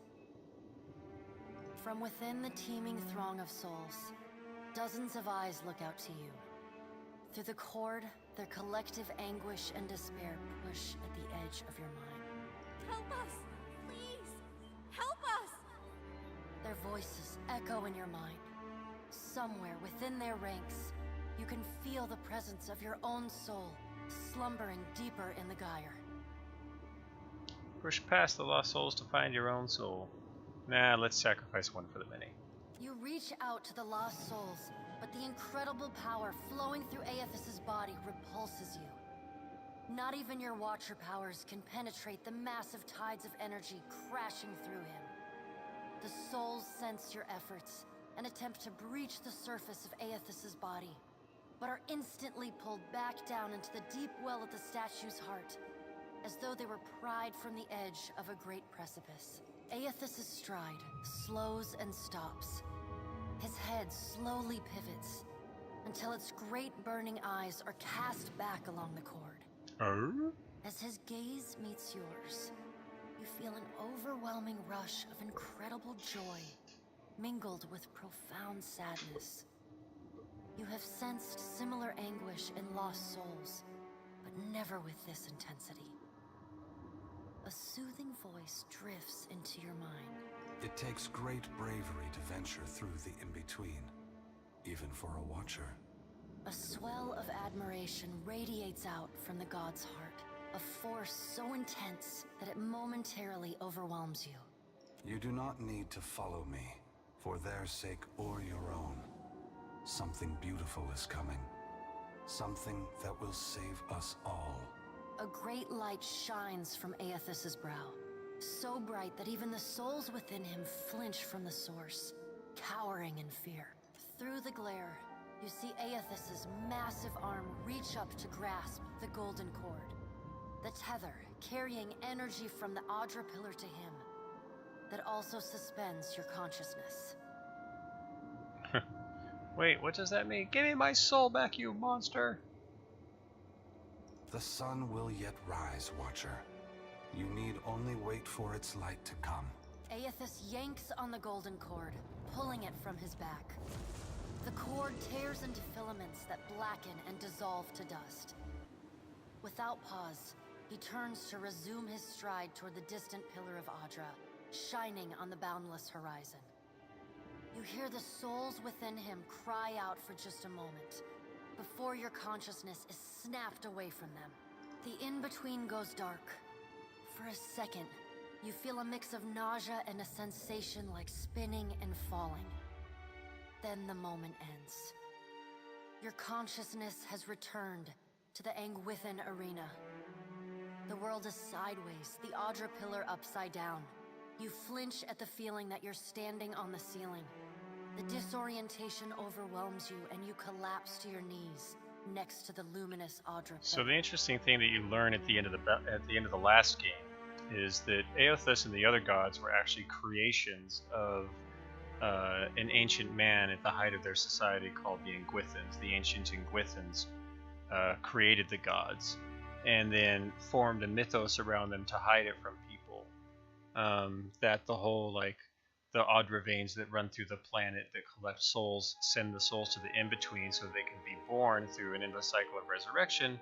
From within the teeming throng of souls, dozens of eyes look out to you. Through the cord, their collective anguish and despair push at the edge of your mind. Help us! Please! Help us! Their voices echo in your mind. Somewhere within their ranks, you can feel the presence of your own soul, slumbering deeper in the gyre. Push past the lost souls to find your own soul. Nah, let's sacrifice one for the many. You reach out to the lost souls, but the incredible power flowing through Aethys' body repulses you. Not even your Watcher powers can penetrate the massive tides of energy crashing through him. The souls sense your efforts and attempt to breach the surface of Aethys' body, but are instantly pulled back down into the deep well of the statue's heart, as though they were pried from the edge of a great precipice. Aethys' stride slows and stops. His head slowly pivots until its great burning eyes are cast back along the cord. As his gaze meets yours, you feel an overwhelming rush of incredible joy, mingled with profound sadness. You have sensed similar anguish in lost souls, but never with this intensity. A soothing voice drifts into your mind. It takes great bravery to venture through the in-between, even for a Watcher. A swell of admiration radiates out from the god's heart, a force so intense that it momentarily overwhelms you. You do not need to follow me, for their sake or your own. Something beautiful is coming. Something that will save us all. A great light shines from Aethys' brow, so bright that even the souls within him flinch from the source, cowering in fear. Through the glare, you see Aethys' massive arm reach up to grasp the golden cord, the tether carrying energy from the Audra pillar to him, that also suspends your consciousness. Wait, what does that mean? Give me my soul back, you monster! The sun will yet rise, Watcher. You need only wait for its light to come. Aethys yanks on the golden cord, pulling it from his back. The cord tears into filaments that blacken and dissolve to dust. Without pause, he turns to resume his stride toward the distant pillar of Audra, shining on the boundless horizon. You hear the souls within him cry out for just a moment, before your consciousness is snapped away from them. The in-between goes dark. For a second, you feel a mix of nausea and a sensation like spinning and falling. Then the moment ends. Your consciousness has returned to the Angwithan arena. The world is sideways, the Audra pillar upside down. You flinch at the feeling that you're standing on the ceiling. The disorientation overwhelms you and you collapse to your knees next to the luminous Audra pillar. So the interesting thing that you learn at the end of the last game is that Aethys and the other gods were actually creations of an ancient man at the height of their society called the Angwithans. The ancient Angwithans created the gods and then formed a mythos around them to hide it from people. That the whole, like, the Audra veins that run through the planet that collect souls send the souls to the in-between so they can be born through an endless cycle of resurrection.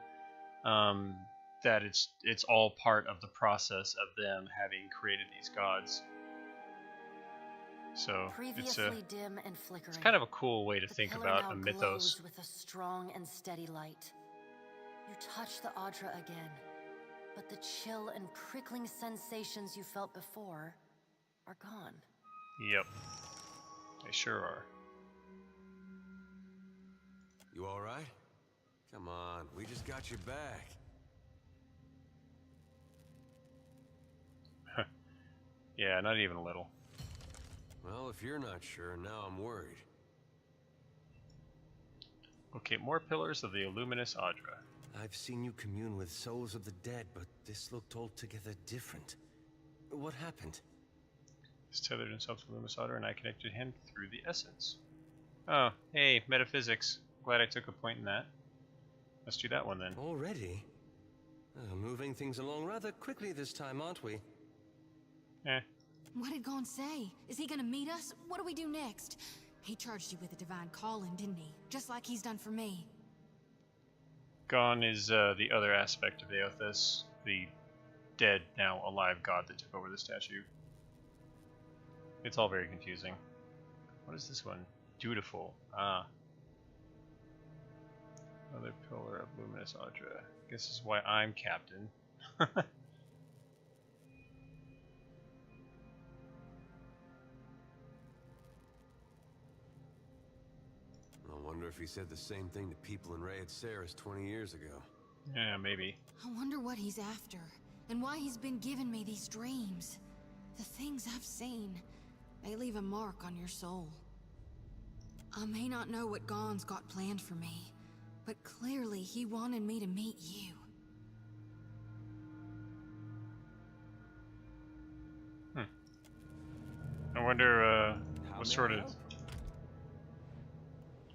That it's all part of the process of them having created these gods. So Previously dim and flickering, it's kind of a cool way to think pillar about now a mythos. glows with a strong and steady light. You touch the Audra again, but the chill and prickling sensations you felt before are gone. Yep, they sure are. You all right? Come on, we just got you back. Yeah, not even a little. Well, if you're not sure, now I'm worried. Okay, more pillars of the Illuminous Audra. I've seen you commune with souls of the dead, but this looked altogether different. What happened? He's tethered himself to Loomis Otter, and I connected him through the essence. Oh, hey, metaphysics. Glad I took a point in that. Let's do that one then. Already? Moving things along rather quickly this time, aren't we? Eh. What did Gon say? Is he gonna meet us? What do we do next? He charged you with a divine calling, didn't he? Just like he's done for me. Gon is the other aspect of Eothas, the dead, now alive god that took over the statue. It's all very confusing. What is this one? Dutiful. Ah. Another pillar of luminous Audra. Guess this is why I'm captain. I wonder if he said the same thing to people in Rayed Saris 20 years ago. Yeah, maybe. I wonder what he's after, and why he's been giving me these dreams. The things I've seen, they leave a mark on your soul. I may not know what Gon's got planned for me, but clearly he wanted me to meet you. I wonder what sort of...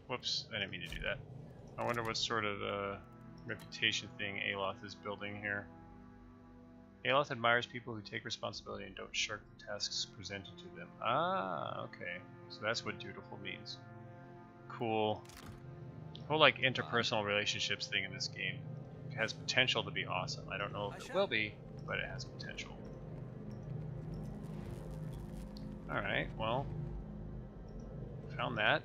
Whoops, I didn't mean to do that. I wonder what sort of reputation thing Aloth is building here. Aloth admires people who take responsibility and don't shirk the tasks presented to them. Ah, okay. So that's what dutiful means. Cool. The whole like interpersonal relationships thing in this game has potential to be awesome. I don't know if it will be, but it has potential. Alright, well, found that.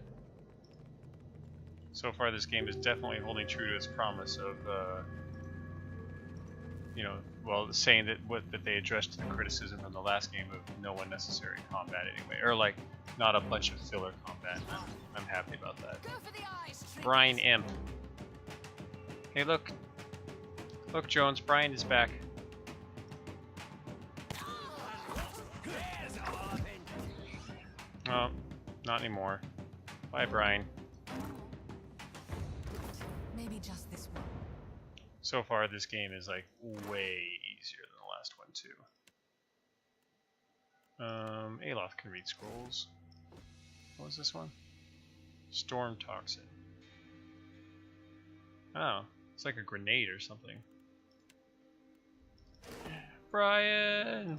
So far this game is definitely holding true to its promise of, you know, well, saying that that they addressed the criticism from the last game of no unnecessary combat anyway, or like not a bunch of filler combat. I'm happy about that. Brian Imp. Hey, look, Jones, Brian is back. Oh, not anymore. Bye, Brian. Maybe just this one. So far, this game is like way easier than the last one too. Aloth can read scrolls. What was this one? Storm Toxin. Oh, it's like a grenade or something. Brian!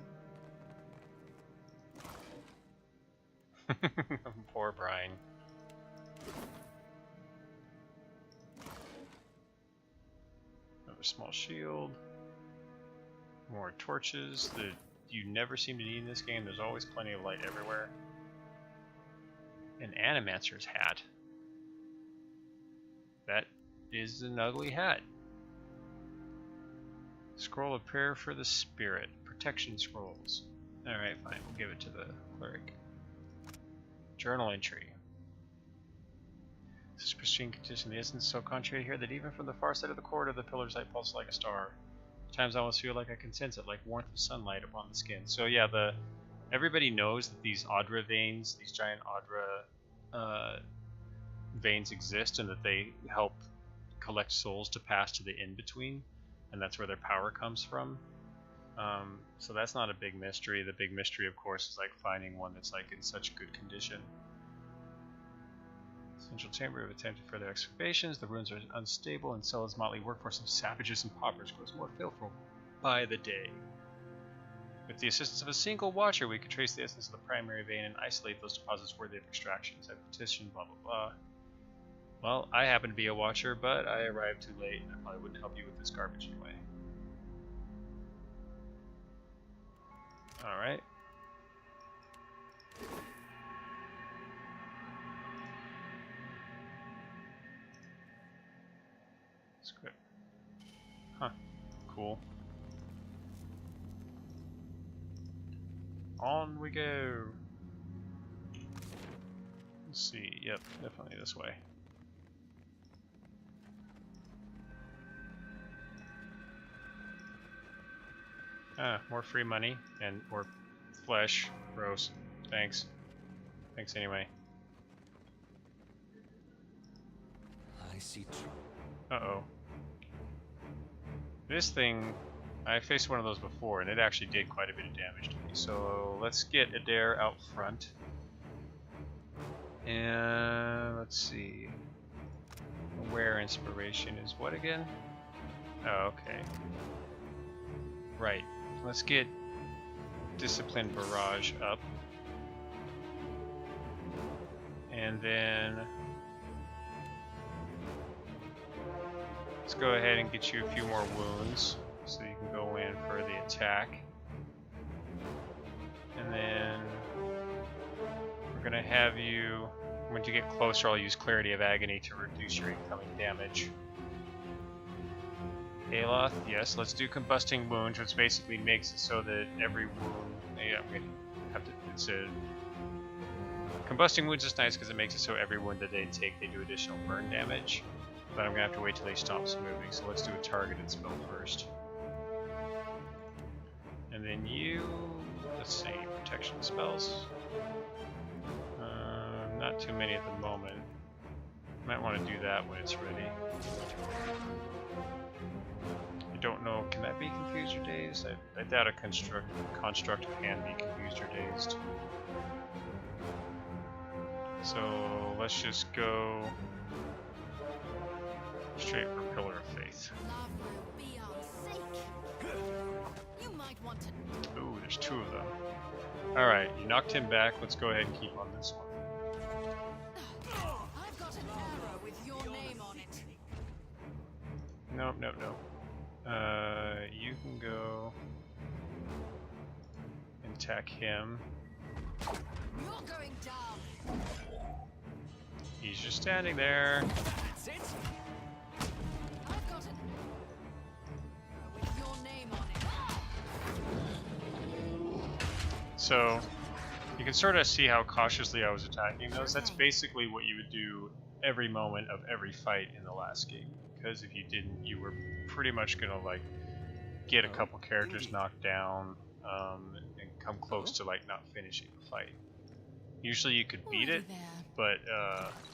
Poor Brian. Another small shield. More torches that you never seem to need in this game. There's always plenty of light everywhere. An Animancer's hat. That is an ugly hat. Scroll of prayer for the spirit. Protection scrolls. Alright, fine. We'll give it to the cleric. Journal entry. This is pristine condition. The essence is so contrary here that even from the far side of the corridor, the pillar's light pulses like a star. At times I almost feel like I can sense it, like warmth of sunlight upon the skin. So yeah, everybody knows that these Audra veins, these giant Audra veins exist, and that they help collect souls to pass to the in-between, and that's where their power comes from. So that's not a big mystery. The big mystery, of course, is like finding one that's like in such good condition. Central chamber have attempted further excavations. The ruins are unstable, and Cella's motley workforce of savages and paupers grows more fearful by the day. With the assistance of a single watcher, we could trace the essence of the primary vein and isolate those deposits worthy of extractions. I petition, blah blah blah. Well, I happen to be a watcher, but I arrived too late, and I probably wouldn't help you with this garbage anyway. Alright. Script. Huh. Cool. On we go. Let's see. Yep, definitely this way. Ah, more free money and more flesh. Gross. Thanks. Thanks anyway. I see. Uh-oh. This thing, I faced one of those before, and it actually did quite a bit of damage to me. So let's get Adair out front. And let's see. Aware inspiration is what again? Oh, okay. Right. Let's get Discipline Barrage up. And then let's go ahead and get you a few more wounds so you can go in for the attack. And then we're gonna have you, when you get closer, I'll use Clarity of Agony to reduce your incoming damage. Aloth, yes, let's do Combusting Wounds, which basically makes it so that every wound, yeah, I'm gonna have to, it's a, Combusting Wounds is nice because it makes it so every wound that they take, they do additional burn damage. But I'm gonna have to wait till he stops moving, so let's do a targeted spell first. And then you, let's see, protection spells. Not too many at the moment. Might want to do that when it's ready. I don't know, can that be confused or dazed? I doubt a construct can be confused or dazed. So let's just go straight for Pillar of Faith. Ooh, there's two of them. Alright, you knocked him back. Let's go ahead and keep on this one. I've got an arrow with your name on it. Nope, nope, nope. You can go and attack him. You're going down. He's just standing there. That's it. I've got an arrow with your name on it. So you can sort of see how cautiously I was attacking those. That's basically what you would do every moment of every fight in the last game. Because if you didn't, you were pretty much gonna like get a couple characters knocked down and come close to like not finishing the fight. Usually you could beat it, but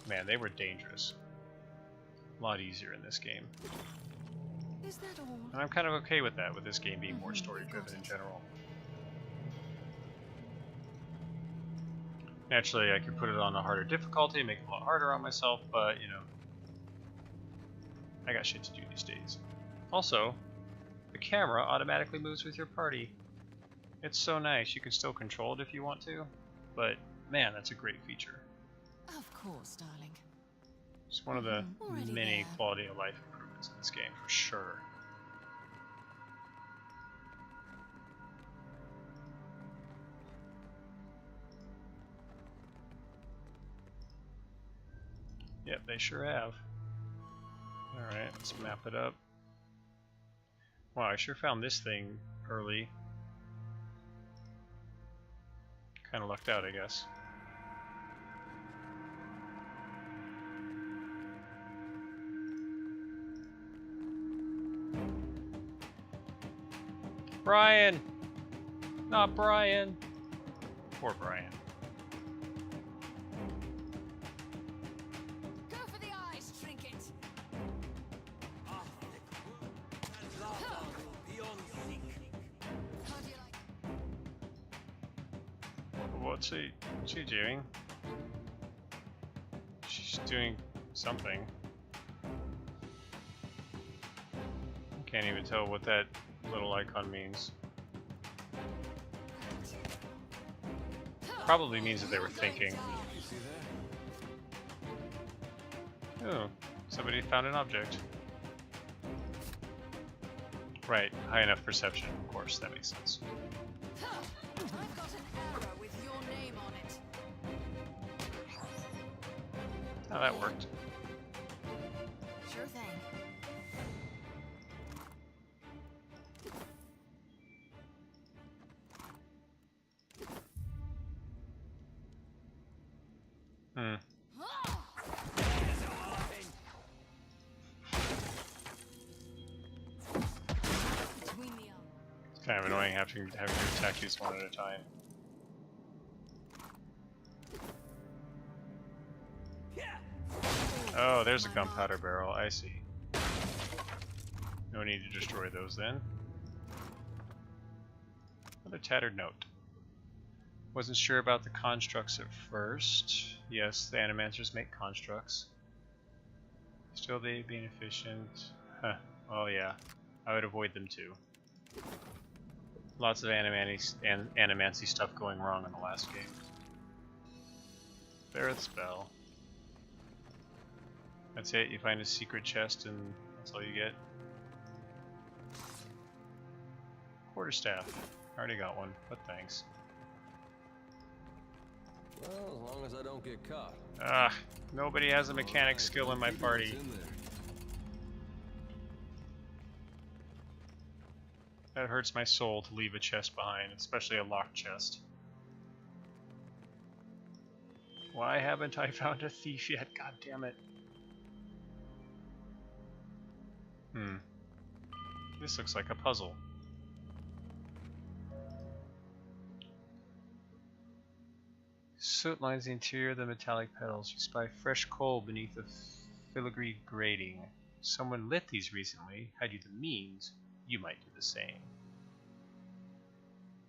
man, they were dangerous. A lot easier in this game. Is that all? And I'm kind of okay with that, with this game being more story driven in general. Naturally, I could put it on a harder difficulty, make it a lot harder on myself, but you know, I got shit to do these days. Also, the camera automatically moves with your party. It's so nice. You can still control it if you want to, but man, that's a great feature. Of course, darling. It's one of the many quality of life improvements in this game, for sure. Yep, they sure have. Alright, let's map it up. Wow, I sure found this thing early. Kinda lucked out, I guess. Brian! Not Brian! Poor Brian. Go for the eyes, Trinket. What's she doing? She's doing something. Can't even tell what that little icon means. Probably means that they were thinking. Oh, somebody found an object. Right, high enough perception, of course, that makes sense. I've got an arrow with your name on it. Oh, that worked. Sure thing. It's kind of annoying having to attack these one at a time. Oh, there's a gunpowder barrel, I see. No need to destroy those then. Another tattered note. Wasn't sure about the constructs at first. Yes, the animancers make constructs. Still they being efficient. Huh. Oh yeah. I would avoid them too. Lots of animancy stuff going wrong in the last game. Barrett spell. That's it, you find a secret chest and that's all you get. Quarterstaff. Already got one, but thanks. Well, as long as I don't get caught. Ah, nobody has a mechanic skill in my party. That hurts my soul to leave a chest behind, especially a locked chest. Why haven't I found a thief yet? God damn it. This looks like a puzzle. Soot lines the interior of the metallic petals. You spy fresh coal beneath the filigree grating. Someone lit these recently. Had you the means, you might do the same.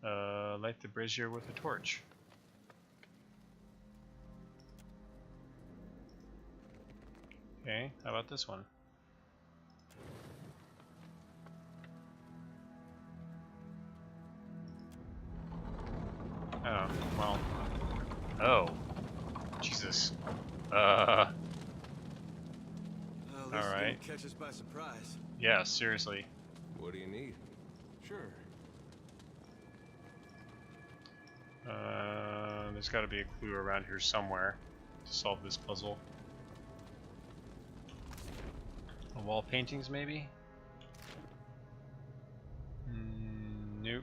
Light the brazier with a torch. Okay, how about this one? Oh, well. Oh. Jesus. Alright. Catch us by surprise. Yeah, seriously. What do you need? Sure. There's got to be a clue around here somewhere to solve this puzzle. Wall paintings, maybe? Nope.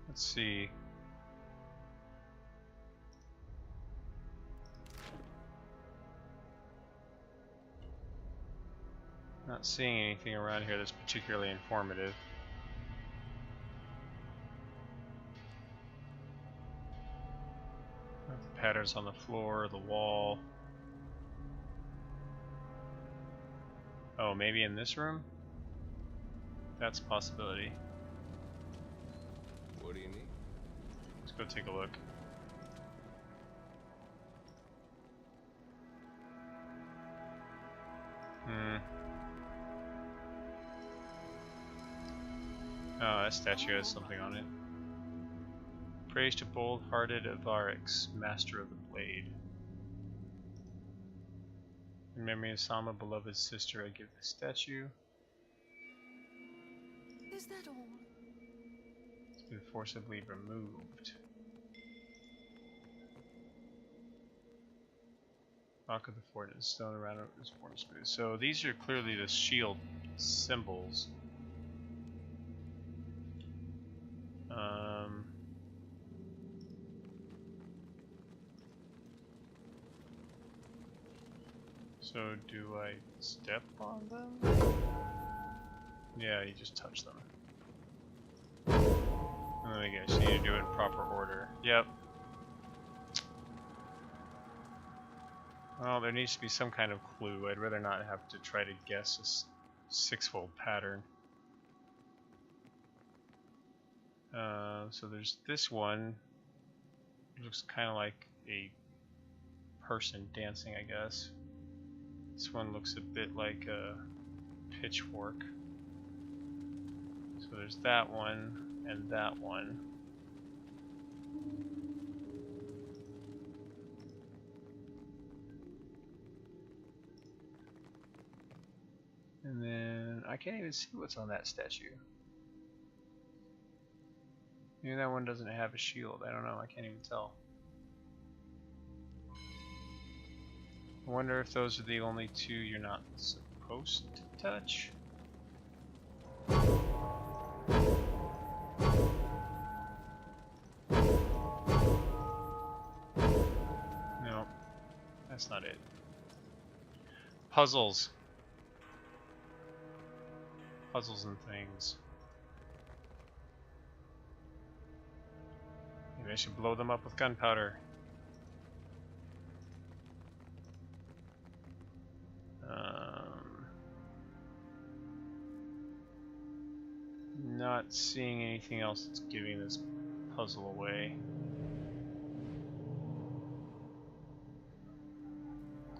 Let's see. Not seeing anything around here that's particularly informative. The patterns on the floor, the wall. Oh, maybe in this room? That's a possibility. What do you need? Let's go take a look. Oh, that statue has something on it. Praise to bold-hearted Avarix, master of the blade. In memory of Sama, beloved sister, I give this statue. Is that all? It's been forcibly removed. Rock of the fort and stone around it is form smooth. So these are clearly the shield symbols. So do I step on them? Yeah, you just touch them. And then I guess you need to do it in proper order. Yep. Well, there needs to be some kind of clue. I'd rather not have to try to guess a six-fold pattern. So there's this one. It looks kind of like a person dancing, I guess. This one looks a bit like a pitchfork. So there's that one and that one. And then I can't even see what's on that statue. Maybe that one doesn't have a shield. I don't know. I can't even tell. I wonder if those are the only two you're not supposed to touch. No, that's not it. Puzzles. Puzzles and things. Maybe I should blow them up with gunpowder. Not seeing anything else that's giving this puzzle away.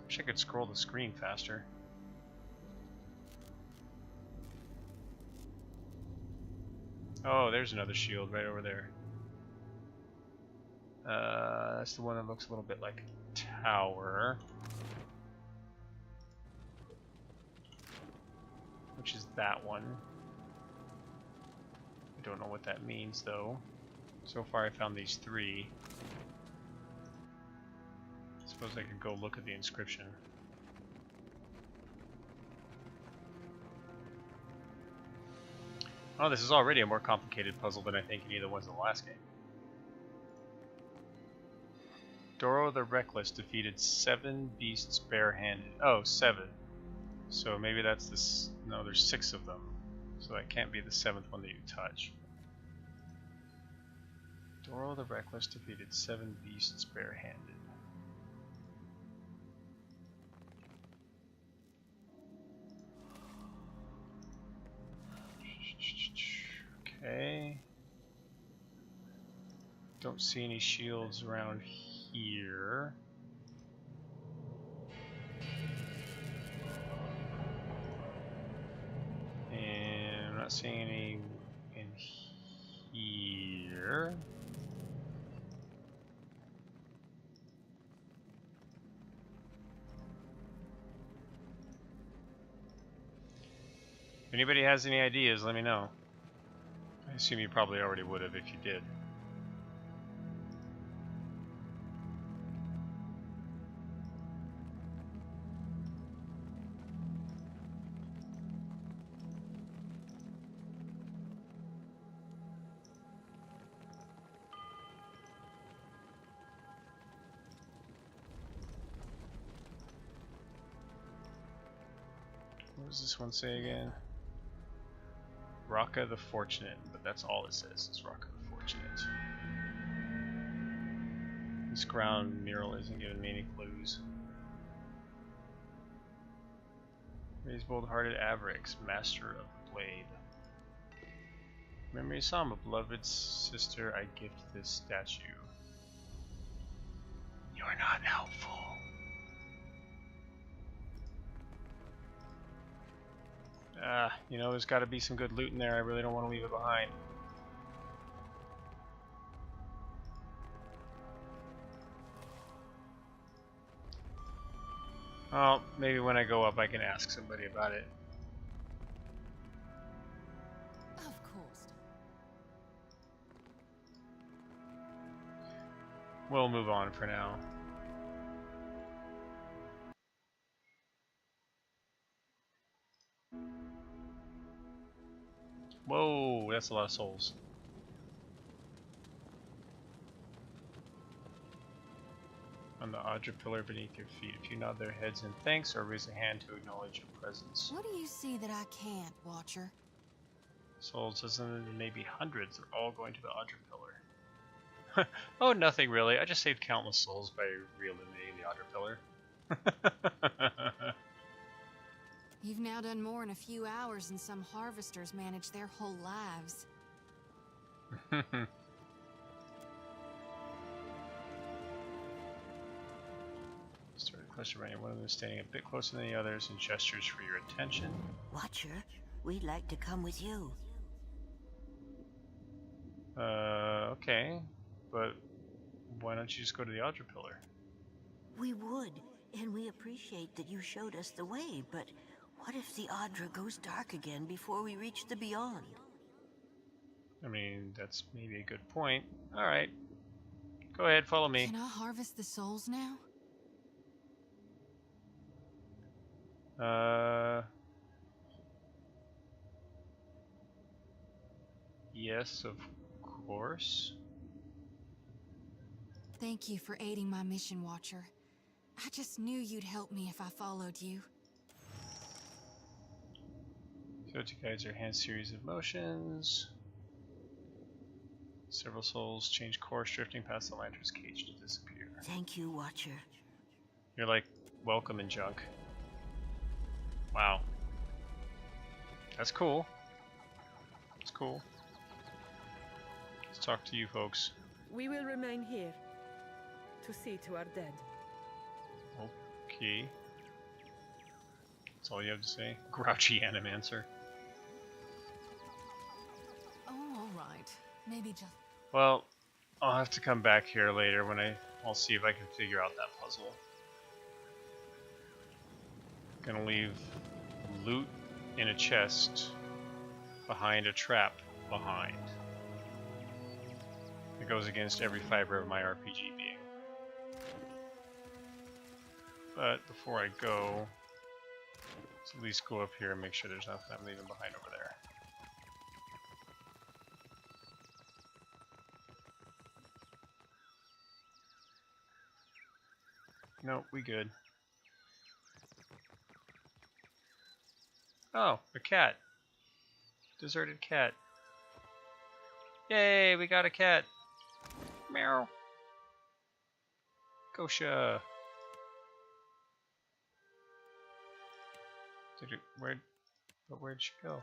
Wish I could scroll the screen faster. Oh, there's another shield right over there. That's the one that looks a little bit like a tower. Which is that one. I don't know what that means though. So far I found these three. Suppose I could go look at the inscription. Oh, this is already a more complicated puzzle than I think any of the ones in the last game. Doro the Reckless defeated 7 beasts barehanded. Oh, 7. So maybe that's this. No, there's 6 of them. So that can't be the 7th one that you touch. Doro the Reckless defeated 7 beasts barehanded. Okay. Don't see any shields around here. And I'm not seeing any in here. If anybody has any ideas, let me know. I assume you probably already would have if you did. What does this one say again? Raka the Fortunate, but that's all it says is Raka the Fortunate. This ground mural isn't giving me any clues. Raise bold-hearted Avrix, master of the blade. Memory Psalm, a beloved sister, I gift this statue. You're not helpful. You know, there's got to be some good loot in there. I really don't want to leave it behind. Well, maybe when I go up I can ask somebody about it. Of course. We'll move on for now. Whoa, that's a lot of souls. On the Audra pillar beneath your feet. If you nod their heads in thanks or raise a hand to acknowledge your presence. What do you see that I can't, Watcher? Souls, dozens and maybe hundreds, are all going to the Audra pillar. Oh, nothing really. I just saved countless souls by re-illuminating the Audra pillar. You've now done more in a few hours than some harvesters manage their whole lives. Start a cluster around you. One of them is standing a bit closer than the others and gestures for your attention. Watcher, we'd like to come with you. Okay. But why don't you just go to the Audra pillar? We would, and we appreciate that you showed us the way, but what if the Audra goes dark again before we reach the Beyond? I mean, that's maybe a good point. Alright. Go ahead, follow me. Can I harvest the souls now? Yes, of course. Thank you for aiding my mission, Watcher. I just knew you'd help me if I followed you. So to guide your hand series of motions. Several souls change course, drifting past the lantern's cage to disappear. Thank you, Watcher. You're like welcome in junk. Wow. That's cool. That's cool. Let's talk to you folks. We will remain here to see to our dead. Okay. That's all you have to say? Grouchy Animancer. Oh, all right. Maybe just... Well, I'll have to come back here later when I'll see if I can figure out that puzzle. Gonna leave loot in a chest behind a trap behind. It goes against every fiber of my RPG being. But before I go, let's at least go up here and make sure there's nothing I'm leaving behind over there. Nope, we good. Oh, a cat. Deserted cat. Yay, we got a cat. Meow. Gosha. Where'd she go?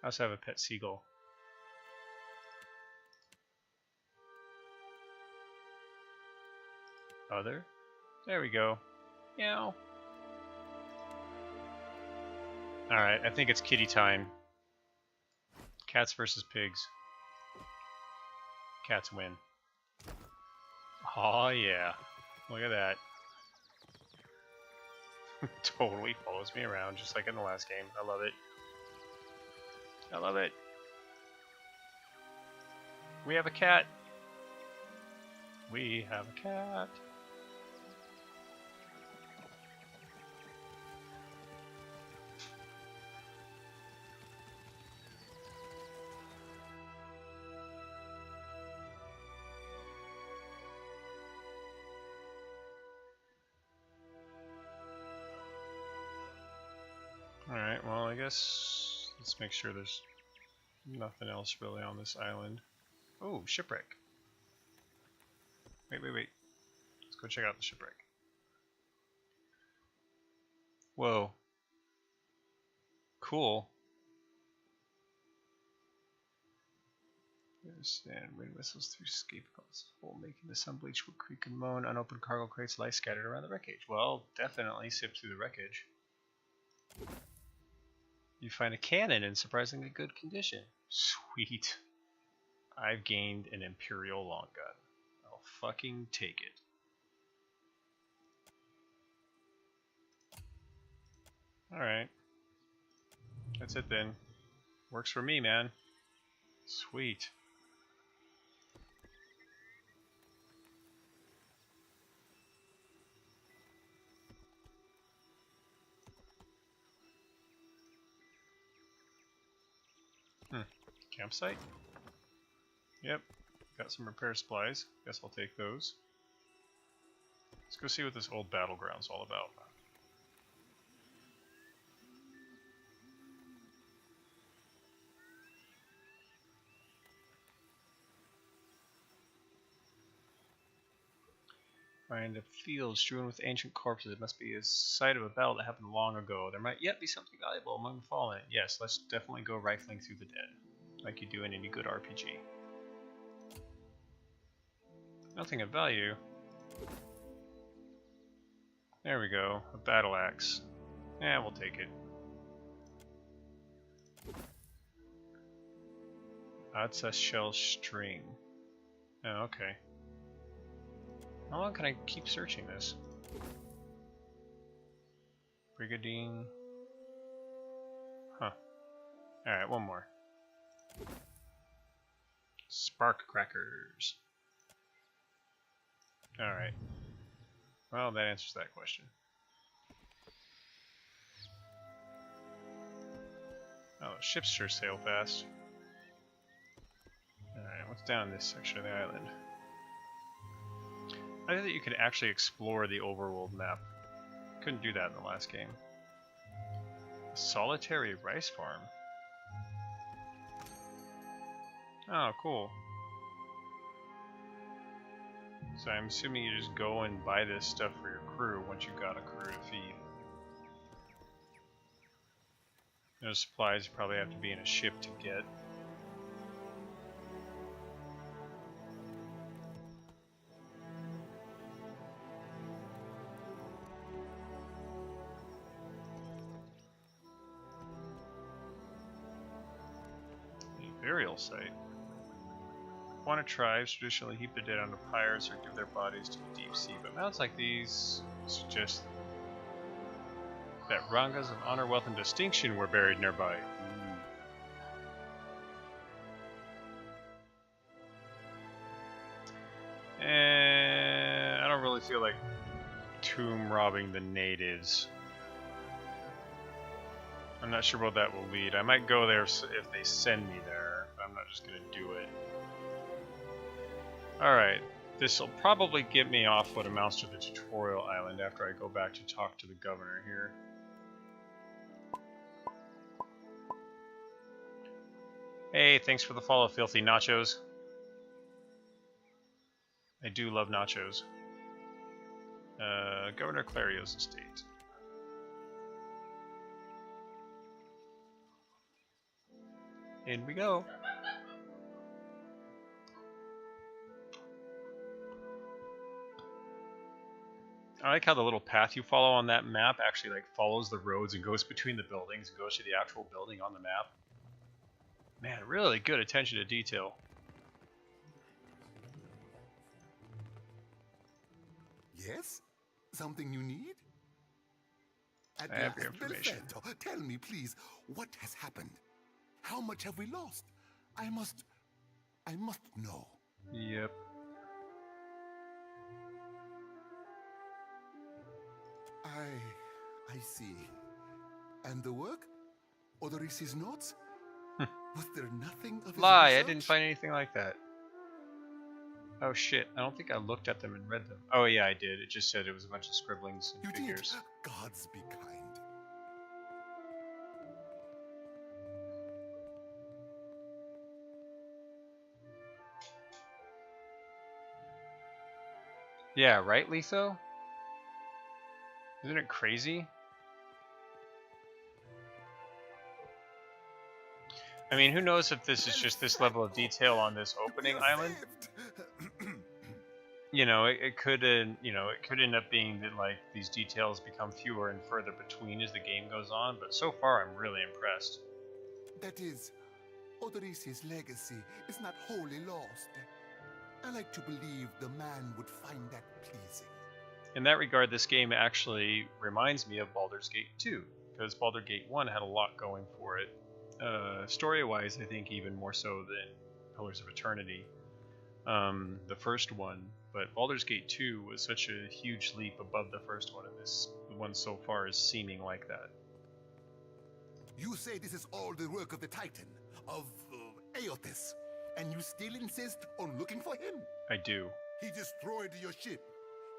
I also have a pet seagull. Other? There we go. Meow. Alright, I think it's kitty time. Cats versus pigs. Cats win. Oh yeah. Look at that. Totally follows me around just like in the last game. I love it. I love it. We have a cat. We have a cat. Alright, well I guess let's make sure there's nothing else really on this island. Oh, shipwreck. Wait. Let's go check out the shipwreck. Whoa. Cool. And wind whistles through escape pods, making the sun bleach would creak and moan. Unopened cargo crates lie scattered around the wreckage. Well, definitely sift through the wreckage. You find a cannon in surprisingly good condition. Sweet. I've gained an Imperial long gun. I'll fucking take it. Alright. That's it then. Works for me, man. Sweet. Campsite? Yep. Got some repair supplies. Guess I'll take those. Let's go see what this old battleground's all about. Find a field strewn with ancient corpses. It must be a site of a battle that happened long ago. There might yet be something valuable among the fallen. Yes, let's definitely go rifling through the dead, like you do in any good RPG. Nothing of value. There we go. A battle axe. Yeah, we'll take it. That's a shell string. Oh, okay. How long can I keep searching this? Brigadine. Huh. Alright, one more. Spark crackers. Alright. Well, that answers that question. Oh, ships sure sail fast. Alright, what's down this section of the island? I think that you could actually explore the overworld map. Couldn't do that in the last game. A solitary rice farm. Oh, cool. So I'm assuming you just go and buy this stuff for your crew once you've got a crew to feed. Those supplies you probably have to be in a ship to get. A burial site. Quanah tribes traditionally heap their dead onto pyres or give their bodies to the deep sea, but mounds like these suggest that Rangas of honor, wealth, and distinction were buried nearby. And I don't really feel like tomb robbing the natives. I'm not sure what that will lead. I might go there if they send me there, but I'm not just going to do it. Alright, this will probably get me off what amounts to the tutorial island after I go back to talk to the governor here. Hey, thanks for the follow, Filthy Nachos. I do love nachos. Governor Clario's estate. In we go. I like how the little path you follow on that map actually like follows the roads and goes between the buildings and goes to the actual building on the map. Man, really good attention to detail. Yes? Something you need? I have your information. Belfetto, tell me, please, what has happened? How much have we lost? I must know. Yep. I see. And the work? Odorisi's notes? Was there nothing of his Lie, research? I didn't find anything like that. Oh shit, I don't think I looked at them and read them. Oh yeah, I did. It just said it was a bunch of scribblings and You figures. did. Gods be kind. Yeah, right, Letho? Isn't it crazy? I mean, who knows if this is just this level of detail on this opening island? You know, it could, you know, it could end up being that like these details become fewer and further between as the game goes on. But so far, I'm really impressed. That is, Odorisi's legacy is not wholly lost. I like to believe the man would find that pleasing. In that regard, this game actually reminds me of Baldur's Gate 2, because Baldur's Gate 1 had a lot going for it. Story-wise, I think even more so than Pillars of Eternity, the first one. But Baldur's Gate 2 was such a huge leap above the first one, and this one so far is seeming like that. You say this is all the work of the Titan, of Eothas, and you still insist on looking for him? I do. He destroyed your ship,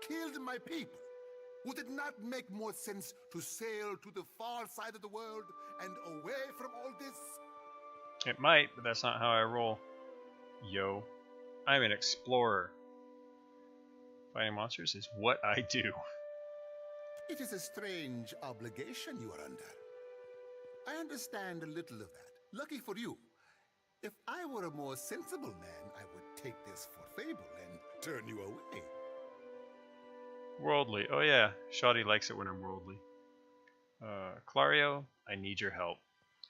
killed my people. Would it not make more sense to sail to the far side of the world and away from all this? It might, but that's not how I roll. Yo. I'm an explorer. Fighting monsters is what I do. It is a strange obligation you are under. I understand a little of that. Lucky for you. If I were a more sensible man, I would take this for fable and turn you away. Worldly. Oh yeah, Shoddy likes it when I'm worldly. Clario, I need your help.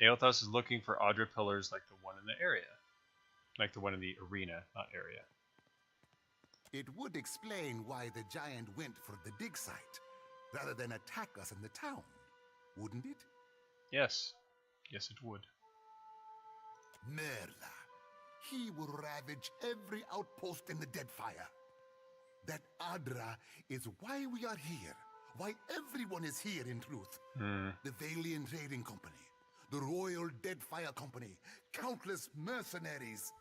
Eothas is looking for Audra pillars like the one in the area. Like the one in the arena, not area. It would explain why the giant went for the dig site, rather than attack us in the town, wouldn't it? Yes. Yes, it would. Merla. He will ravage every outpost in the Deadfire. That Adra is why we are here. Why everyone is here, in truth. The Valiant Trading Company, the Royal Deadfire Company, countless mercenaries.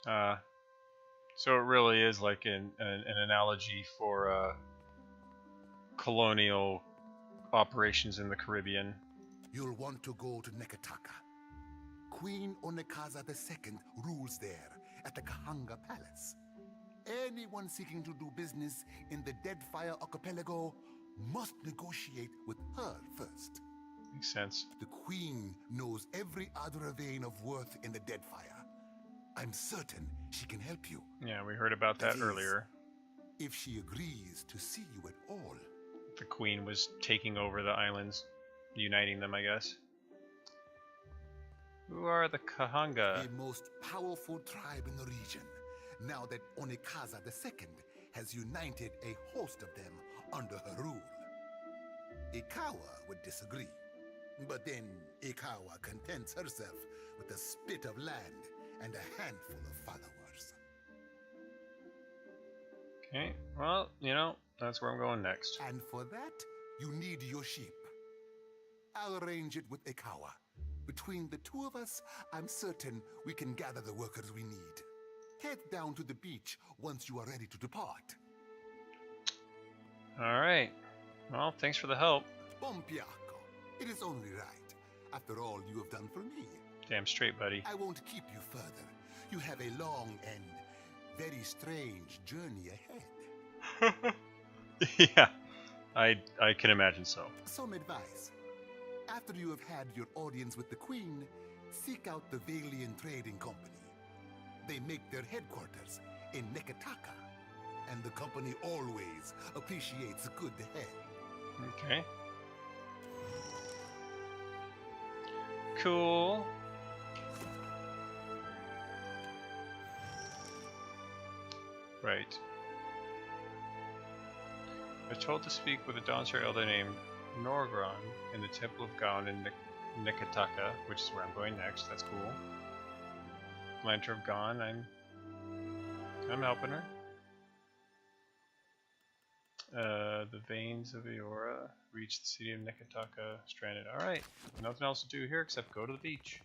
So it really is like an analogy for colonial operations in the Caribbean. You'll want to go to Neketaka. Queen Onekaza II rules there at the Kahanga Palace. Anyone seeking to do business in the Deadfire Archipelago must negotiate with her first. Makes sense. The Queen knows every Adravane of worth in the Deadfire. I'm certain she can help you. Yeah, we heard about that earlier. If she agrees to see you at all. The Queen was taking over the islands, uniting them, I guess. Who are the Kahanga? The most powerful tribe in the region, now that Onekaza II has united a host of them under her rule. Ikawa would disagree, but then Ikawa contents herself with a spit of land and a handful of followers. Okay, well, you know, that's where I'm going next. And for that, you need your sheep. I'll arrange it with Ikawa. Between the two of us, I'm certain we can gather the workers we need. Head down to the beach once you are ready to depart. Alright. Well, thanks for the help. Buon piacco. It is only right. After all you have done for me. Damn straight, buddy. I won't keep you further. You have a long and very strange journey ahead. Yeah, I can imagine so. Some advice. After you have had your audience with the Queen, seek out the Valian Trading Company. They make their headquarters in Neketaka, and the company always appreciates a good head. Okay. Cool. Right. I was told to speak with a Dawnshire elder named Norgron in the Temple of Gaon in Neketaka, which is where I'm going next. That's cool. Lantern of Gaon, I'm helping her. The veins of Eora reach the city of Neketaka stranded. Alright, nothing else to do here except go to the beach.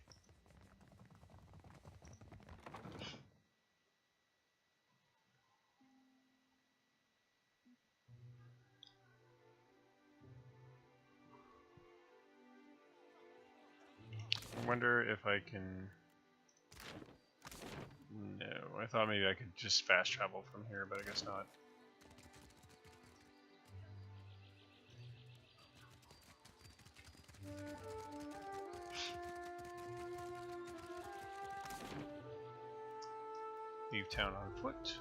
I wonder if I can... No, I thought maybe I could just fast travel from here, but I guess not. Leave town on foot.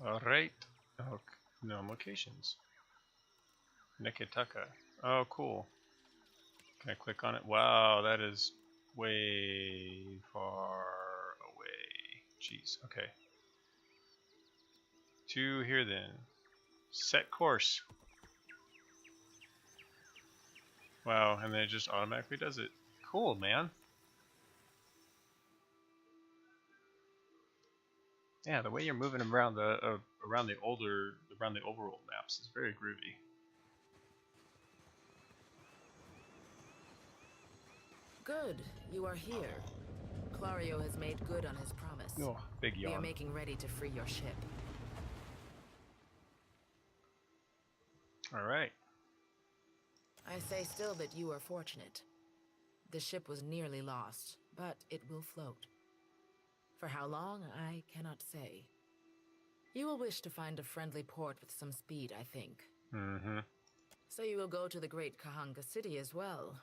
Alright. Oh, no locations. Neketaka. Oh, cool. Can I click on it? Wow, that is way far away. Jeez, okay. To here then. Set course. Wow, and then it just automatically does it. Cool, man. Yeah, the way you're moving around the overworld maps is very groovy. Good, you are here. Clario has made good on his promise. Oh, big yawn. We are making ready to free your ship. All right. I say still that you are fortunate. The ship was nearly lost, but it will float. For how long, I cannot say. You will wish to find a friendly port with some speed, I think. Mm-hmm. So you will go to the great Kahanga city as well.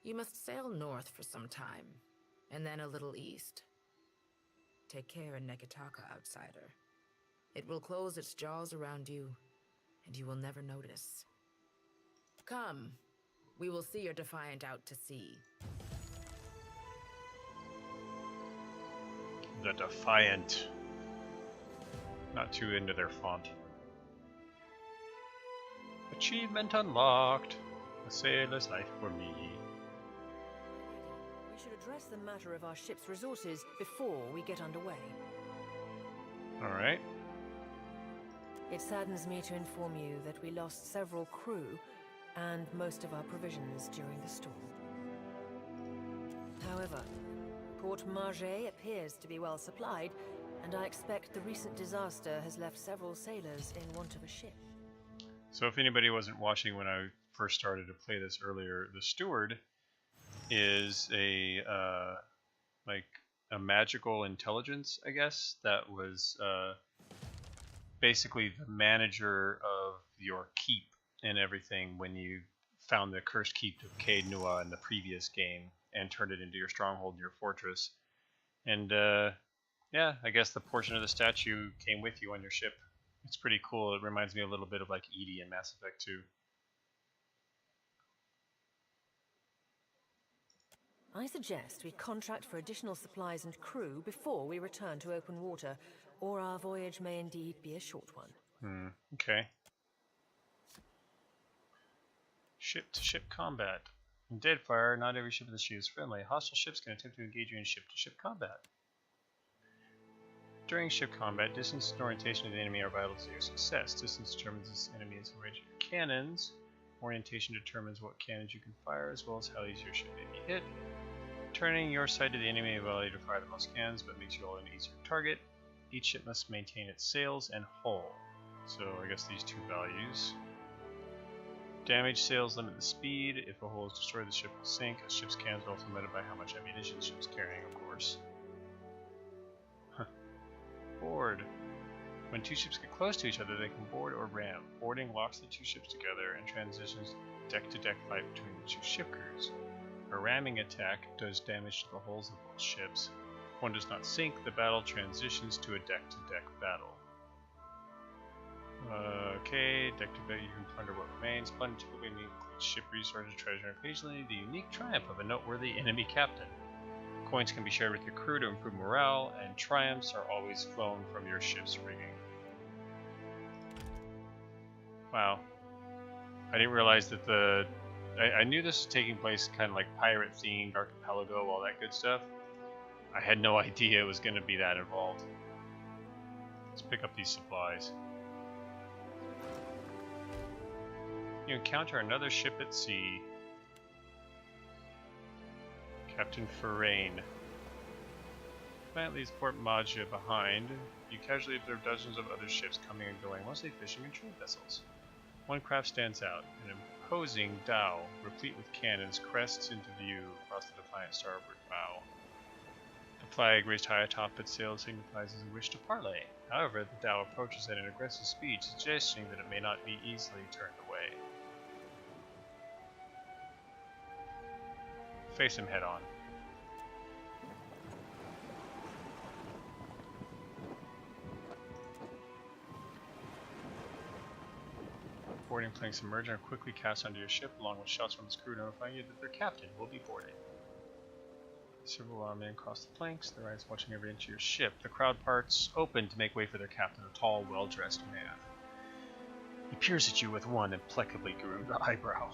You must sail north for some time, and then a little east. Take care in Neketaka, outsider. It will close its jaws around you, and you will never notice. Come, we will see your Defiant out to sea. The Defiant. Not too into their font. Achievement unlocked. A sailor's life for me. We should address the matter of our ship's resources before we get underway. Alright. It saddens me to inform you that we lost several crew and most of our provisions during the storm. However, Port Margé appears to be well supplied, and I expect the recent disaster has left several sailors in want of a ship. So if anybody wasn't watching when I first started to play this earlier, the steward is a like a magical intelligence, I guess, that was basically the manager of your keep and everything when you found the cursed keep of Caed Nua in the previous game and turned it into your stronghold, your fortress. And yeah, I guess the portion of the statue came with you on your ship. It's pretty cool. It reminds me a little bit of like Edie in Mass Effect 2. I suggest we contract for additional supplies and crew before we return to open water, or our voyage may indeed be a short one. Okay. Ship-to-ship combat. In Deadfire, not every ship in the sea is friendly. Hostile ships can attempt to engage you in ship-to-ship combat. During ship combat, distance and orientation of the enemy are vital to your success. Distance determines this enemy is in range of your cannons. Orientation determines what cannons you can fire, as well as how easy your ship may be hit. Turning your side to the enemy will allow you to fire the most cannons, but makes you all an easier target. Each ship must maintain its sails and hull. So I guess these two values. Damage sails limit the speed. If a hull is destroyed, the ship will sink. A ship's cannons are also limited by how much ammunition the ship is carrying, of course. Board. When two ships get close to each other, they can board or ram. Boarding locks the two ships together and transitions deck-to-deck fight between the two ship crews. A ramming attack does damage to the hulls of both ships. If one does not sink, the battle transitions to a deck-to-deck battle. Okay, deck-to-deck, you can plunder what remains. Plunder typically includes ship resources, treasure, and occasionally the unique triumph of a noteworthy enemy captain. Coins can be shared with your crew to improve morale, and triumphs are always flown from your ship's rigging. Wow. I didn't realize that I knew this was taking place kind of like pirate themed, archipelago, all that good stuff. I had no idea it was going to be that involved. Let's pick up these supplies. You encounter another ship at sea. Captain Ferrain. Plant leaves Port Margé behind. You casually observe dozens of other ships coming and going, mostly fishing and trade vessels. One craft stands out, an imposing dhow, replete with cannons, crests into view across the defiant starboard bow. The flag raised high atop its sail signifies a wish to parley. However, the dhow approaches at an aggressive speed, suggesting that it may not be easily turned away. Face him head on. Boarding planks emerge and are quickly cast onto your ship, along with shouts from its crew notifying you that their captain will be boarding. Several men cross the planks, their eyes watching every inch of your ship. The crowd parts open to make way for their captain, a tall, well-dressed man. He peers at you with one implacably groomed eyebrow.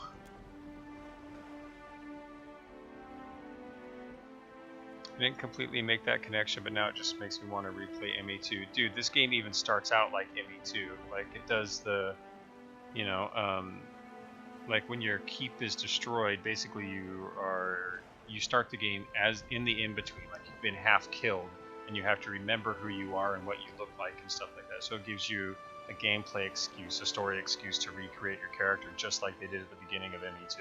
I didn't completely make that connection, but now it just makes me want to replay ME2. Dude, this game even starts out like ME2. Like, it does the, you know, like when your keep is destroyed, basically you start the game as in the in-between, like you've been half killed, and you have to remember who you are and what you look like and stuff like that. So it gives you a gameplay excuse, a story excuse to recreate your character, just like they did at the beginning of ME2.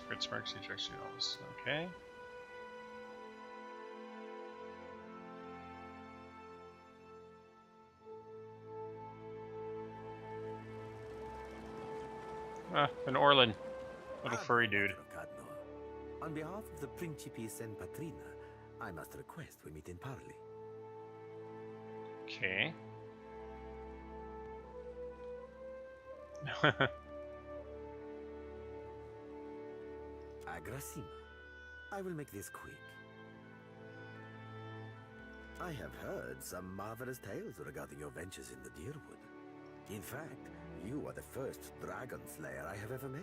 Grit smirks, he tricks you all this. Okay. An Orlan. Little furry dude. On behalf of the Principes and Patrina, I must request we meet in parley. Okay. Agrasima. I will make this quick. I have heard some marvelous tales regarding your ventures in the Deerwood. In fact, you are the first dragon slayer I have ever met,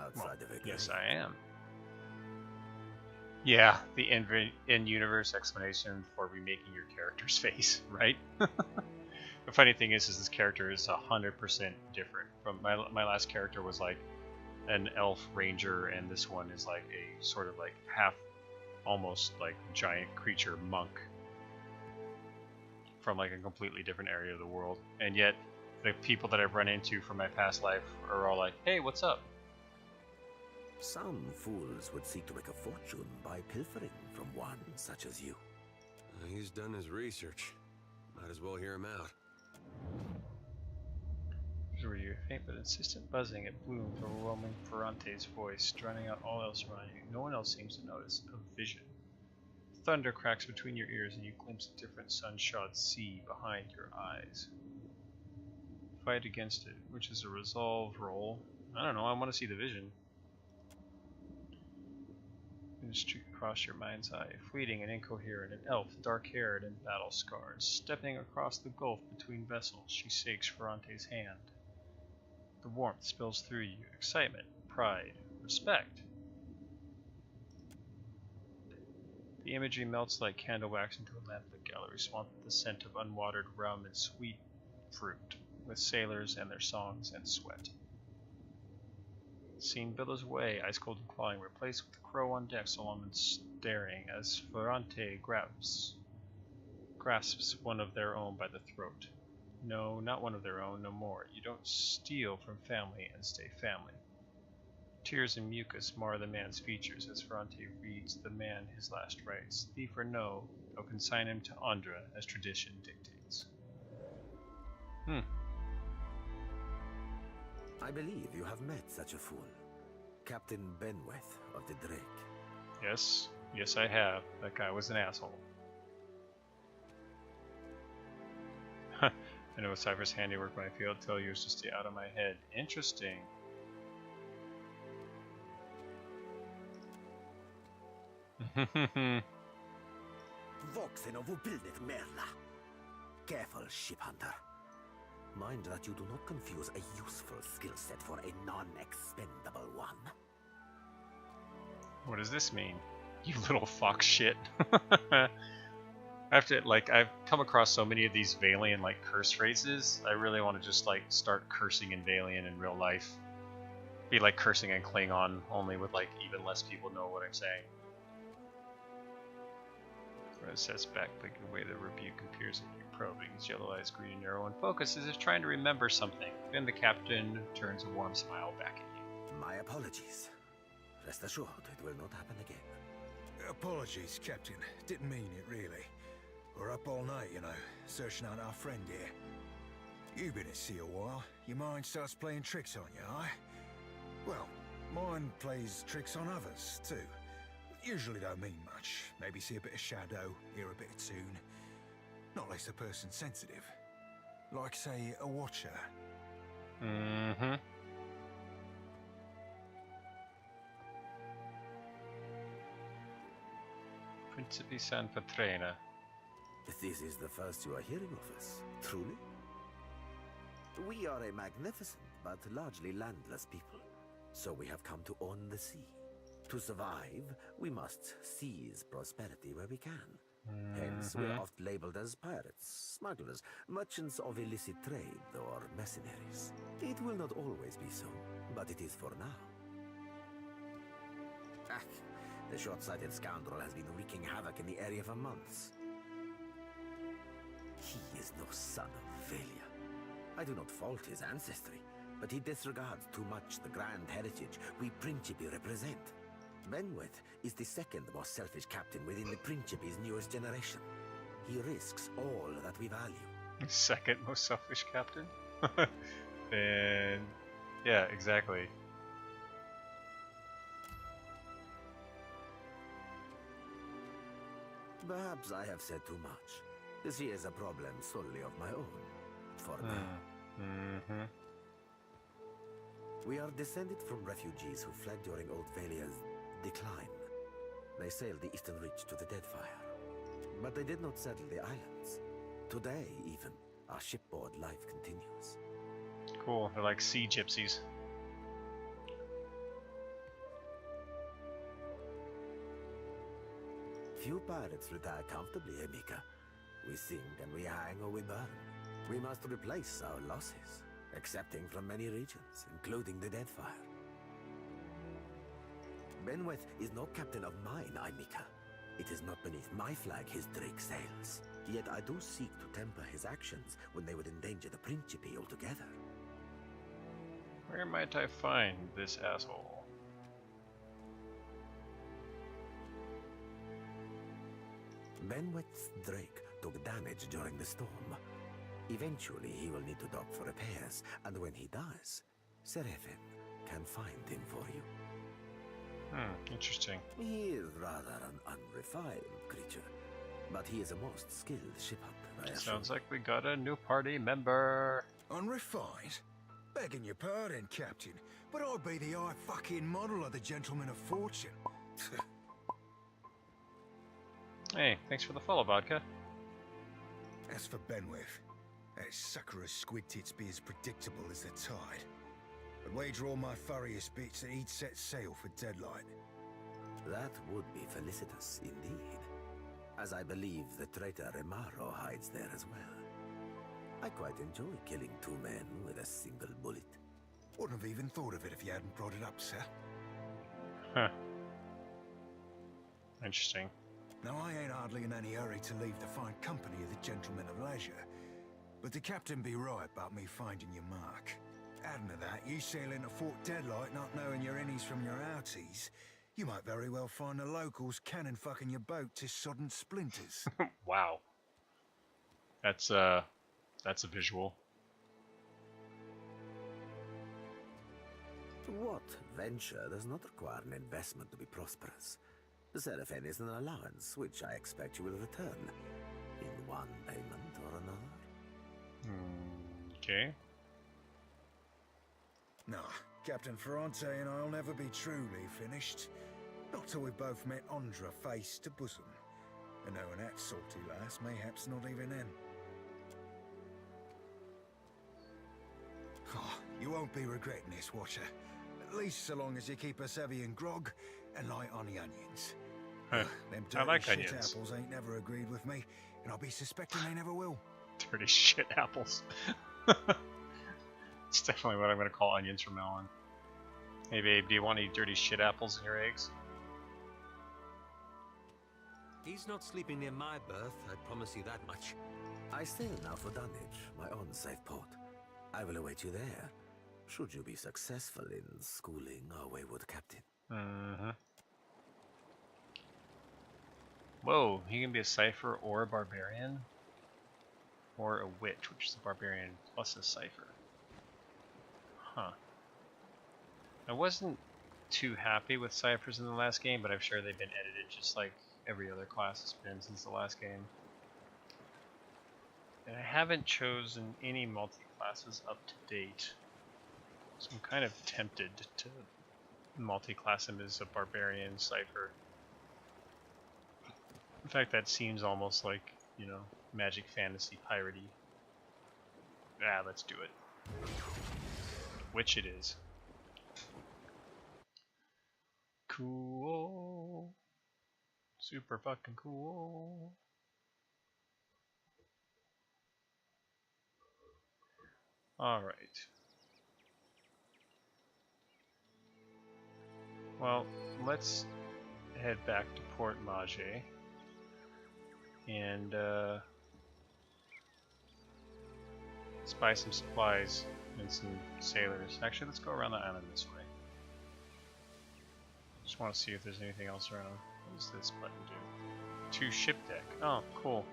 outside of a Yes, I am. Yeah, the in-universe explanation for remaking your character's face, right? The funny thing is this character is 100% different from my last character was like an elf ranger, and this one is like a sort of like half, almost like giant creature monk from like a completely different area of the world. And yet the people that I've run into from my past life are all like, hey, what's up? Some fools would seek to make a fortune by pilfering from one such as you. He's done his research. Might as well hear him out. Through your faint but insistent buzzing, it bloomed, overwhelming Ferrante's voice, drowning out all else around you. No one else seems to notice. A vision. Thunder cracks between your ears, and you glimpse a different sun-shod sea behind your eyes. Fight against it, which is a resolve roll. I don't know, I want to see the vision. Streak across your mind's eye, fleeting and incoherent, an elf, dark-haired and battle-scarred. Stepping across the gulf between vessels, she shakes Ferrante's hand. The warmth spills through you, excitement, pride, respect. The imagery melts like candle wax into a lamplit gallery, swamped with the scent of unwatered rum and sweet fruit, with sailors and their songs and sweat. Scene billows away, ice cold and clawing, replaced with the crow on deck, Solomon staring as Ferrante grasps one of their own by the throat. No, not one of their own, no more. You don't steal from family and stay family. Tears and mucus mar the man's features as Ferrante reads the man his last rites. Thief or no, they'll consign him to Andra as tradition dictates. I believe you have met such a fool. Captain Benweth of the Drake. Yes, yes I have. That guy was an asshole. I know Cypher's handiwork, but I failed to tell you to stay out of my head. Interesting. Voxen of Ubilnet Merla. Careful, ship hunter. Mind that you do not confuse a useful skill set for a non-expendable one. What does this mean? You little fox shit. I've come across so many of these Vailian like curse phrases. I really want to just like start cursing in Vailian in real life. Be like cursing in Klingon, only with like even less people know what I'm saying. Rose sets back, blinking away the rebuke and peers at you, probing his yellow eyes greedy and narrow and focused as if trying to remember something. Then the captain turns a warm smile back at you. My apologies. Rest assured, it will not happen again. Apologies, Captain. Didn't mean it, really. We're up all night, you know, searching out our friend here. You've been at sea a while. Your mind starts playing tricks on you, aye? Well, mine plays tricks on others, too. Usually don't mean much. Maybe see a bit of shadow, hear a bit of tune. Not less a person sensitive. Like, say, a watcher. Mm-hmm. Principe San Patrena. This is the first you are hearing of us, truly? We are a magnificent but largely landless people, so we have come to own the sea. To survive, we must seize prosperity where we can. Hence, we're oft labeled as pirates, smugglers, merchants of illicit trade, or mercenaries. It will not always be so, but it is for now. The short-sighted scoundrel has been wreaking havoc in the area for months. He is no son of Velia. I do not fault his ancestry, but he disregards too much the grand heritage we Principi represent. Benweth is the second most selfish captain within the Principi's newest generation. He risks all that we value. Second most selfish captain? And yeah, exactly. Perhaps I have said too much. This is a problem solely of my own. For now. We are descended from refugees who fled during Old Valia's decline. They sailed the eastern reach to the Deadfire. But they did not settle the islands. Today, even, our shipboard life continues. Cool, they're like sea gypsies. Few pirates retire comfortably, Emika. We sing and we hang or we burn. We must replace our losses, excepting from many regions, including the Deadfire. Benweth is no captain of mine, Aimika. It is not beneath my flag his drake sails. Yet I do seek to temper his actions when they would endanger the Principe altogether. Where might I find this asshole? Benweth's drake took damage during the storm. Eventually he will need to dock for repairs, and when he does, Seraphin can find him for you. Interesting. He is rather an unrefined creature, but he is a most skilled ship-hunter. Sounds like we got a new party member. Unrefined? Begging your pardon, Captain, but I'd be the fucking model of the Gentleman of Fortune. Hey, thanks for the follow, Vodka. As for Benweth, that sucker of squid tits be as predictable as the tide. I'd wager all my furriest bits that he'd set sail for Deadlight. That would be felicitous indeed, as I believe the traitor Remaro hides there as well. I quite enjoy killing 2 men with a single bullet. Wouldn't have even thought of it if you hadn't brought it up, sir. Huh. Interesting. Now, I ain't hardly in any hurry to leave the fine company of the Gentlemen of Leisure, but the captain be right about me finding your mark. Adding to that, you sail into Fort Deadlight not knowing your innies from your outies, you might very well find the locals cannon fucking your boat to sodden splinters. Wow. That's a visual. What venture does not require an investment to be prosperous? The Seraphin is an allowance, which I expect you will return in one payment or another. Okay. Nah, Captain Ferrante and I'll never be truly finished. Not till we've both met Andra face to bosom. And knowing that salty lass, mayhaps not even then. Oh, you won't be regretting this, Watcher. At least so long as you keep us heavy in grog and light on the onions. Them dirty I like shit onions. apples ain't never agreed with me, and I'll be suspecting they never will. Dirty shit apples. It's definitely what I'm going to call onions from now on. Hey babe, do you want any dirty shit apples in your eggs? He's not sleeping near my berth, I promise you that much. I sail now for Dunwich, my own safe port. I will await you there, should you be successful in schooling our wayward captain. Whoa, he can be a cipher or a barbarian? Or a witch, which is a barbarian plus a cipher. Huh. I wasn't too happy with ciphers in the last game, but I'm sure they've been edited just like every other class has been since the last game. And I haven't chosen any multi-classes up to date. So I'm kind of tempted to multi-class him as a barbarian cipher. In fact, that seems almost like, you know, magic fantasy piratey. Ah, let's do it. Which it is. Cool. Super fucking cool. Alright. Well, let's head back to Port Mage and let's buy some supplies and some sailors. Actually, let's go around the island this way. Just want to see if there's anything else around. What does this button do? To ship deck. Oh, cool.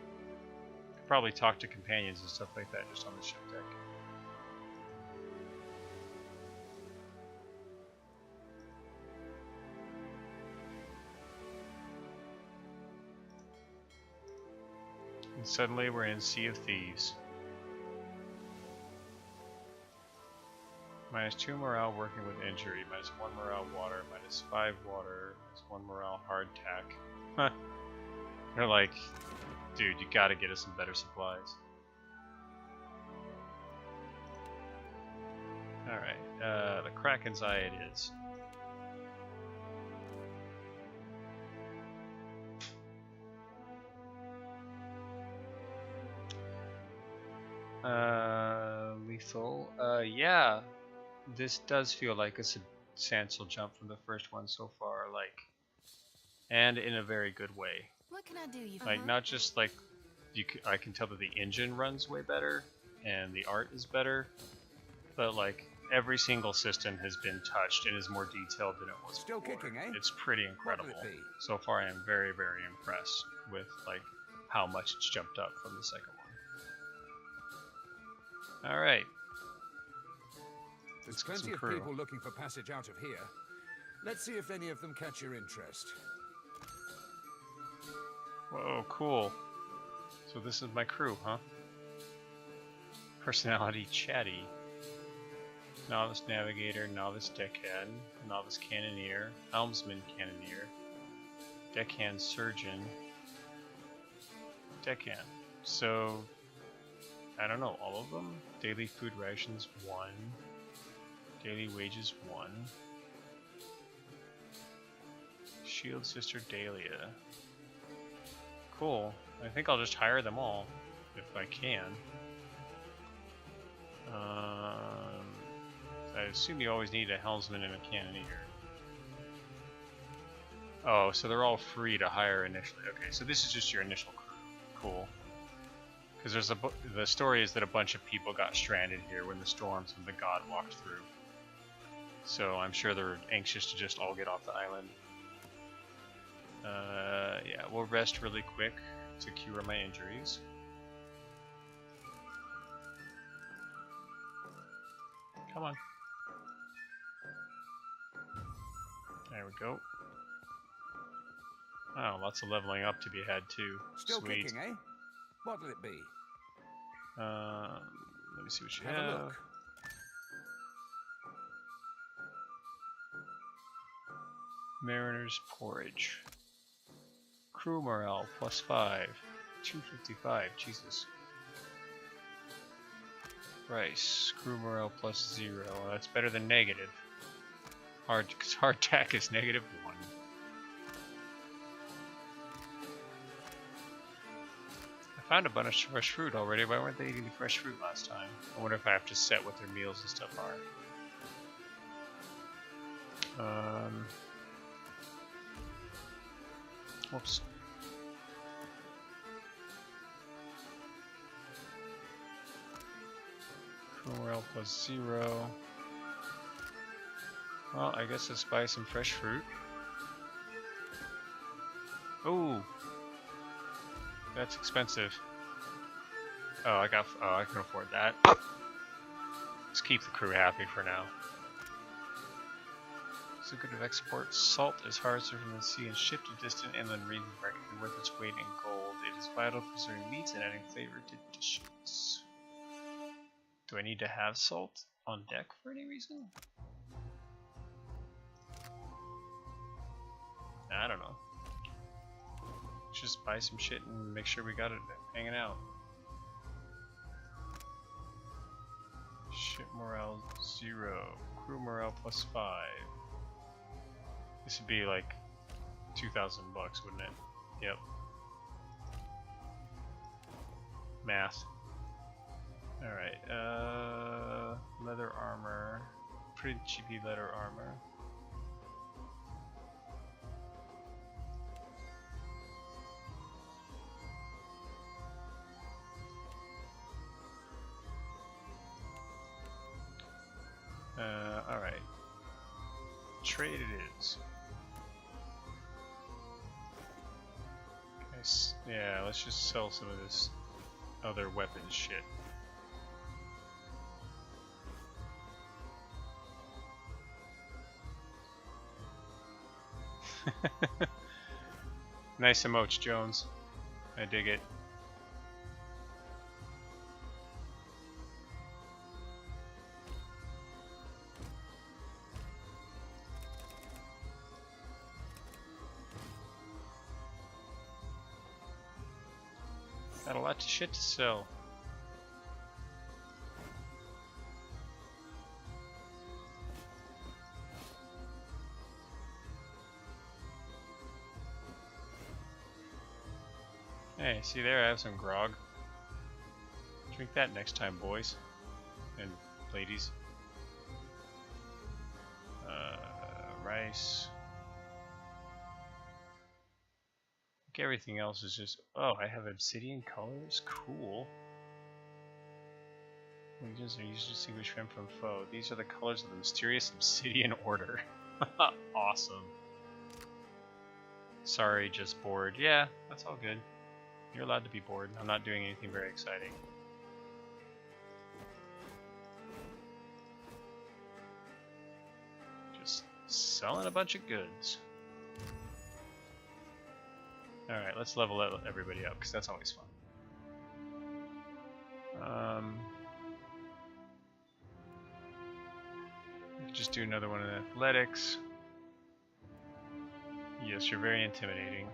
Could probably talk to companions and stuff like that just on the ship deck. And suddenly we're in Sea of Thieves. -2 morale working with injury, -1 morale water, -5 water, -1 morale hard tack. Huh. They're like, dude, you gotta get us some better supplies. Alright, the Kraken's Eye it is. Lethal. Yeah, this does feel like a substantial jump from the first one so far, like, and in a very good way. What can I do you for? Like, not just like I can tell that the engine runs way better and the art is better, but like every single system has been touched and is more detailed than it was Still before. kicking, eh? It's pretty incredible. So far, I am very, very impressed with like how much it's jumped up from the second one. All right. There's plenty of people looking for passage out of here. Let's see if any of them catch your interest. Whoa, cool. So this is my crew, huh? Personality chatty. Novice navigator, novice deckhand, novice cannoneer, helmsman cannoneer, deckhand surgeon, deckhand. So, I don't know, all of them? Daily food rations 1, daily wages 1, shield sister Dahlia. Cool. I think I'll just hire them all, if I can. I assume you always need a helmsman and a cannoneer. Oh, so they're all free to hire initially. Okay, so this is just your initial crew. Cool. Because there's the story is that a bunch of people got stranded here when the storms and the god walked through. So I'm sure they're anxious to just all get off the island. Yeah, we'll rest really quick to cure my injuries. Come on. There we go. Oh, lots of leveling up to be had too. Still Sweet. kicking, eh? What'll it be? Let me see what you have. Have a look. Mariner's Porridge. Crew morale +5. 255. Jesus. Price. Crew morale +0. That's better than negative. Hardtack is -1. I found a bunch of fresh fruit already. Why weren't they eating the fresh fruit last time? I wonder if I have to set what their meals and stuff are. Whoops. Crew morale +0. Well, I guess let's buy some fresh fruit. Oh, that's expensive. Oh, I can afford that. Let's keep the crew happy for now. So good of export. Salt is harvested from the sea and shipped to distant inland regions where it can be worth its weight in gold. It is vital for serving meats and adding flavor to dishes. Do I need to have salt on deck for any reason? I don't know. Let's just buy some shit and make sure we got it hanging out. Ship morale 0. Crew morale +5. This would be like 2,000 bucks, wouldn't it? Yep. Math. Alright, leather armor. Pretty cheapy leather armor. Alright. Trade it is. Yeah, let's just sell some of this other weapons shit. Nice emotes, Jones. I dig it. Got a lot of shit to sell. Hey, see there, I have some grog. Drink that next time, boys and ladies. Rice. Okay, everything else is just... Oh, I have obsidian colors? Cool. Legions are used to distinguish friend from foe. These are the colors of the mysterious obsidian order. Awesome. Sorry, just bored. Yeah, that's all good. You're allowed to be bored. I'm not doing anything very exciting. Just selling a bunch of goods. Alright, let's level everybody up, because that's always fun. Just do another one in athletics. Yes, you're very intimidating.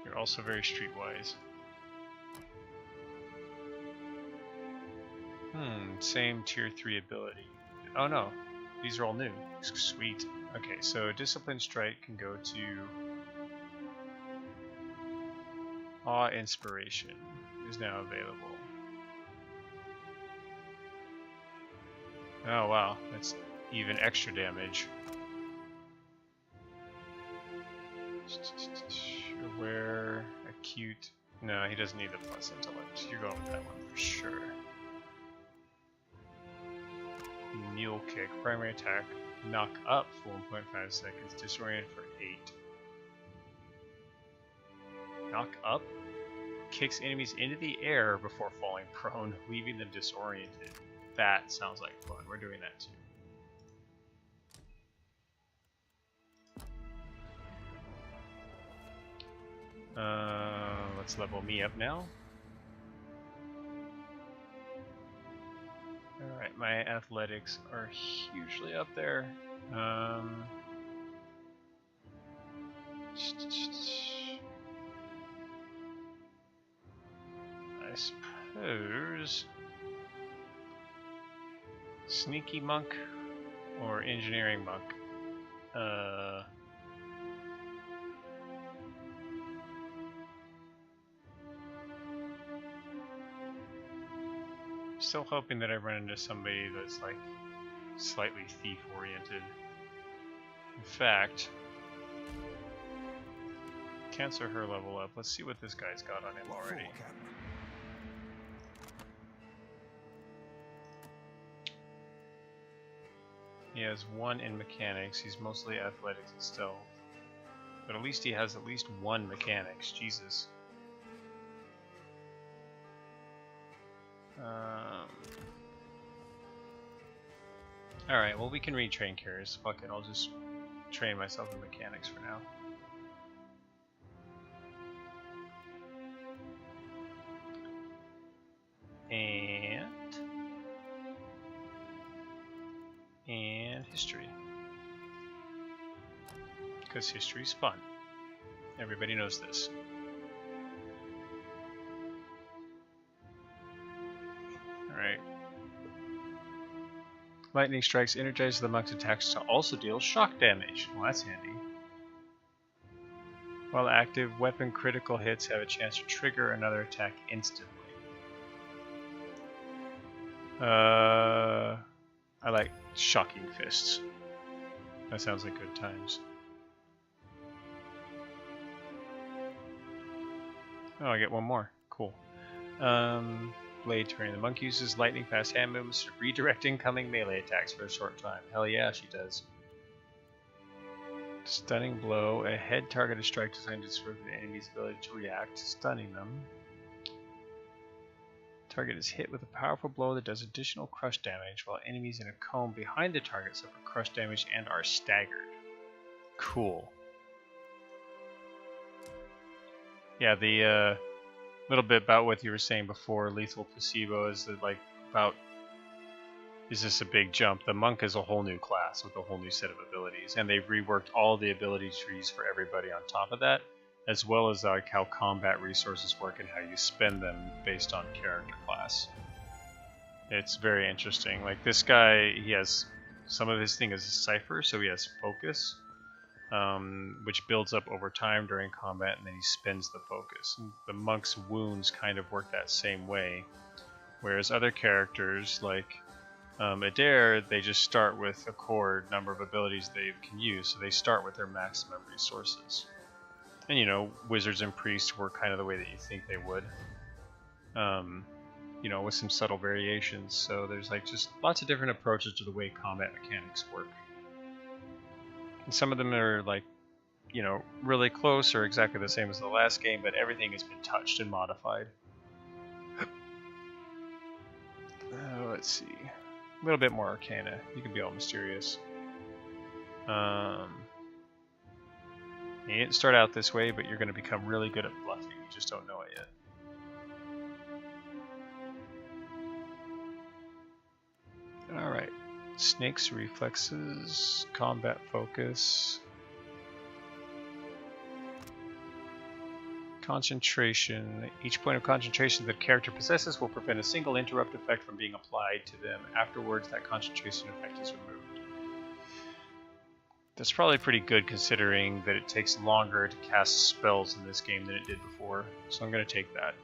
You're also very streetwise. Same tier 3 ability. Oh no, these are all new. Sweet. Okay, so Discipline Strike can go to Awe Inspiration is now available. Oh wow, that's even extra damage. Aware, acute. No, he doesn't need the plus intellect. You're going with that one for sure. Mule Kick, primary attack, knock up for 1.5 seconds, disorient for 8. Knock up kicks enemies into the air before falling prone, leaving them disoriented. That sounds like fun. We're doing that too. Let's level me up now. Alright, my athletics are hugely up there. I suppose Sneaky Monk or Engineering Monk. Still hoping that I run into somebody that's like slightly thief oriented. In fact, cancel her level up. Let's see what this guy's got on him already. He has 1 in mechanics. He's mostly athletics and stealth. But at least he has at least 1 mechanics. Jesus. Alright, well we can retrain carriers. Fuck it, I'll just train myself in mechanics for now. And history. Because history's fun. Everybody knows this. Alright. Lightning strikes energize the monk's attacks to also deal shock damage. Well, that's handy. While active, weapon critical hits have a chance to trigger another attack instantly. I like shocking fists. That sounds like good times. Oh, I get one more. Cool. Blade turn. The monk uses lightning fast hand movements to redirect incoming melee attacks for a short time. Hell yeah, she does. Stunning blow. A head targeted strike designed to disrupt the enemy's ability to react, stunning them. Target is hit with a powerful blow that does additional crush damage, while enemies in a cone behind the target suffer crush damage and are staggered. Cool. Yeah, the little bit about what you were saying before, lethal placebo is that, like, about, is this a big jump? The monk is a whole new class with a whole new set of abilities, and they've reworked all the ability trees for everybody on top of that, as well as like how combat resources work and how you spend them based on character class. It's very interesting. Like this guy, he has, some of his thing is a cipher, so he has focus. which builds up over time during combat, and then he spends the focus. And the monk's wounds kind of work that same way, whereas other characters like Adair, they just start with a core number of abilities they can use, so they start with their maximum resources. And you know, wizards and priests work kind of the way that you think they would, you know, with some subtle variations. So there's like just lots of different approaches to the way combat mechanics work. And some of them are like, you know, really close or exactly the same as the last game, but everything has been touched and modified. Let's see. A little bit more arcana. You can be all mysterious. You didn't start out this way, but you're going to become really good at bluffing. You just don't know it yet. Alright. Snake's reflexes, combat focus, concentration. Each point of concentration that a character possesses will prevent a single interrupt effect from being applied to them. Afterwards, that concentration effect is removed. That's probably pretty good considering that it takes longer to cast spells in this game than it did before, so I'm going to take that.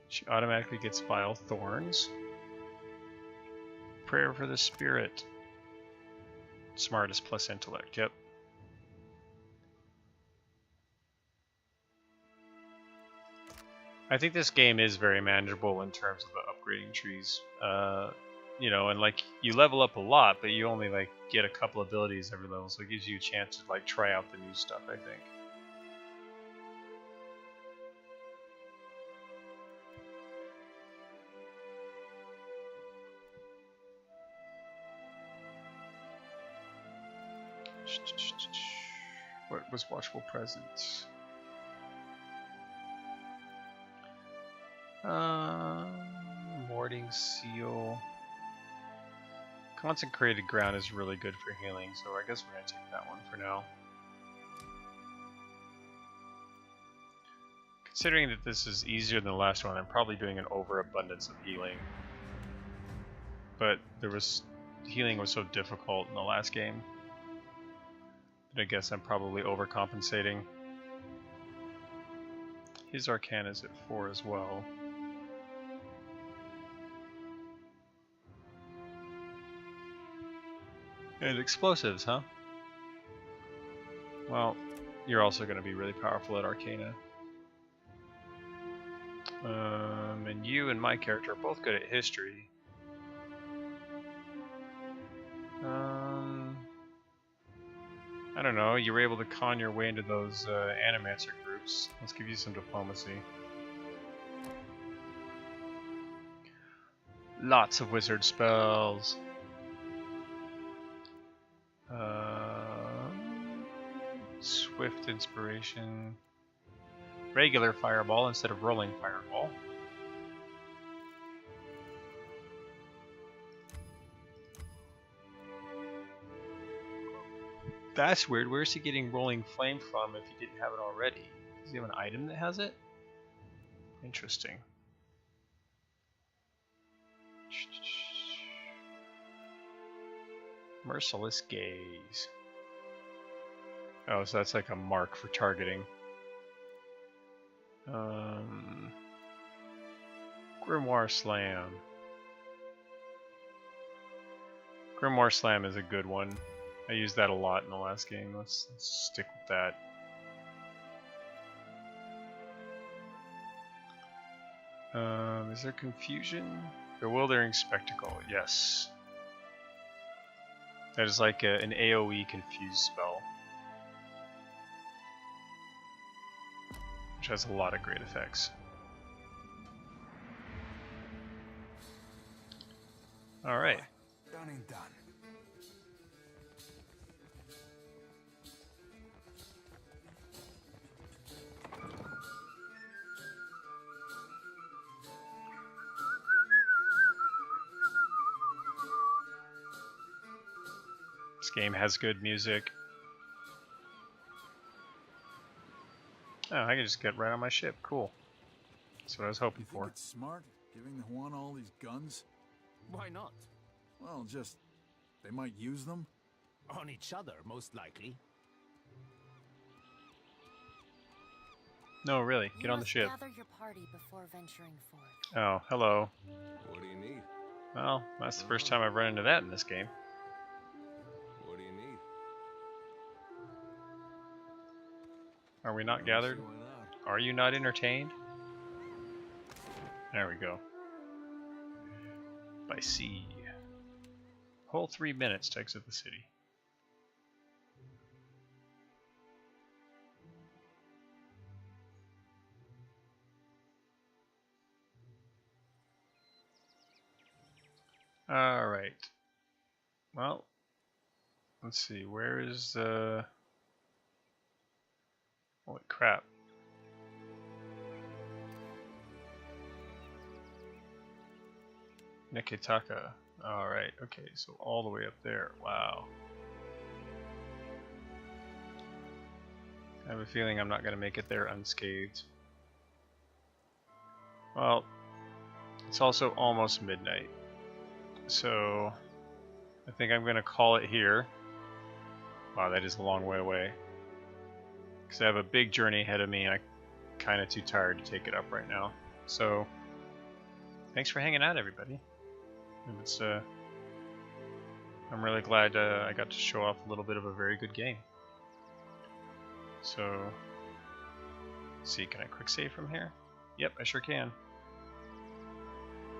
She automatically gets Vile Thorns. Prayer for the Spirit. Smartest plus intellect, yep. I think this game is very manageable in terms of the upgrading trees. You know, and like you level up a lot, but you only like get a couple abilities every level, so it gives you a chance to like try out the new stuff, I think. What was Watchful Presence? Warding Seal. Consecrated Ground is really good for healing, so I guess we're going to take that one for now. Considering that this is easier than the last one, I'm probably doing an overabundance of healing. But healing was so difficult in the last game that I guess I'm probably overcompensating. His Arcana is at 4 as well. And explosives, huh? Well, you're also going to be really powerful at Arcana. And you and my character are both good at history. I don't know, you were able to con your way into those Animancer groups. Let's give you some diplomacy. Lots of wizard spells. Swift Inspiration. Regular Fireball instead of Rolling Fireball. That's weird. Where's he getting Rolling Flame from if he didn't have it already? Does he have an item that has it? Interesting. Merciless Gaze. Oh, so that's like a mark for targeting. Grimoire Slam. Grimoire Slam is a good one. I used that a lot in the last game. Let's stick with that. Is there confusion? Bewildering Spectacle, yes. That is like an AoE confuse spell, which has a lot of great effects. Alright. Done and done. This game has good music. Oh, I can just get right on my ship. Cool. That's what I was hoping for. It's smart giving the Huan all these guns. Why not? Well, just they might use them. On each other, most likely. No, really. Get on the ship. Gather your party before venturing forth. Oh, hello. What do you need? Well, that's the first time I've run into that in this game. What do you need? Are we not gathered? Are you not entertained? There we go. By sea. Whole 3 minutes to exit the city. Alright. Well, let's see, where is the... Holy crap. Nikitaka. Alright, okay, so all the way up there. Wow. I have a feeling I'm not going to make it there unscathed. Well, it's also almost midnight. So, I think I'm going to call it here. Wow, that is a long way away. Because I have a big journey ahead of me and I'm kind of too tired to take it up right now. So, thanks for hanging out, everybody. It's, I'm really glad I got to show off a little bit of a very good game. So, let's see, can I quick save from here? Yep, I sure can.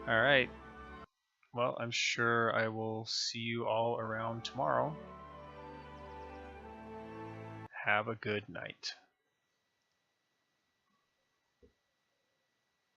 Alright. Well, I'm sure I will see you all around tomorrow. Have a good night.